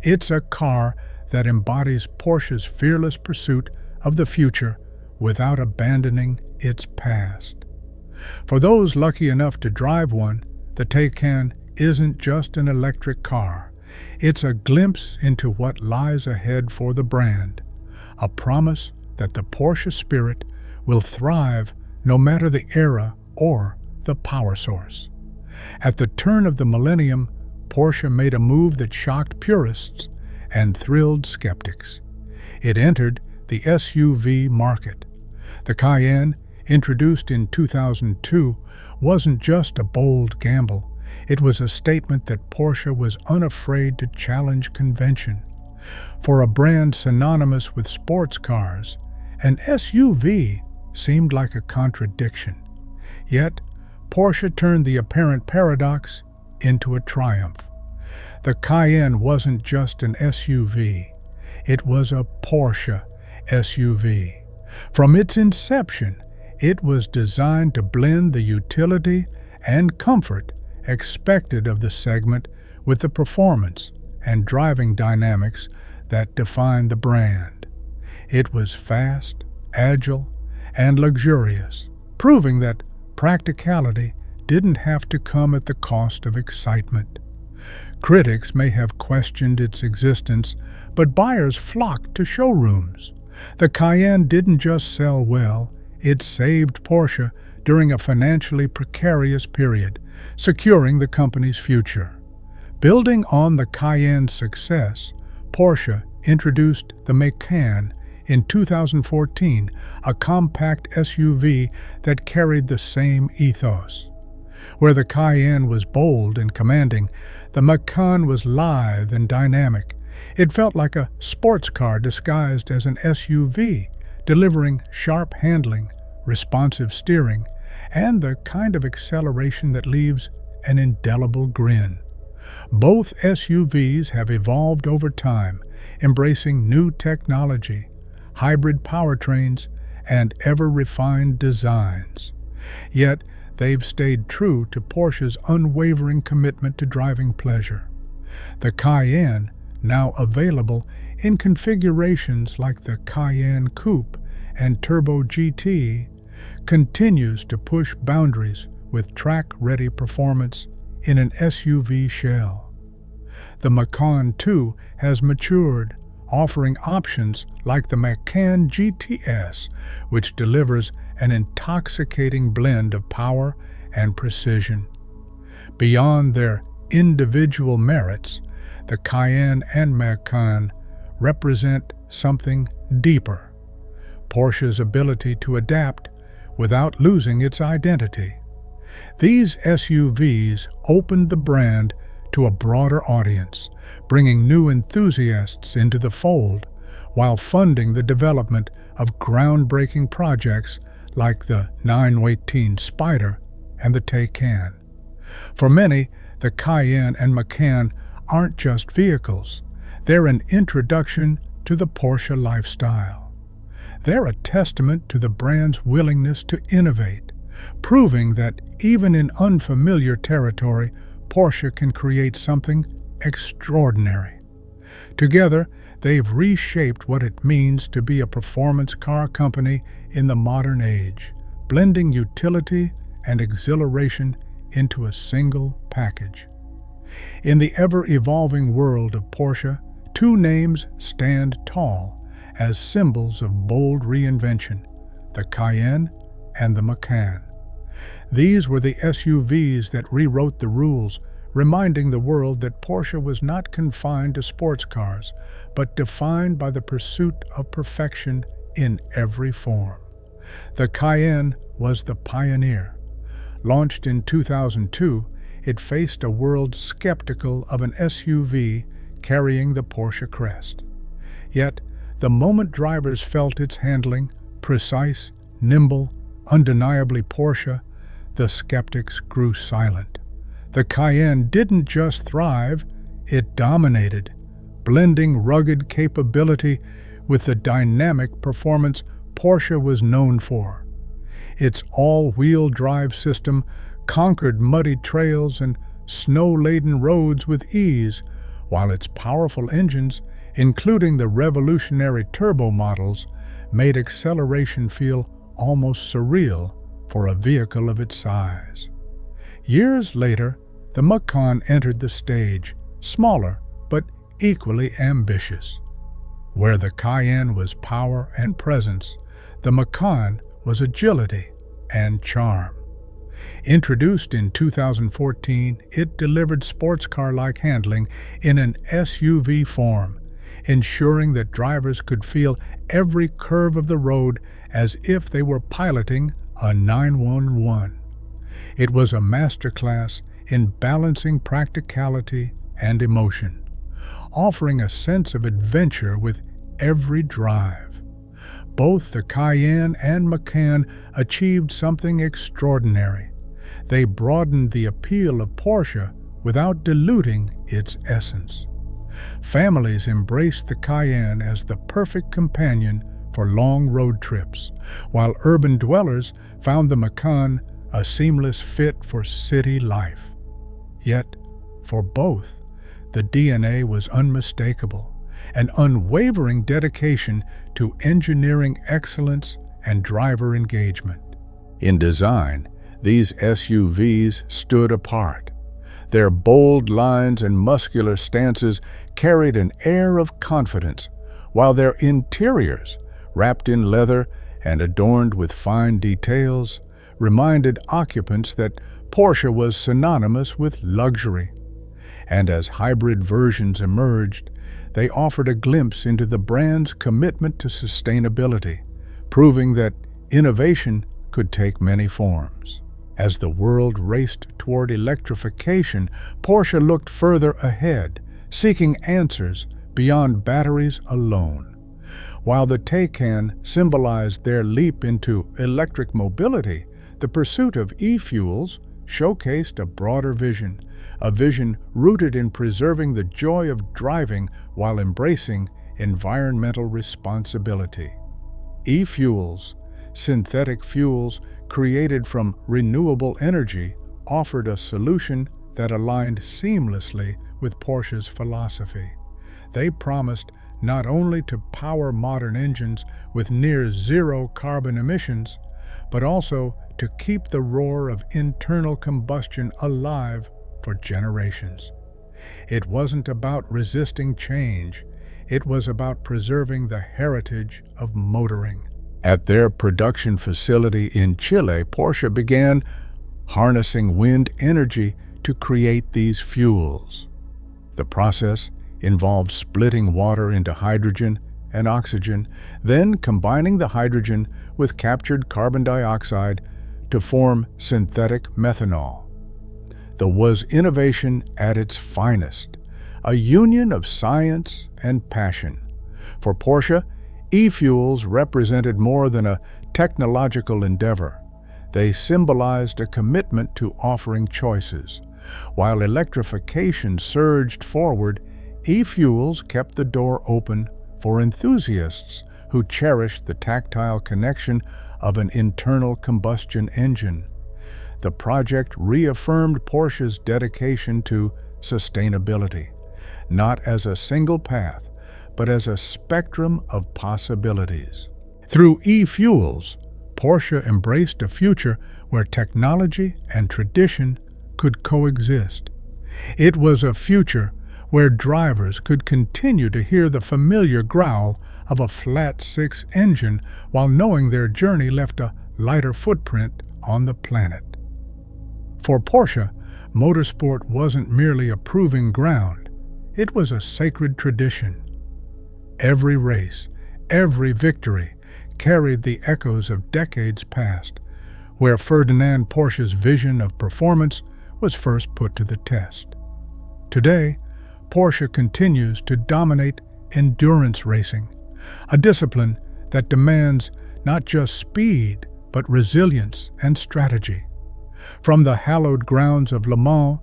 It's a car that embodies Porsche's fearless pursuit of the future without abandoning its past. For those lucky enough to drive one, the Taycan isn't just an electric car. It's a glimpse into what lies ahead for the brand, a promise that the Porsche spirit will thrive no matter the era or the power source. At the turn of the millennium, Porsche made a move that shocked purists and thrilled skeptics. It entered the SUV market. The Cayenne, introduced in 2002, wasn't just a bold gamble. It was a statement that Porsche was unafraid to challenge convention. For a brand synonymous with sports cars, an SUV seemed like a contradiction. Yet, Porsche turned the apparent paradox into a triumph. The Cayenne wasn't just an SUV, it was a Porsche SUV. From its inception, it was designed to blend the utility and comfort expected of the segment with the performance and driving dynamics that define the brand. It was fast, agile, and luxurious, proving that practicality didn't have to come at the cost of excitement. Critics may have questioned its existence, but buyers flocked to showrooms. The Cayenne didn't just sell well, it saved Porsche during a financially precarious period, securing the company's future. Building on the Cayenne's success, Porsche introduced the Macan in 2014, a compact SUV that carried the same ethos. Where the Cayenne was bold and commanding, the Macan was lithe and dynamic. It felt like a sports car disguised as an SUV, delivering sharp handling, responsive steering, and the kind of acceleration that leaves an indelible grin. Both SUVs have evolved over time, embracing new technology, hybrid powertrains, and ever-refined designs. Yet, they've stayed true to Porsche's unwavering commitment to driving pleasure. The Cayenne, now available in configurations like the Cayenne Coupe and Turbo GT, continues to push boundaries with track-ready performance in an SUV shell. The Macan, too, has matured, offering options like the Macan GTS, which delivers an intoxicating blend of power and precision. Beyond their individual merits, the Cayenne and Macan represent something deeper: Porsche's ability to adapt without losing its identity. These SUVs opened the brand to a broader audience, bringing new enthusiasts into the fold while funding the development of groundbreaking projects like the 918 Spyder and the Cayenne. For many, the Cayenne and Macan aren't just vehicles. They're an introduction to the Porsche lifestyle. They're a testament to the brand's willingness to innovate, proving that even in unfamiliar territory, Porsche can create something extraordinary. Together, they've reshaped what it means to be a performance car company in the modern age, blending utility and exhilaration into a single package. In the ever-evolving world of Porsche, two names stand tall as symbols of bold reinvention: the Cayenne and the Macan. These were the SUVs that rewrote the rules, reminding the world that Porsche was not confined to sports cars, but defined by the pursuit of perfection in every form. The Cayenne was the pioneer. Launched in 2002, it faced a world skeptical of an SUV carrying the Porsche crest. Yet, the moment drivers felt its handling, precise, nimble, undeniably Porsche, the skeptics grew silent. The Cayenne didn't just thrive, it dominated, blending rugged capability with the dynamic performance Porsche was known for. Its all-wheel drive system conquered muddy trails and snow-laden roads with ease, while its powerful engines, including the revolutionary turbo models, made acceleration feel almost surreal for a vehicle of its size. Years later, the Macan entered the stage, smaller but equally ambitious. Where the Cayenne was power and presence, the Macan was agility and charm. Introduced in 2014, it delivered sports car-like handling in an SUV form, ensuring that drivers could feel every curve of the road as if they were piloting a 911. It was a masterclass in balancing practicality and emotion, offering a sense of adventure with every drive. Both the Cayenne and Macan achieved something extraordinary. They broadened the appeal of Porsche without diluting its essence. Families embraced the Cayenne as the perfect companion for long road trips, while urban dwellers found the Macan a seamless fit for city life. Yet, for both, the DNA was unmistakable: an unwavering dedication to engineering excellence and driver engagement. In design, these SUVs stood apart. Their bold lines and muscular stances carried an air of confidence, while their interiors, wrapped in leather and adorned with fine details, reminded occupants that Porsche was synonymous with luxury. And as hybrid versions emerged, they offered a glimpse into the brand's commitment to sustainability, proving that innovation could take many forms. As the world raced toward electrification, Porsche looked further ahead, seeking answers beyond batteries alone. While the Cayenne symbolized their leap into electric mobility, the pursuit of e-fuels showcased a broader vision, a vision rooted in preserving the joy of driving while embracing environmental responsibility. E-fuels, synthetic fuels created from renewable energy, offered a solution that aligned seamlessly with Porsche's philosophy. They promised not only to power modern engines with near-zero carbon emissions, but also to keep the roar of internal combustion alive for generations. It wasn't about resisting change. It was about preserving the heritage of motoring. At their production facility in Chile, Porsche began harnessing wind energy to create these fuels. The process involved splitting water into hydrogen and oxygen, then combining the hydrogen with captured carbon dioxide to form synthetic methanol. There was innovation at its finest, a union of science and passion. For Porsche, e-fuels represented more than a technological endeavor. They symbolized a commitment to offering choices. While electrification surged forward, e-fuels kept the door open for enthusiasts who cherished the tactile connection of an internal combustion engine. The project reaffirmed Porsche's dedication to sustainability, not as a single path, but as a spectrum of possibilities. Through e-fuels, Porsche embraced a future where technology and tradition could coexist. It was a future where drivers could continue to hear the familiar growl of a flat-six engine while knowing their journey left a lighter footprint on the planet. For Porsche, motorsport wasn't merely a proving ground. It was a sacred tradition. Every race, every victory, carried the echoes of decades past, where Ferdinand Porsche's vision of performance was first put to the test. Today, Porsche continues to dominate endurance racing, a discipline that demands not just speed, but resilience and strategy. From the hallowed grounds of Le Mans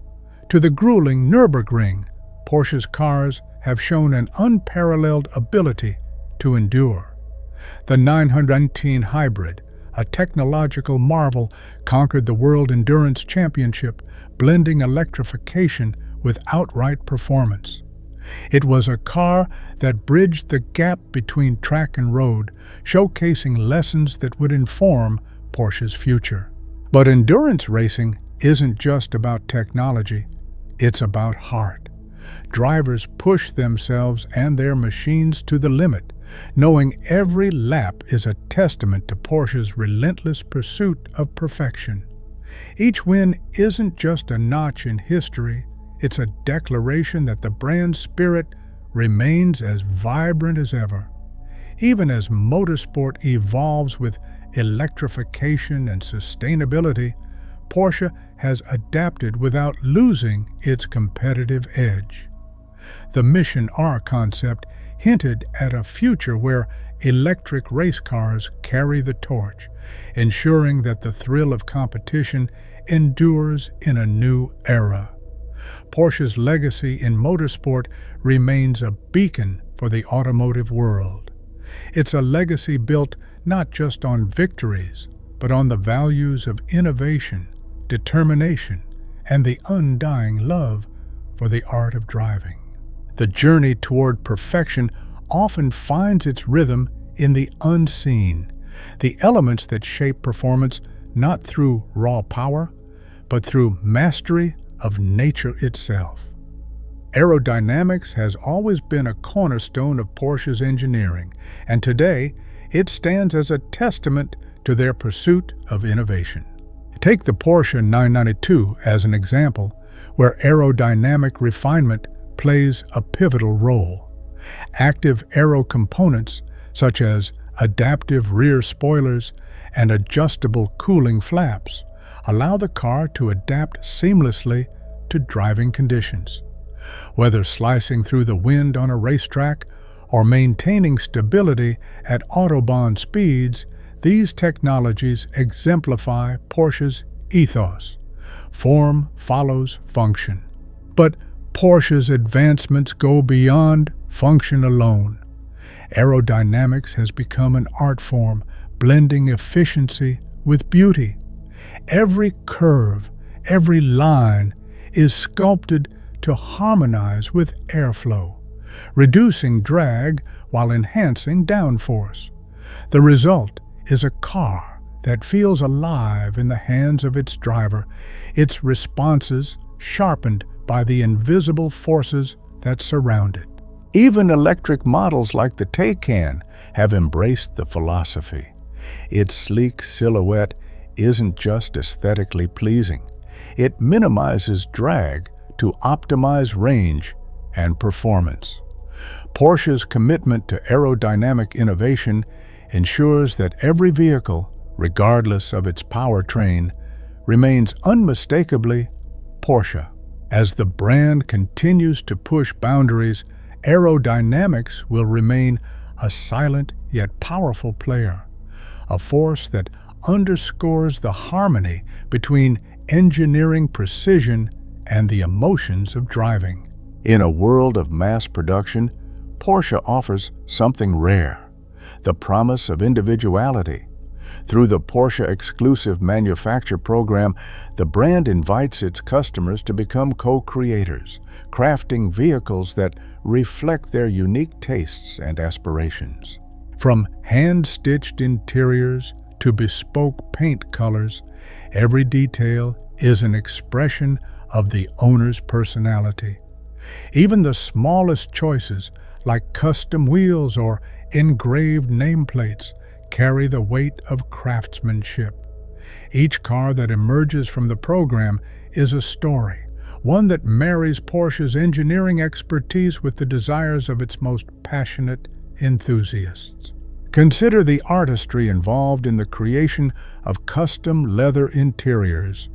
to the grueling Nürburgring, Porsche's cars have shown an unparalleled ability to endure. The 919 Hybrid, a technological marvel, conquered the World Endurance Championship, blending electrification with outright performance. It was a car that bridged the gap between track and road, showcasing lessons that would inform Porsche's future. But endurance racing isn't just about technology, it's about heart. Drivers push themselves and their machines to the limit, knowing every lap is a testament to Porsche's relentless pursuit of perfection. Each win isn't just a notch in history, it's a declaration that the brand's spirit remains as vibrant as ever. Even as motorsport evolves with electrification and sustainability, Porsche has adapted without losing its competitive edge. The Mission R concept hinted at a future where electric race cars carry the torch, ensuring that the thrill of competition endures in a new era. Porsche's legacy in motorsport remains a beacon for the automotive world. It's a legacy built not just on victories, but on the values of innovation, determination, and the undying love for the art of driving. The journey toward perfection often finds its rhythm in the unseen, the elements that shape performance not through raw power, but through mastery of nature itself. Aerodynamics has always been a cornerstone of Porsche's engineering, and today it stands as a testament to their pursuit of innovation. Take the Porsche 992 as an example, where aerodynamic refinement plays a pivotal role. Active aero components, such as adaptive rear spoilers and adjustable cooling flaps, allow the car to adapt seamlessly to driving conditions. Whether slicing through the wind on a racetrack or maintaining stability at autobahn speeds, these technologies exemplify Porsche's ethos. Form follows function. But Porsche's advancements go beyond function alone. Aerodynamics has become an art form, blending efficiency with beauty. Every curve, every line is sculpted to harmonize with airflow, reducing drag while enhancing downforce. The result is a car that feels alive in the hands of its driver, its responses sharpened by the invisible forces that surround it. Even electric models like the Cayenne have embraced the philosophy. Its sleek silhouette isn't just aesthetically pleasing. It minimizes drag to optimize range and performance. Porsche's commitment to aerodynamic innovation ensures that every vehicle, regardless of its powertrain, remains unmistakably Porsche. As the brand continues to push boundaries, aerodynamics will remain a silent yet powerful player, a force that underscores the harmony between engineering precision and the emotions of driving. In a world of mass production, Porsche offers something rare: the promise of individuality. Through the Porsche Exclusive Manufacture Program, the brand invites its customers to become co-creators, crafting vehicles that reflect their unique tastes and aspirations. From hand-stitched interiors to bespoke paint colors, every detail is an expression of the owner's personality. Even the smallest choices, like custom wheels or engraved nameplates, carry the weight of craftsmanship. Each car that emerges from the program is a story, one that marries Porsche's engineering expertise with the desires of its most passionate enthusiasts. Consider the artistry involved in the creation of custom leather interiors,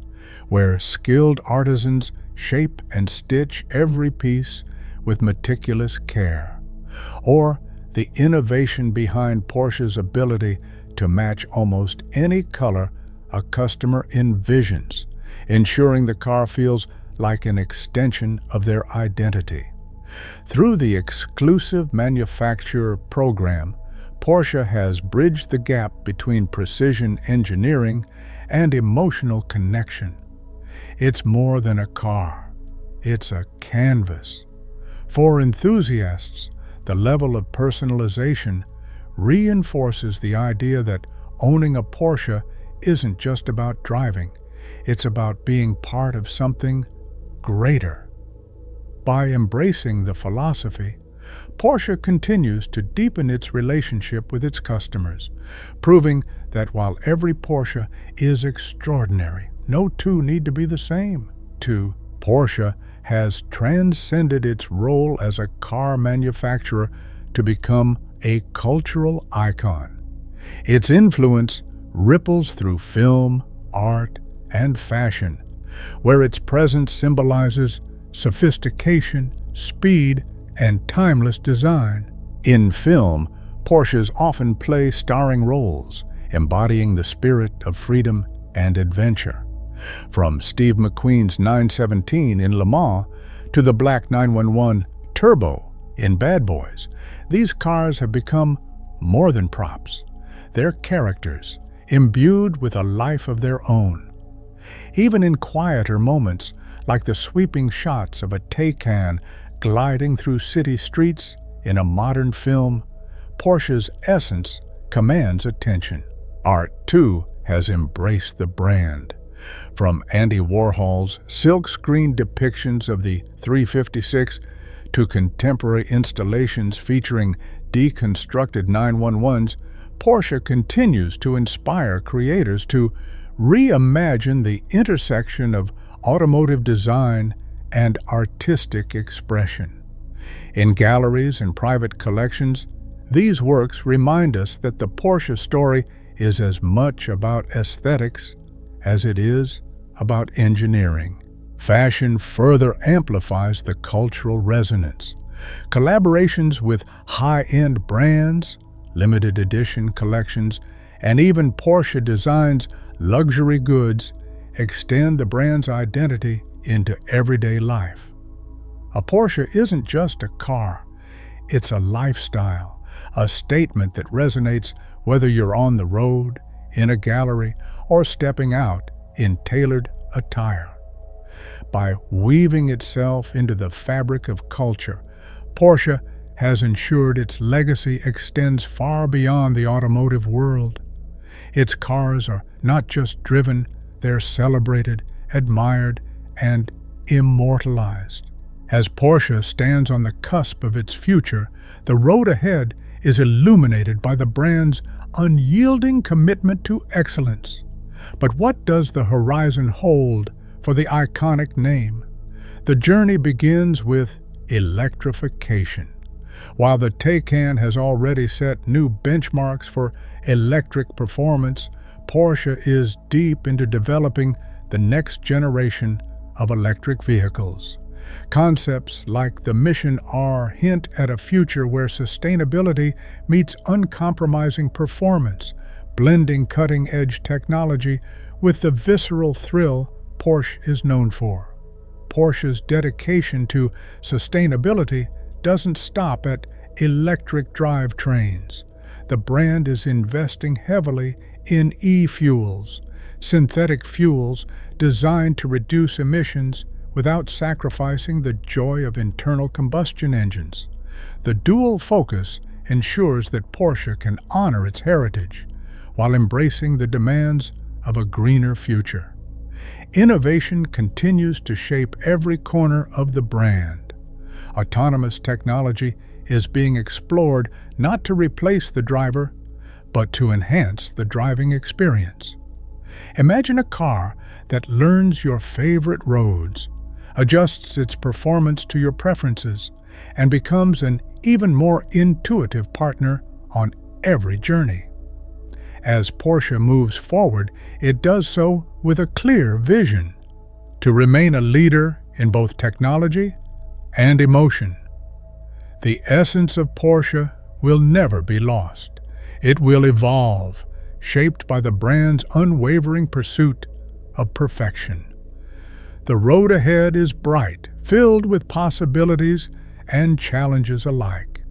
where skilled artisans shape and stitch every piece with meticulous care. Or the innovation behind Porsche's ability to match almost any color a customer envisions, ensuring the car feels like an extension of their identity. Through the Exclusive Manufacturer Program, Porsche has bridged the gap between precision engineering and emotional connection. It's more than a car. It's a canvas. For enthusiasts, the level of personalization reinforces the idea that owning a Porsche isn't just about driving. It's about being part of something greater. By embracing the philosophy, Porsche continues to deepen its relationship with its customers, proving that while every Porsche is extraordinary, no two need to be the same. Porsche has transcended its role as a car manufacturer to become a cultural icon. Its influence ripples through film, art, and fashion, where its presence symbolizes sophistication, speed, and timeless design. In film, Porsches often play starring roles, embodying the spirit of freedom and adventure. From Steve McQueen's 917 in Le Mans to the Black 911 Turbo in Bad Boys, these cars have become more than props. They're characters, imbued with a life of their own. Even in quieter moments, like the sweeping shots of a Cayenne gliding through city streets in a modern film, Porsche's essence commands attention. Art, too, has embraced the brand. From Andy Warhol's silk-screen depictions of the 356 to contemporary installations featuring deconstructed 911s, Porsche continues to inspire creators to reimagine the intersection of automotive design and artistic expression. In galleries and private collections, these works remind us that the Porsche story is as much about aesthetics as it is about engineering. Fashion further amplifies the cultural resonance. Collaborations with high-end brands, limited edition collections, and even Porsche Design's luxury goods extend the brand's identity into everyday life. A Porsche isn't just a car, it's a lifestyle, a statement that resonates whether you're on the road, in a gallery, or stepping out in tailored attire. By weaving itself into the fabric of culture, Porsche has ensured its legacy extends far beyond the automotive world. Its cars are not just driven, they're celebrated, admired, and immortalized. As Porsche stands on the cusp of its future, the road ahead is illuminated by the brand's unyielding commitment to excellence. But what does the horizon hold for the iconic name? The journey begins with electrification. While the Taycan has already set new benchmarks for electric performance, Porsche is deep into developing the next generation of electric vehicles. Concepts like the Mission R hint at a future where sustainability meets uncompromising performance, blending cutting-edge technology with the visceral thrill Porsche is known for. Porsche's dedication to sustainability doesn't stop at electric drivetrains. The brand is investing heavily in e-fuels, synthetic fuels designed to reduce emissions without sacrificing the joy of internal combustion engines. The dual focus ensures that Porsche can honor its heritage while embracing the demands of a greener future. Innovation continues to shape every corner of the brand. Autonomous technology is being explored not to replace the driver, but to enhance the driving experience. Imagine a car that learns your favorite roads, adjusts its performance to your preferences, and becomes an even more intuitive partner on every journey. As Porsche moves forward, it does so with a clear vision to remain a leader in both technology and emotion. The essence of Porsche will never be lost. It will evolve, shaped by the brand's unwavering pursuit of perfection. The road ahead is bright, filled with possibilities and challenges alike.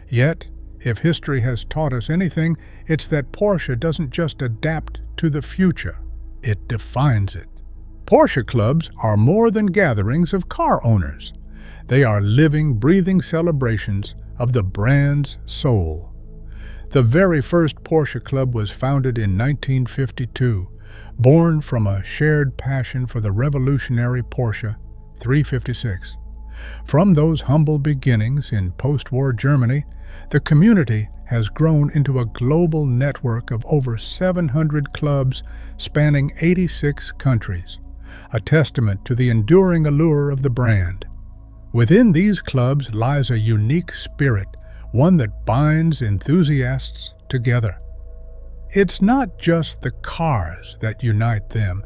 Yet, if history has taught us anything, it's that Porsche doesn't just adapt to the future, it defines it. Porsche clubs are more than gatherings of car owners. They are living, breathing celebrations of the brand's soul. The very first Porsche club was founded in 1952, born from a shared passion for the revolutionary Porsche 356. From those humble beginnings in post-war Germany, the community has grown into a global network of over 700 clubs spanning 86 countries, a testament to the enduring allure of the brand. Within these clubs lies a unique spirit, one that binds enthusiasts together. It's not just the cars that unite them,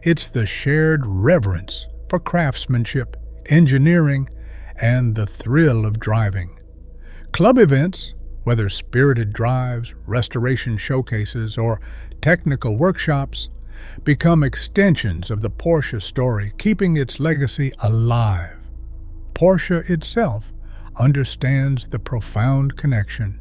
it's the shared reverence for craftsmanship, engineering, and the thrill of driving. Club events, whether spirited drives, restoration showcases, or technical workshops, become extensions of the Porsche story, keeping its legacy alive. Porsche itself understands the profound connection.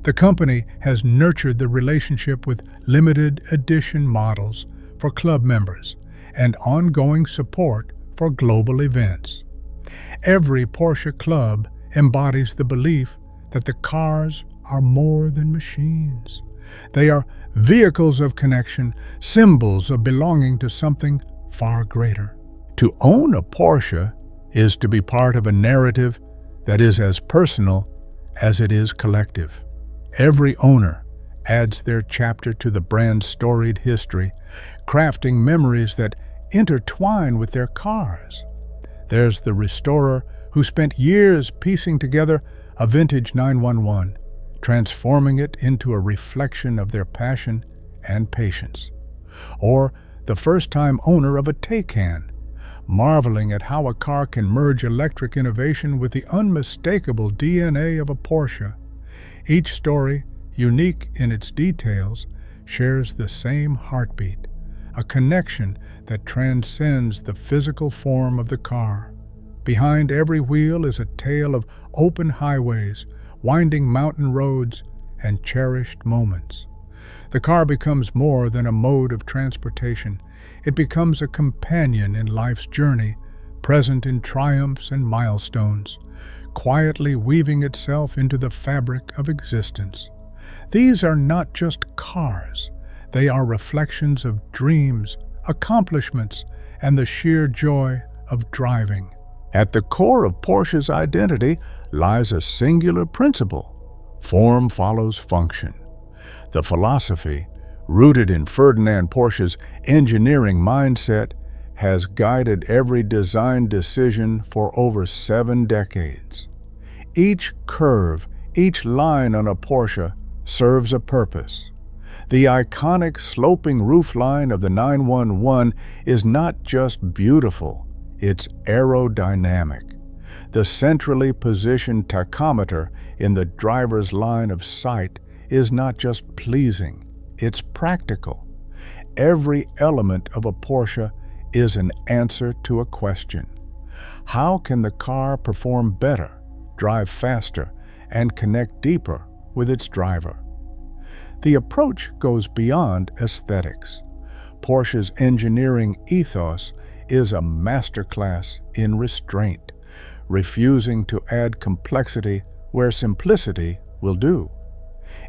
The company has nurtured the relationship with limited edition models for club members and ongoing support for global events. Every Porsche club embodies the belief that the cars are more than machines. They are vehicles of connection, symbols of belonging to something far greater. To own a Porsche is to be part of a narrative that is as personal as it is collective. Every owner adds their chapter to the brand's storied history, crafting memories that intertwine with their cars. There's the restorer who spent years piecing together a vintage 911, transforming it into a reflection of their passion and patience. Or the first-time owner of a Taycan, marveling at how a car can merge electric innovation with the unmistakable DNA of a Porsche. Each story, unique in its details, shares the same heartbeat, a connection that transcends the physical form of the car. Behind every wheel is a tale of open highways, winding mountain roads, and cherished moments. The car becomes more than a mode of transportation. It becomes a companion in life's journey, present in triumphs and milestones, quietly weaving itself into the fabric of existence. These are not just cars. They are reflections of dreams, accomplishments, and the sheer joy of driving. At the core of Porsche's identity lies a singular principle: form follows function. The philosophy, rooted in Ferdinand Porsche's engineering mindset, has guided every design decision for over 7 decades. Each curve, each line on a Porsche serves a purpose. The iconic sloping roofline of the 911 is not just beautiful, it's aerodynamic. The centrally positioned tachometer in the driver's line of sight is not just pleasing, it's practical. Every element of a Porsche is an answer to a question. How can the car perform better, drive faster, and connect deeper with its driver? The approach goes beyond aesthetics. Porsche's engineering ethos is a masterclass in restraint, refusing to add complexity where simplicity will do.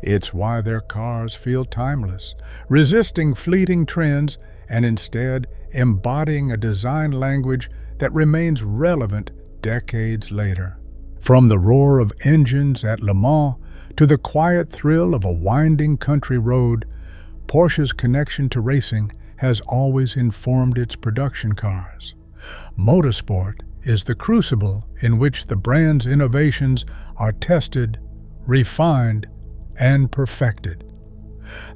It's why their cars feel timeless, resisting fleeting trends and instead embodying a design language that remains relevant decades later. From the roar of engines at Le Mans to the quiet thrill of a winding country road, Porsche's connection to racing has always informed its production cars. Motorsport is the crucible in which the brand's innovations are tested, refined, and perfected.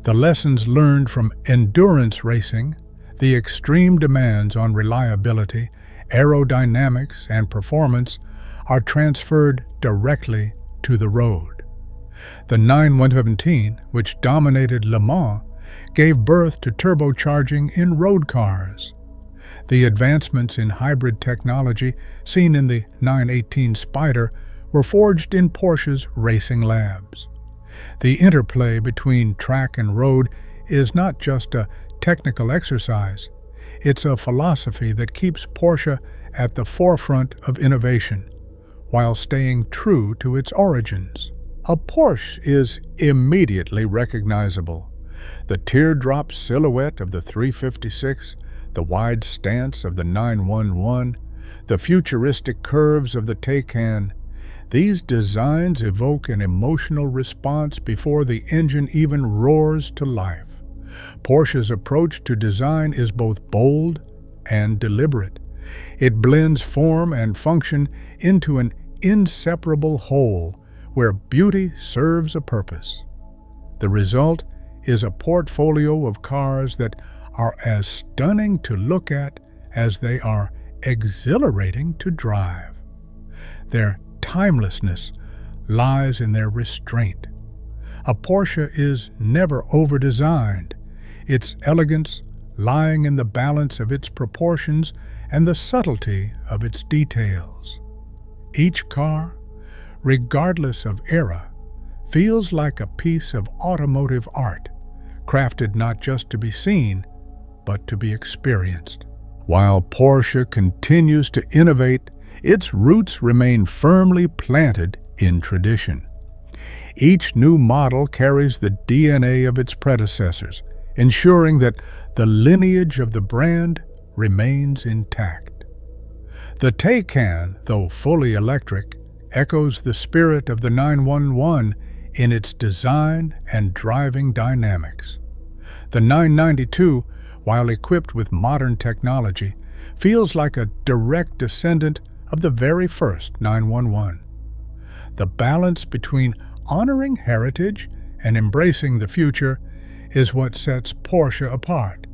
The lessons learned from endurance racing, the extreme demands on reliability, aerodynamics, and performance are transferred directly to the road. The 917, which dominated Le Mans, gave birth to turbocharging in road cars. The advancements in hybrid technology seen in the 918 Spyder were forged in Porsche's racing labs. The interplay between track and road is not just a technical exercise, it's a philosophy that keeps Porsche at the forefront of innovation, while staying true to its origins. A Porsche is immediately recognizable. The teardrop silhouette of the 356, the wide stance of the 911, the futuristic curves of the Cayenne, these designs evoke an emotional response before the engine even roars to life. Porsche's approach to design is both bold and deliberate. It blends form and function into an inseparable whole where beauty serves a purpose. The result is a portfolio of cars that are as stunning to look at as they are exhilarating to drive. Their timelessness lies in their restraint. A Porsche is never over-designed, its elegance lying in the balance of its proportions and the subtlety of its details. Each car, regardless of era, feels like a piece of automotive art, crafted not just to be seen, but to be experienced. While Porsche continues to innovate, its roots remain firmly planted in tradition. Each new model carries the DNA of its predecessors, ensuring that the lineage of the brand remains intact. The Taycan, though fully electric, echoes the spirit of the 911 in its design and driving dynamics. The 992, while equipped with modern technology, feels like a direct descendant of the very first 911. The balance between honoring heritage and embracing the future is what sets Porsche apart.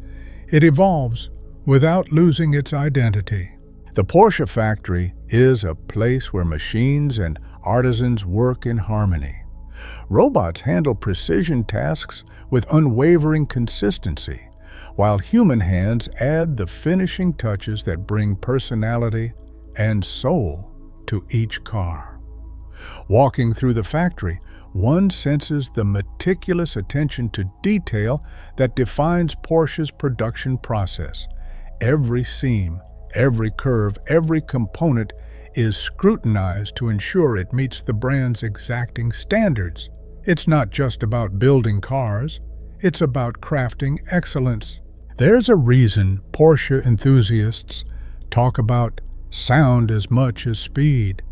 It evolves without losing its identity. The Porsche factory is a place where machines and artisans work in harmony. Robots handle precision tasks with unwavering consistency, while human hands add the finishing touches that bring personality and soul to each car. Walking through the factory, one senses the meticulous attention to detail that defines Porsche's production process. Every seam, every curve, every component is scrutinized to ensure it meets the brand's exacting standards. It's not just about building cars, it's about crafting excellence. There's a reason Porsche enthusiasts talk about sound as much as speed.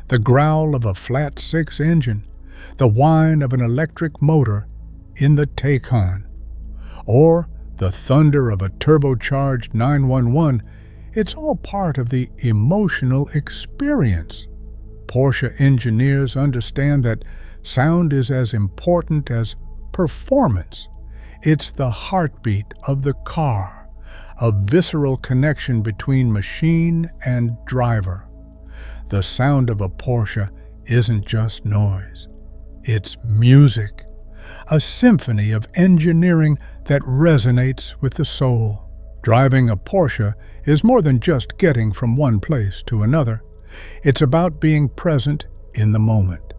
The growl of a flat-six engine, the whine of an electric motor in the Taycan, or the thunder of a turbocharged 911, it's all part of the emotional experience. Porsche engineers understand that sound is as important as performance. It's the heartbeat of the car, a visceral connection between machine and driver. The sound of a Porsche isn't just noise. It's music, a symphony of engineering that resonates with the soul. Driving a Porsche is more than just getting from one place to another. It's about being present in the moment.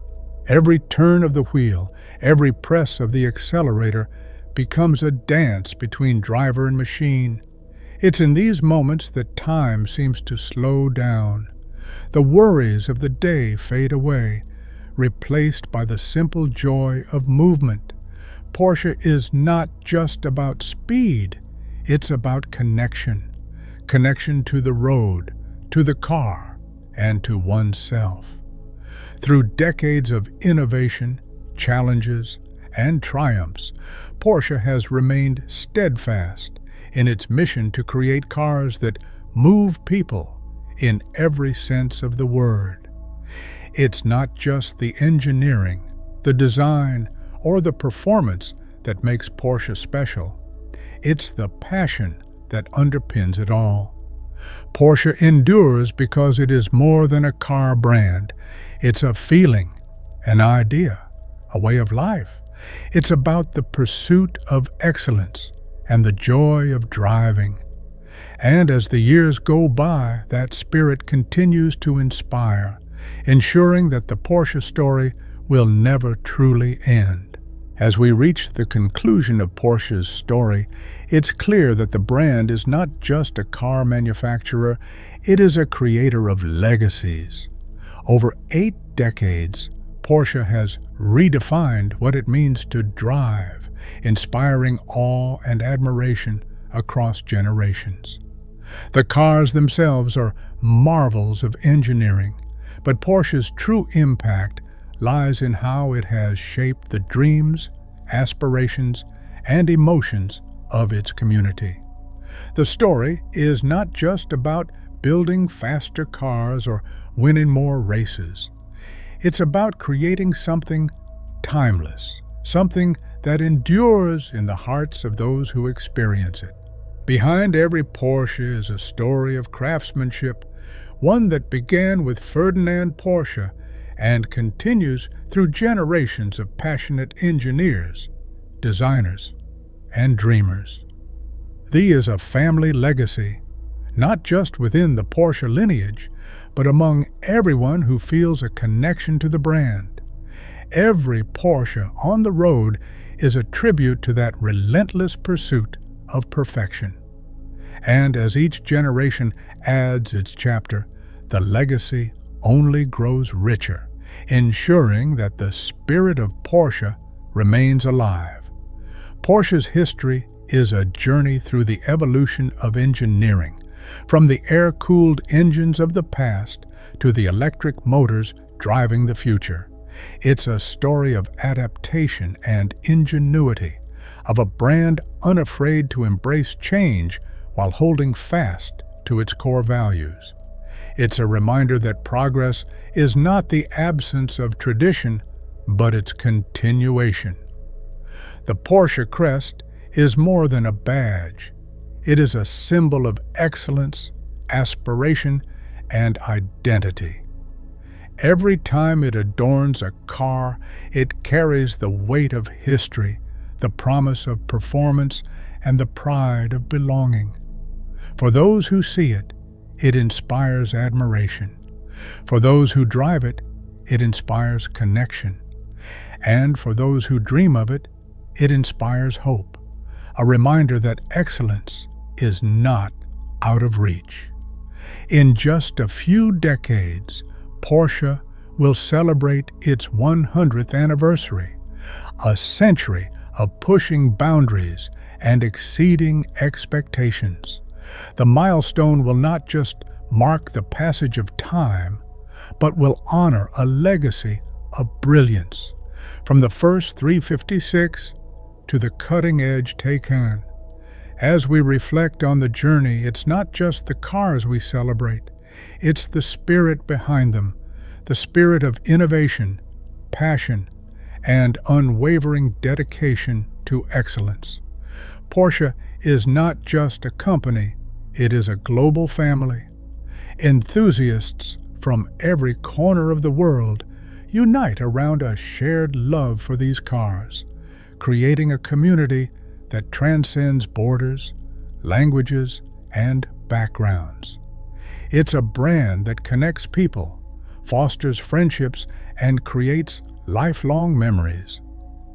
Every turn of the wheel, every press of the accelerator becomes a dance between driver and machine. It's in these moments that time seems to slow down. The worries of the day fade away, replaced by the simple joy of movement. Porsche is not just about speed, it's about connection. Connection to the road, to the car, and to oneself. Through decades of innovation, challenges, and triumphs, Porsche has remained steadfast in its mission to create cars that move people in every sense of the word. It's not just the engineering, the design, or the performance that makes Porsche special. It's the passion that underpins it all. Porsche endures because it is more than a car brand. It's a feeling, an idea, a way of life. It's about the pursuit of excellence and the joy of driving. And as the years go by, that spirit continues to inspire, ensuring that the Porsche story will never truly end. As we reach the conclusion of Porsche's story, it's clear that the brand is not just a car manufacturer, it is a creator of legacies. Over 8 decades, Porsche has redefined what it means to drive, inspiring awe and admiration across generations. The cars themselves are marvels of engineering, but Porsche's true impact lies in how it has shaped the dreams, aspirations, and emotions of its community. The story is not just about building faster cars or winning more races. It's about creating something timeless, something that endures in the hearts of those who experience it. Behind every Porsche is a story of craftsmanship, one that began with Ferdinand Porsche and continues through generations of passionate engineers, designers, and dreamers. Theirs is a family legacy, not just within the Porsche lineage, but among everyone who feels a connection to the brand. Every Porsche on the road is a tribute to that relentless pursuit of perfection. And as each generation adds its chapter, the legacy only grows richer, ensuring that the spirit of Porsche remains alive. Porsche's history is a journey through the evolution of engineering, from the air-cooled engines of the past to the electric motors driving the future. It's a story of adaptation and ingenuity, of a brand unafraid to embrace change while holding fast to its core values. It's a reminder that progress is not the absence of tradition, but its continuation. The Porsche crest is more than a badge. It is a symbol of excellence, aspiration, and identity. Every time it adorns a car, it carries the weight of history, the promise of performance, and the pride of belonging. For those who see it, it inspires admiration. For those who drive it, it inspires connection. And for those who dream of it, it inspires hope, a reminder that excellence is not out of reach. In just a few decades, Porsche will celebrate its 100th anniversary, a century of pushing boundaries and exceeding expectations. The milestone will not just mark the passage of time, but will honor a legacy of brilliance, from the first 356 to the cutting-edge Cayenne. As we reflect on the journey, it's not just the cars we celebrate, it's the spirit behind them, the spirit of innovation, passion, and unwavering dedication to excellence. Porsche is not just a company, it is a global family. Enthusiasts from every corner of the world unite around a shared love for these cars, creating a community that transcends borders, languages, and backgrounds. It's a brand that connects people, fosters friendships, and creates lifelong memories.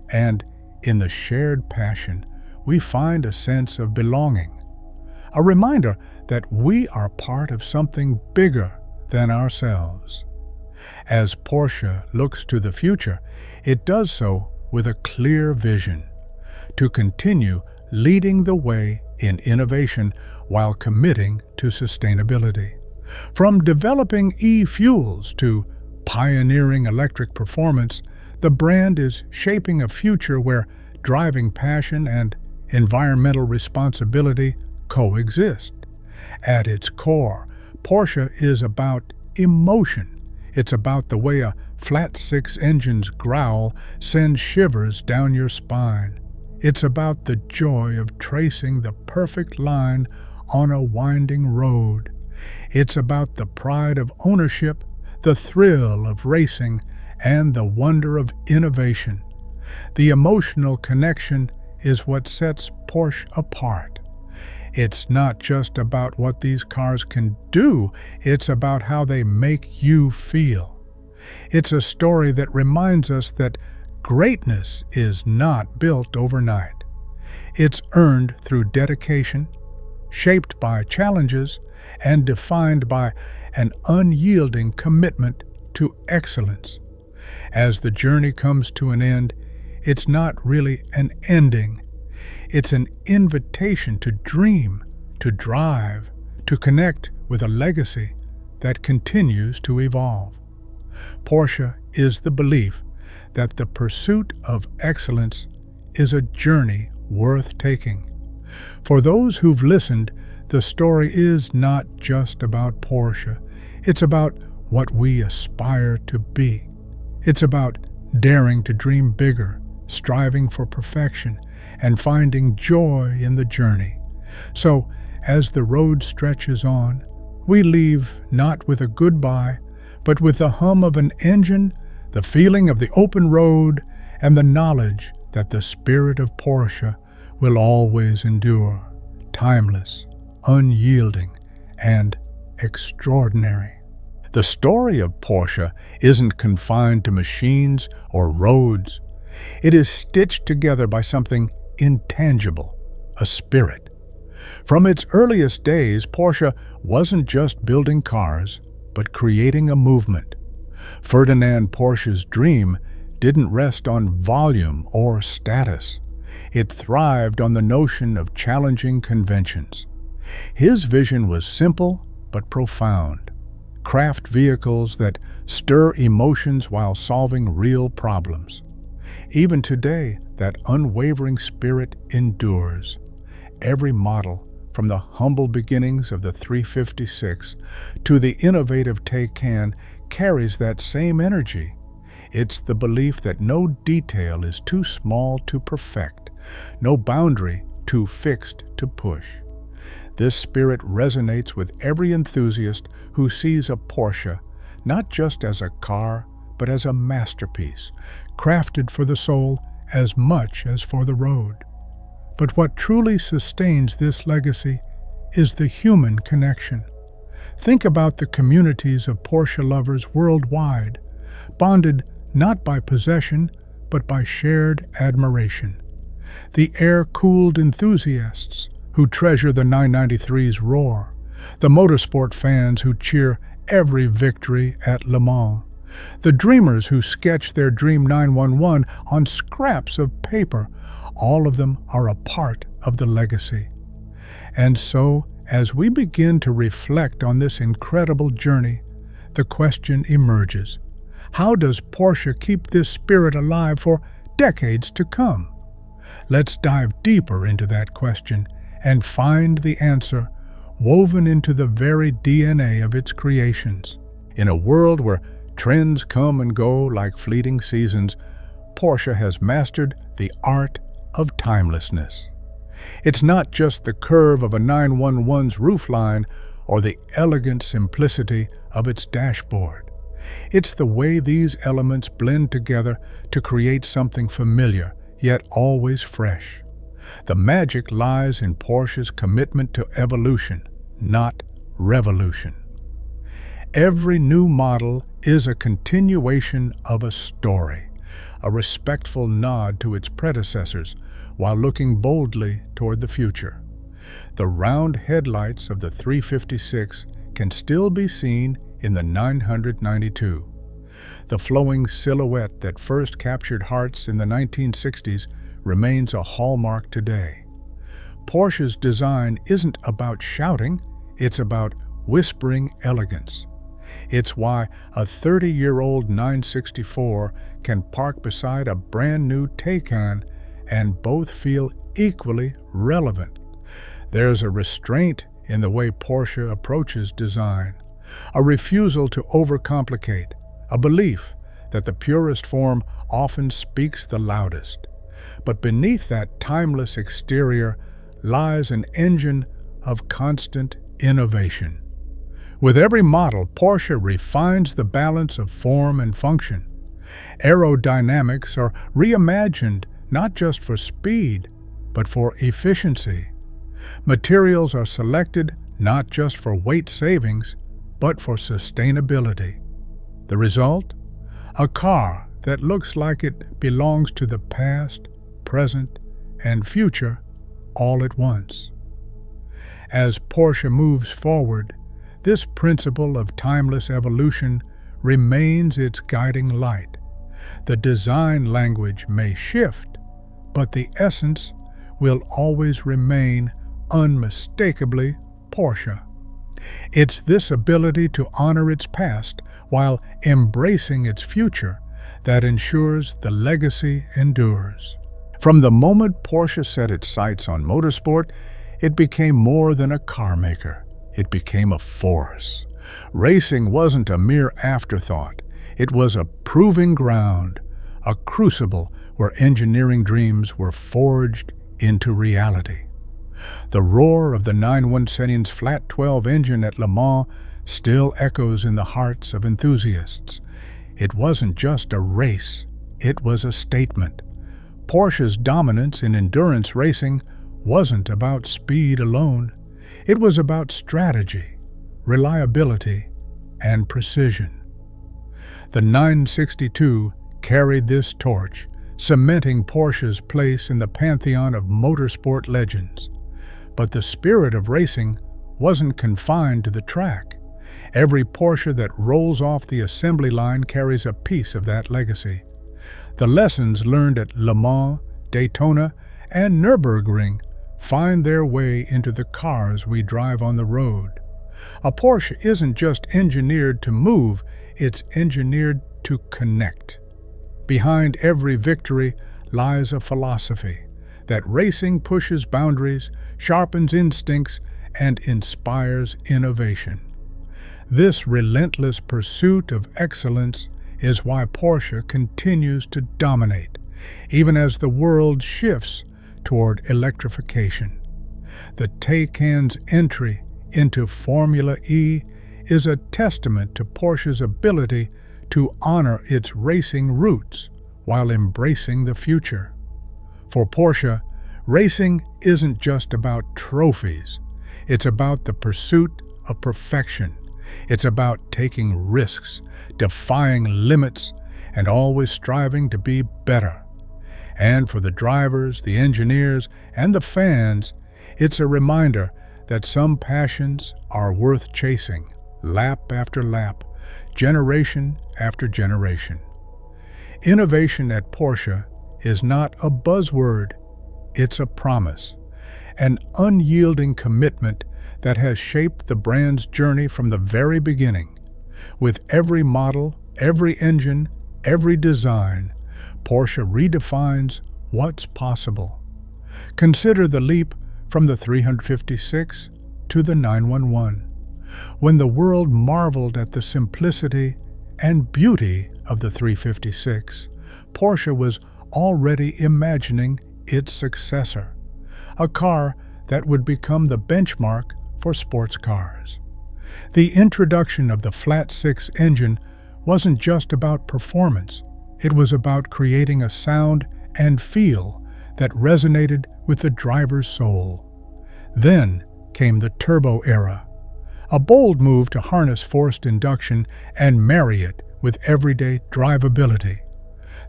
And in the shared passion, we find a sense of belonging, a reminder that we are part of something bigger than ourselves. As Porsche looks to the future, it does so with a clear vision: to continue leading the way in innovation while committing to sustainability. From developing e-fuels to pioneering electric performance, the brand is shaping a future where driving passion and environmental responsibility coexist. At its core, Porsche is about emotion. It's about the way a flat-six engine's growl sends shivers down your spine. It's about the joy of tracing the perfect line on a winding road. It's about the pride of ownership, the thrill of racing, and the wonder of innovation. The emotional connection is what sets Porsche apart. It's not just about what these cars can do, it's about how they make you feel. It's a story that reminds us that greatness is not built overnight. It's earned through dedication, shaped by challenges, and defined by an unyielding commitment to excellence. As the journey comes to an end, it's not really an ending. It's an invitation to dream, to drive, to connect with a legacy that continues to evolve. Porsche is the belief that the pursuit of excellence is a journey worth taking. For those who've listened, the story is not just about Porsche. It's about what we aspire to be. It's about daring to dream bigger, striving for perfection, and finding joy in the journey. So, as the road stretches on, we leave not with a goodbye, but with the hum of an engine, the feeling of the open road, and the knowledge that the spirit of Porsche will always endure, timeless, unyielding, and extraordinary. The story of Porsche isn't confined to machines or roads. It is stitched together by something intangible, a spirit. From its earliest days, Porsche wasn't just building cars, but creating a movement. Ferdinand Porsche's dream didn't rest on volume or status. It thrived on the notion of challenging conventions. His vision was simple but profound. Craft vehicles that stir emotions while solving real problems. Even today, that unwavering spirit endures. Every model, from the humble beginnings of the 356 to the innovative Cayenne, carries that same energy. It's the belief that no detail is too small to perfect, no boundary too fixed to push. This spirit resonates with every enthusiast who sees a Porsche not just as a car, but as a masterpiece, crafted for the soul as much as for the road. But what truly sustains this legacy is the human connection. Think about the communities of Porsche lovers worldwide, bonded not by possession, but by shared admiration. The air-cooled enthusiasts who treasure the 993's roar, the motorsport fans who cheer every victory at Le Mans, the dreamers who sketch their Dream 911 on scraps of paper, all of them are a part of the legacy. And so, As we begin to reflect on this incredible journey, the question emerges: how does Porsche keep this spirit alive for decades to come? Let's dive deeper into that question and find the answer woven into the very DNA of its creations. In a world where trends come and go like fleeting seasons, Porsche has mastered the art of timelessness. It's not just the curve of a 911's roofline or the elegant simplicity of its dashboard. It's the way these elements blend together to create something familiar, yet always fresh. The magic lies in Porsche's commitment to evolution, not revolution. Every new model is a continuation of a story, a respectful nod to its predecessors while looking boldly toward the future. The round headlights of the 356 can still be seen in the 992. The flowing silhouette that first captured hearts in the 1960s remains a hallmark today. Porsche's design isn't about shouting, it's about whispering elegance. It's why a 30-year-old 964 can park beside a brand-new Cayenne and both feel equally relevant. There's a restraint in the way Porsche approaches design, a refusal to overcomplicate, a belief that the purest form often speaks the loudest. But beneath that timeless exterior lies an engine of constant innovation. With every model, Porsche refines the balance of form and function. Aerodynamics are reimagined not just for speed, but for efficiency. Materials are selected not just for weight savings, but for sustainability. The result? A car that looks like it belongs to the past, present, and future all at once. As Porsche moves forward, this principle of timeless evolution remains its guiding light. The design language may shift, but the essence will always remain unmistakably Porsche. It's this ability to honor its past while embracing its future that ensures the legacy endures. From the moment Porsche set its sights on motorsport, it became more than a car maker. It became a force. Racing wasn't a mere afterthought. It was a proving ground, a crucible where engineering dreams were forged into reality. The roar of the 917's flat 12 engine at Le Mans still echoes in the hearts of enthusiasts. It wasn't just a race, it was a statement. Porsche's dominance in endurance racing wasn't about speed alone. It was about strategy, reliability, and precision. The 962 carried this torch, cementing Porsche's place in the pantheon of motorsport legends. But the spirit of racing wasn't confined to the track. Every Porsche that rolls off the assembly line carries a piece of that legacy. The lessons learned at Le Mans, Daytona, and Nürburgring find their way into the cars we drive on the road. A Porsche isn't just engineered to move, it's engineered to connect. Behind every victory lies a philosophy that racing pushes boundaries, sharpens instincts, and inspires innovation. This relentless pursuit of excellence is why Porsche continues to dominate, even as the world shifts toward electrification. The Taycan's entry into Formula E is a testament to Porsche's ability to honor its racing roots while embracing the future. For Porsche, racing isn't just about trophies. It's about the pursuit of perfection. It's about taking risks, defying limits, and always striving to be better. And for the drivers, the engineers, and the fans, it's a reminder that some passions are worth chasing, lap after lap, generation after generation. Innovation at Porsche is not a buzzword, it's a promise. an unyielding commitment that has shaped the brand's journey from the very beginning. With every model, every engine, every design, Porsche redefines what's possible. Consider the leap from the 356 to the 911. When the world marveled at the simplicity and beauty of the 356, Porsche was already imagining its successor, a car that would become the benchmark for sports cars. The introduction of the flat-six engine wasn't just about performance, it was about creating a sound and feel that resonated with the driver's soul. Then came the turbo era, a bold move to harness forced induction and marry it with everyday drivability.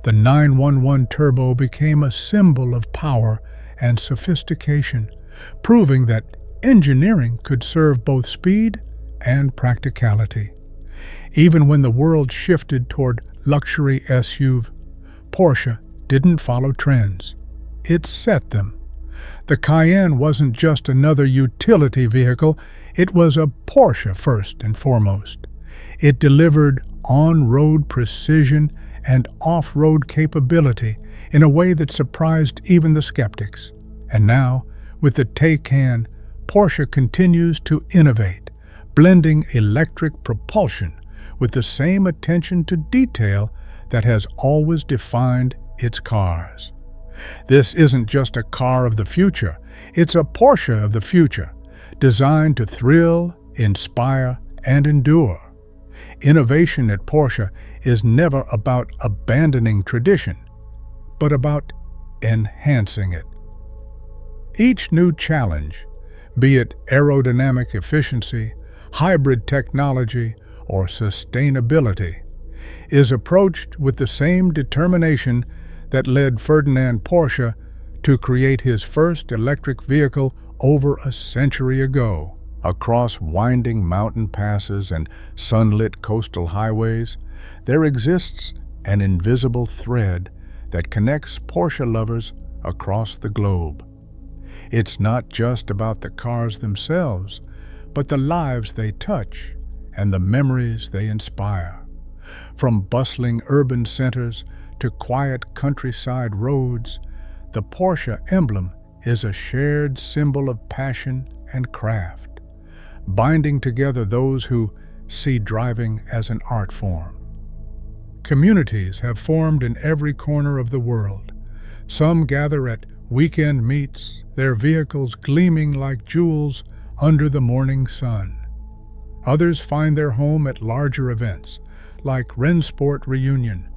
The 911 Turbo became a symbol of power and sophistication, proving that engineering could serve both speed and practicality. Even when the world shifted toward luxury SUV, Porsche didn't follow trends. It set them. The Cayenne wasn't just another utility vehicle, it was a Porsche first and foremost. It delivered on-road precision and off-road capability in a way that surprised even the skeptics. And now, with the Taycan, Porsche continues to innovate, blending electric propulsion with the same attention to detail that has always defined its cars. This isn't just a car of the future, it's a Porsche of the future, designed to thrill, inspire, and endure. Innovation at Porsche is never about abandoning tradition, but about enhancing it. Each new challenge, be it aerodynamic efficiency, hybrid technology, or sustainability, is approached with the same determination that led Ferdinand Porsche to create his first electric vehicle over a century ago. Across winding mountain passes and sunlit coastal highways, there exists an invisible thread that connects Porsche lovers across the globe. It's not just about the cars themselves, but the lives they touch and the memories they inspire. From bustling urban centers to quiet countryside roads, the Porsche emblem is a shared symbol of passion and craft, binding together those who see driving as an art form. Communities have formed in every corner of the world. Some gather at weekend meets, their vehicles gleaming like jewels under the morning sun. Others find their home at larger events, like Rennsport Reunion,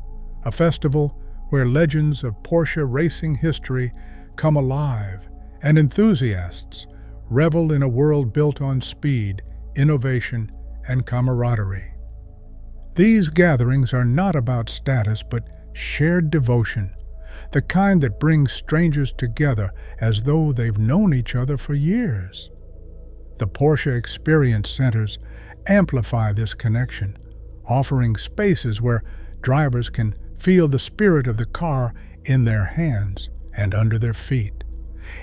a festival where legends of Porsche racing history come alive and enthusiasts revel in a world built on speed, innovation, and camaraderie. These gatherings are not about status but shared devotion, the kind that brings strangers together as though they've known each other for years. The Porsche Experience Centers amplify this connection, offering spaces where drivers can feel the spirit of the car in their hands and under their feet.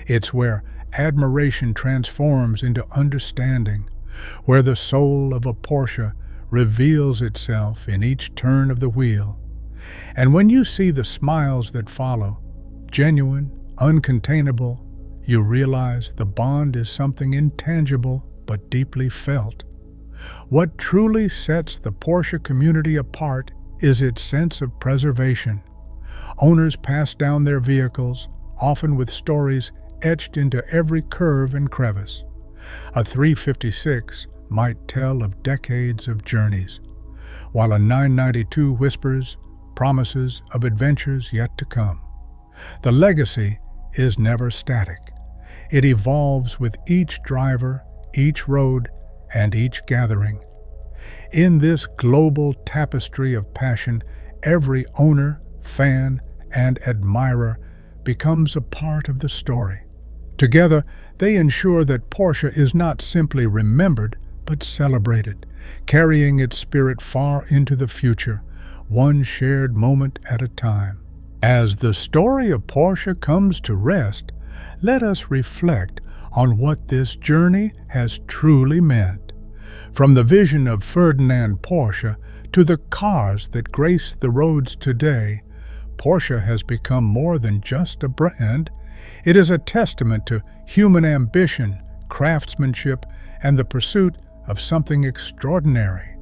It's where admiration transforms into understanding, where the soul of a Porsche reveals itself in each turn of the wheel. And when you see the smiles that follow, genuine, uncontainable, you realize the bond is something intangible but deeply felt. What truly sets the Porsche community apart is its sense of preservation. Owners pass down their vehicles, often with stories etched into every curve and crevice. A 356 might tell of decades of journeys, while a 992 whispers promises of adventures yet to come. The legacy is never static. It evolves with each driver, each road, and each gathering. In this global tapestry of passion, every owner, fan, and admirer becomes a part of the story. Together, they ensure that Porsche is not simply remembered, but celebrated, carrying its spirit far into the future, one shared moment at a time. As the story of Porsche comes to rest, let us reflect on what this journey has truly meant. From the vision of Ferdinand Porsche to the cars that grace the roads today, Porsche has become more than just a brand. It is a testament to human ambition, craftsmanship, and the pursuit of something extraordinary.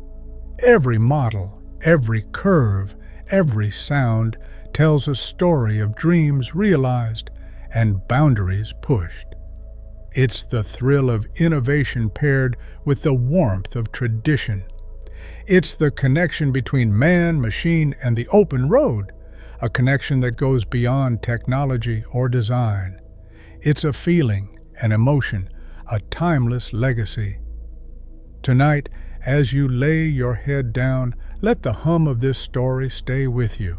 Every model, every curve, every sound tells a story of dreams realized and boundaries pushed. It's the thrill of innovation paired with the warmth of tradition. It's the connection between man, machine, and the open road, a connection that goes beyond technology or design. It's a feeling, an emotion, a timeless legacy. Tonight, as you lay your head down, let the hum of this story stay with you.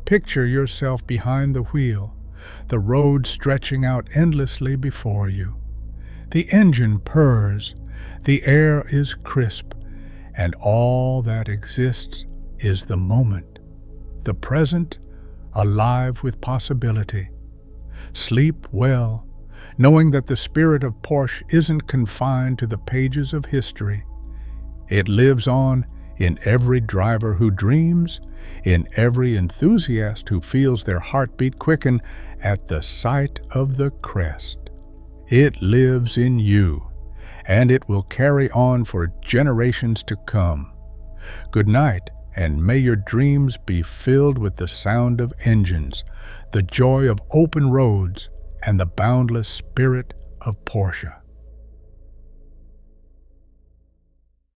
Picture yourself behind the wheel, the road stretching out endlessly before you. The engine purrs, the air is crisp, and all that exists is the moment, the present, alive with possibility. Sleep well, knowing that the spirit of Porsche isn't confined to the pages of history. It lives on in every driver who dreams, in every enthusiast who feels their heartbeat quicken at the sight of the crest. It lives in you, and it will carry on for generations to come. Good night, and may your dreams be filled with the sound of engines, the joy of open roads, and the boundless spirit of Porsche.